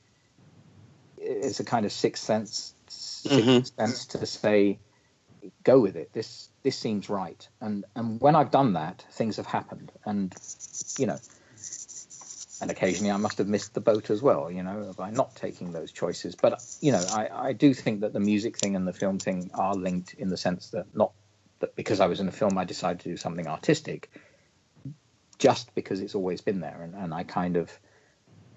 It's a kind of sixth sense to say, go with it. This seems right. And when I've done that, things have happened. And, you know, and occasionally I must have missed the boat as well, you know, by not taking those choices. But, you know, I do think that the music thing and the film thing are linked, in the sense that not that because I was in a film I decided to do something artistic, just because it's always been there, and I kind of,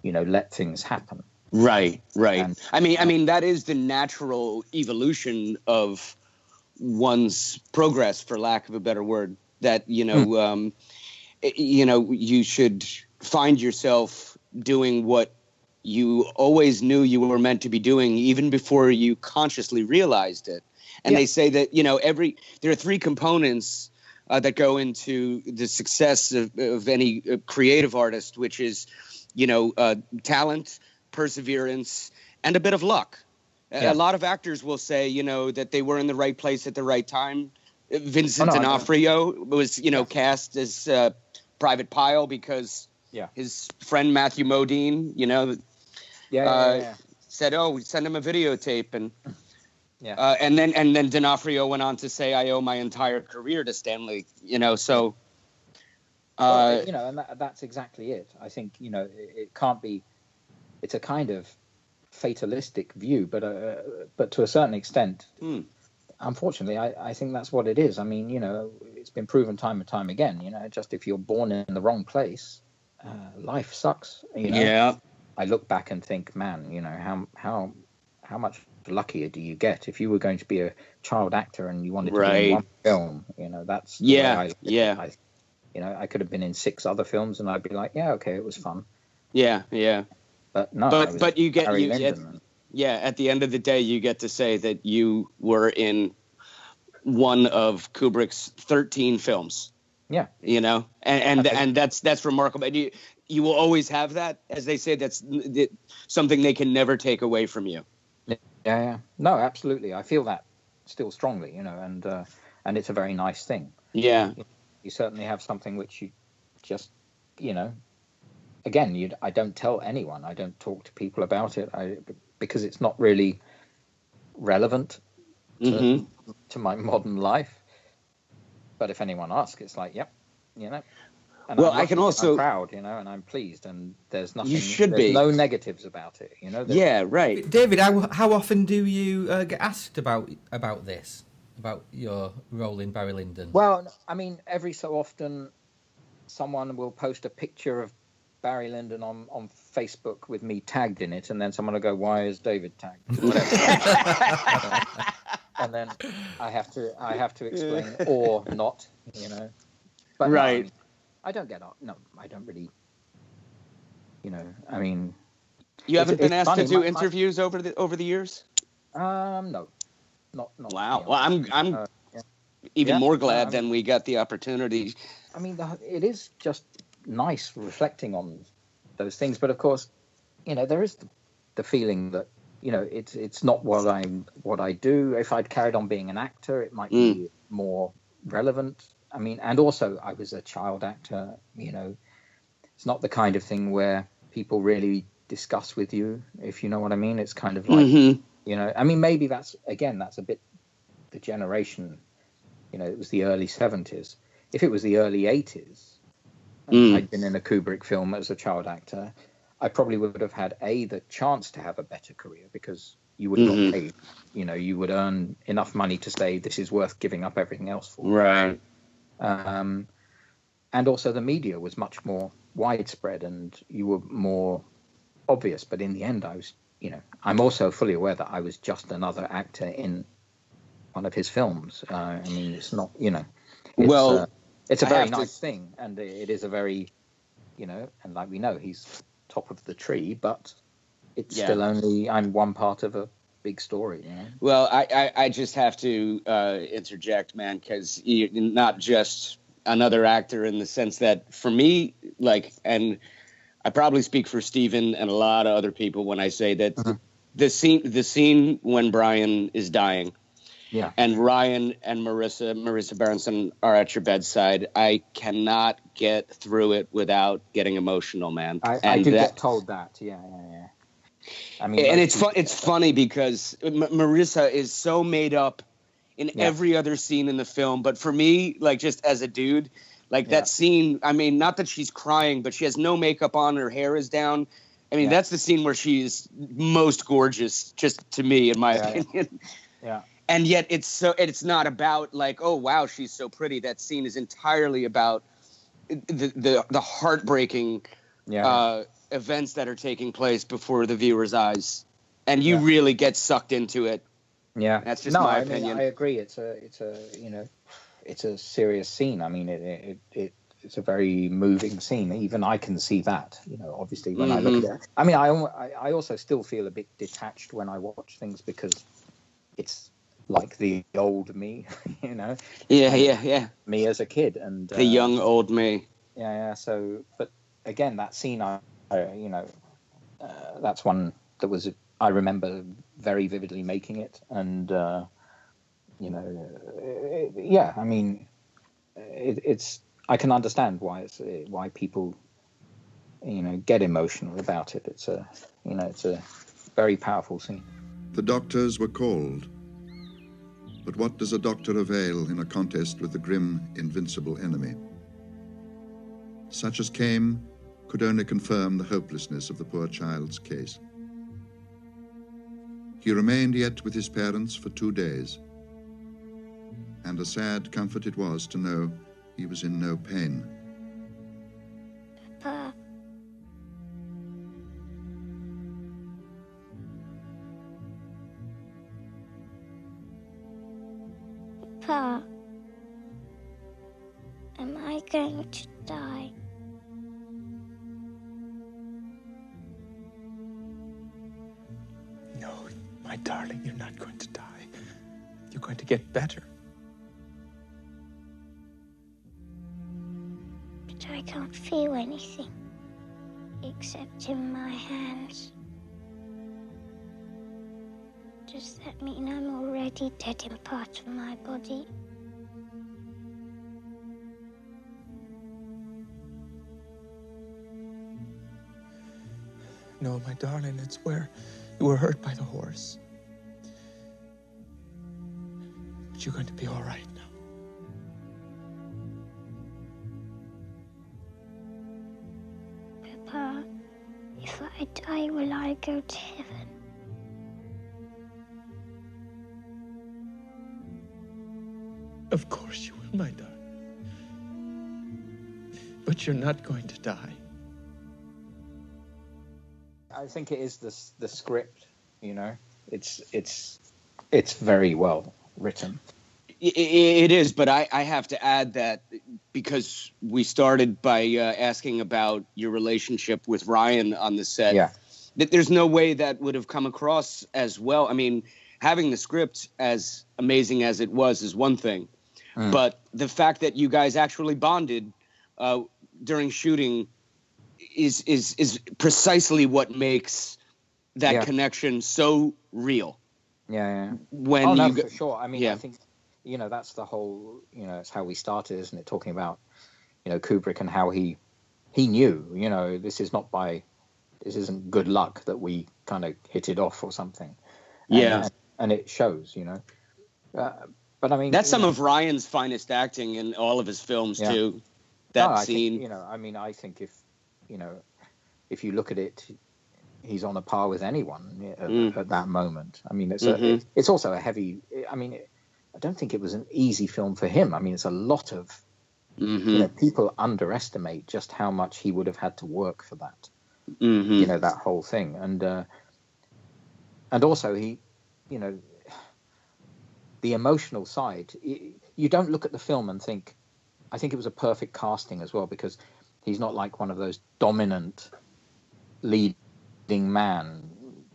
you know, let things happen. Right. And, I mean that is the natural evolution of one's progress, for lack of a better word. That, you know, you know, you should find yourself doing what you always knew you were meant to be doing, even before you consciously realized it. And they say that, you know, there are three components that go into the success of any creative artist, which is, you know, talent, perseverance, and a bit of luck. A lot of actors will say, you know, that they were in the right place at the right time. Vincent D'Onofrio was, you know, cast as Private Pyle because his friend Matthew Modine, you know, said, "Oh, send him a videotape," and and then D'Onofrio went on to say, "I owe my entire career to Stanley," you know. So, well, you know, and that's exactly it. I think, you know, it can't be. It's a kind of fatalistic view, but to a certain extent, unfortunately, I think that's what it is. I mean, you know, it's been proven time and time again. You know, just if you're born in the wrong place, life sucks. You know? Yeah. I look back and think, man, you know, how much luckier do you get if you were going to be a child actor and you wanted to be in one film? You know, that's the way I look at it. You know, I could have been in 6 other films and I'd be like, yeah, okay, it was fun. Yeah. But no, but you get Barry Lyndon. At the end of the day, you get to say that you were in one of Kubrick's 13 films. Yeah, you know, and that's remarkable. And you will always have that, as they say. That's something they can never take away from you. Yeah. No, absolutely. I feel that still strongly, you know, and it's a very nice thing. Yeah, you certainly have something which you just, you know. Again, I don't tell anyone. I don't talk to people about it because it's not really relevant to my modern life. But if anyone asks, it's like, yep, you know. And well, I'm proud, you know, and I'm pleased, and there's nothing. You should be. No negatives about it, you know. Yeah, right. David, how often do you get asked about this, about your role in Barry Lyndon? Well, I mean, every so often, someone will post a picture of Barry Lyndon on Facebook with me tagged in it, and then someone will go, "Why is David tagged?" And then I have to explain or not, you know. But right. No, I don't get up. No, I don't really. You know, I mean, you haven't been asked to do interviews over the years. No, not. Wow. Well, I'm even more glad than we got the opportunity. I mean, it is just nice reflecting on those things, but of course, you know, there is the feeling that, you know, it's not what I do. If I'd carried on being an actor, it might be more relevant. I mean, and also I was a child actor, you know. It's not the kind of thing where people really discuss with you, if you know what I mean. It's kind of like, you know, I mean, maybe that's a bit the generation, you know, it was the early 70s. If it was the early 80s, and I'd been in a Kubrick film as a child actor, I probably would have had the chance to have a better career, because you would not pay, you know, you would earn enough money to say this is worth giving up everything else for. Right. And also the media was much more widespread and you were more obvious. But in the end, I was, I'm also fully aware that I was just another actor in one of his films. I mean, it's not, it's a very nice thing, and it is a very, and like we know, he's top of the tree, but it's still only, I'm one part of a big story. Well, I just have to interject, man, because you're not just another actor in the sense that for me, and I probably speak for Stephen and a lot of other people when I say that the scene when Bryan is dying, and Ryan and Marissa Berenson are at your bedside, I cannot get through it without getting emotional, man. I do get told that, yeah. I mean, and it's funny because Marissa is so made up in every other scene in the film, but for me, just as a dude, that scene, I mean, not that she's crying, but she has no makeup on, her hair is down. I mean, that's the scene where she's most gorgeous, just to me, in my opinion. Yeah. And yet it's not about oh wow, she's so pretty. That scene is entirely about the heartbreaking events that are taking place before the viewer's eyes, and you really get sucked into it. Yeah, that's just my opinion. I agree. It's a serious scene. I mean, it's a very moving scene. Even I can see that. Obviously when I look at it. I mean, I also still feel a bit detached when I watch things because it's like the old me, Yeah. Me as a kid and the young old me. Yeah. So, but again, that scene, that's one that was I remember very vividly making it, and I mean, it's I can understand why people get emotional about it. It's a very powerful scene. The doctors were called. But what does a doctor avail in a contest with the grim, invincible enemy? Such as came could only confirm the hopelessness of the poor child's case. He remained yet with his parents for 2 days, and a sad comfort it was to know he was in no pain. Papa. Papa, am I going to die? No, my darling, you're not going to die. You're going to get better. But I can't feel anything, except in my hands. Does that mean I'm already dead in part of my body? No, my darling, it's where you were hurt by the horse. But you're going to be all right now. Papa, if I die, will I go to heaven? Of course you will, my darling. But you're not going to die. I think it is the script, it's very well written. It is, but I have to add that because we started by asking about your relationship with Ryan on the set, that there's no way that would have come across as well. I mean, having the script as amazing as it was is one thing, but the fact that you guys actually bonded during shooting is precisely what makes that connection so real. Yeah. When for sure. I mean, I think that's the whole. It's how we started, isn't it? Talking about Kubrick and how he knew. This isn't good luck that we kind of hit it off or something. And it shows. But I mean, that's some of Ryan's finest acting in all of his films too. That scene. I think if you look at it, he's on a par with anyone at that moment. I mean, it's also a heavy. I mean, I don't think it was an easy film for him. I mean, it's a lot of. People underestimate just how much he would have had to work for that. That whole thing, and And also he, the emotional side, you don't look at the film and think, I think it was a perfect casting as well, because he's not like one of those dominant leading man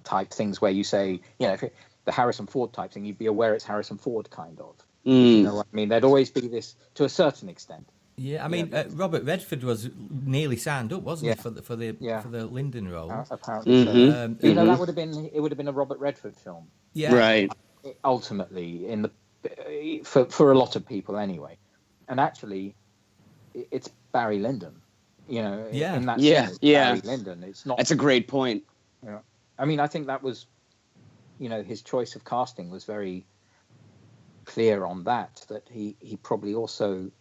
type things where you say, if the Harrison Ford type thing, you'd be aware it's Harrison Ford kind of. You know what I mean? There'd always be this to a certain extent. Yeah, I mean, Robert Redford was nearly signed up, wasn't he, for the Lyndon role? Apparently, so. That would have been a Robert Redford film. Yeah, right. Ultimately, for a lot of people anyway, and actually, it's Barry Lyndon. In that scene, it's Barry Lyndon. It's not. That's a great point. I mean, I think that was, his choice of casting was very clear on that he probably also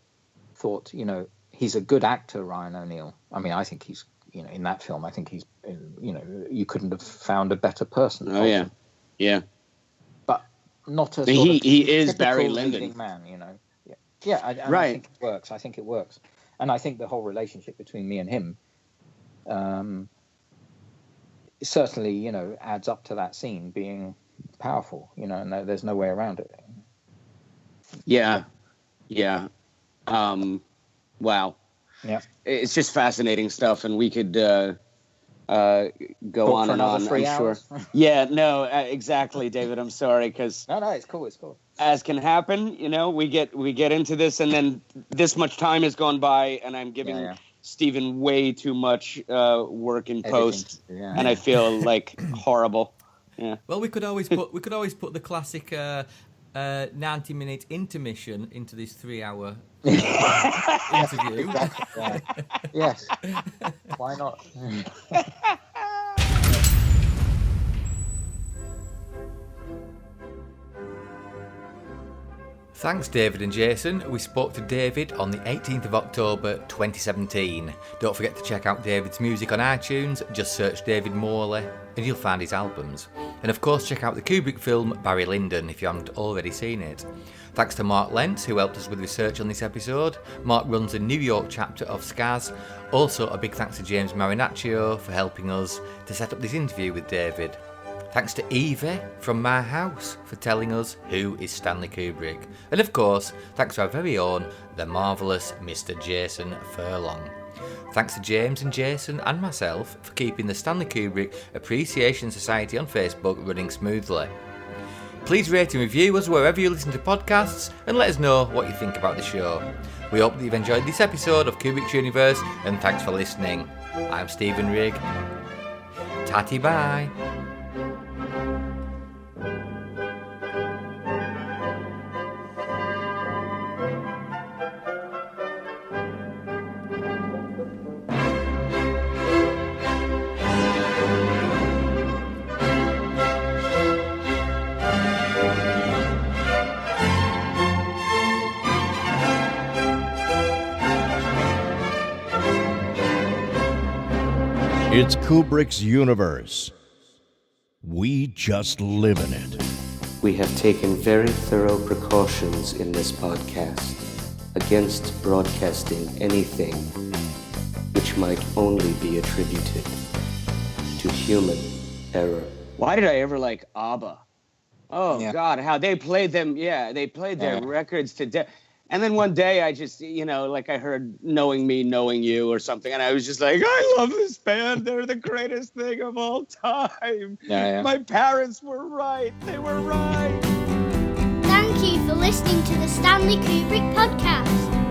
thought, he's a good actor, Ryan O'Neal. I mean, I think he's, in that film, I think he's, you couldn't have found a better person. Oh, yeah. Yeah. But not a he is Barry Lyndon. Man, Yeah, I think it works. And I think the whole relationship between me and him certainly, adds up to that scene being powerful, and there's no way around it. Yeah. Wow. Yeah. It's just fascinating stuff, and we could go on and on, I'm sure. Yeah, no, exactly, David. I'm sorry, because no, it's cool. As can happen, we get into this, and then this much time has gone by, and I'm giving Stephen way too much work in post, and I feel like horrible. Yeah. Well, we could always put the classic 90-minute intermission into this 3-hour interview. Exactly, right. Yes. Why not? Thanks, David and Jason. We spoke to David on the 18th of October 2017. Don't forget to check out David's music on iTunes. Just search David Morley and you'll find his albums. And of course, check out the Kubrick film Barry Lyndon if you haven't already seen it. Thanks to Mark Lentz, who helped us with research on this episode. Mark runs the New York chapter of SCAS. Also, a big thanks to James Marinaccio for helping us to set up this interview with David. Thanks to Evie from My House for telling us who is Stanley Kubrick. And of course, thanks to our very own, the marvellous Mr. Jason Furlong. Thanks to James and Jason and myself for keeping the Stanley Kubrick Appreciation Society on Facebook running smoothly. Please rate and review us wherever you listen to podcasts and let us know what you think about the show. We hope that you've enjoyed this episode of Kubrick's Universe, and thanks for listening. I'm Stephen Rigg. Tatty bye. It's Kubrick's universe. We just live in it. We have taken very thorough precautions in this podcast against broadcasting anything which might only be attributed to human error. Why did I ever like ABBA? Oh, God, how they played them. Yeah, they played their records to death. And then one day I just, I heard Knowing Me, Knowing You or something. And I was just like, I love this band. They're the greatest thing of all time. My parents were right. They were right. Thank you for listening to the Stanley Kubrick Podcast.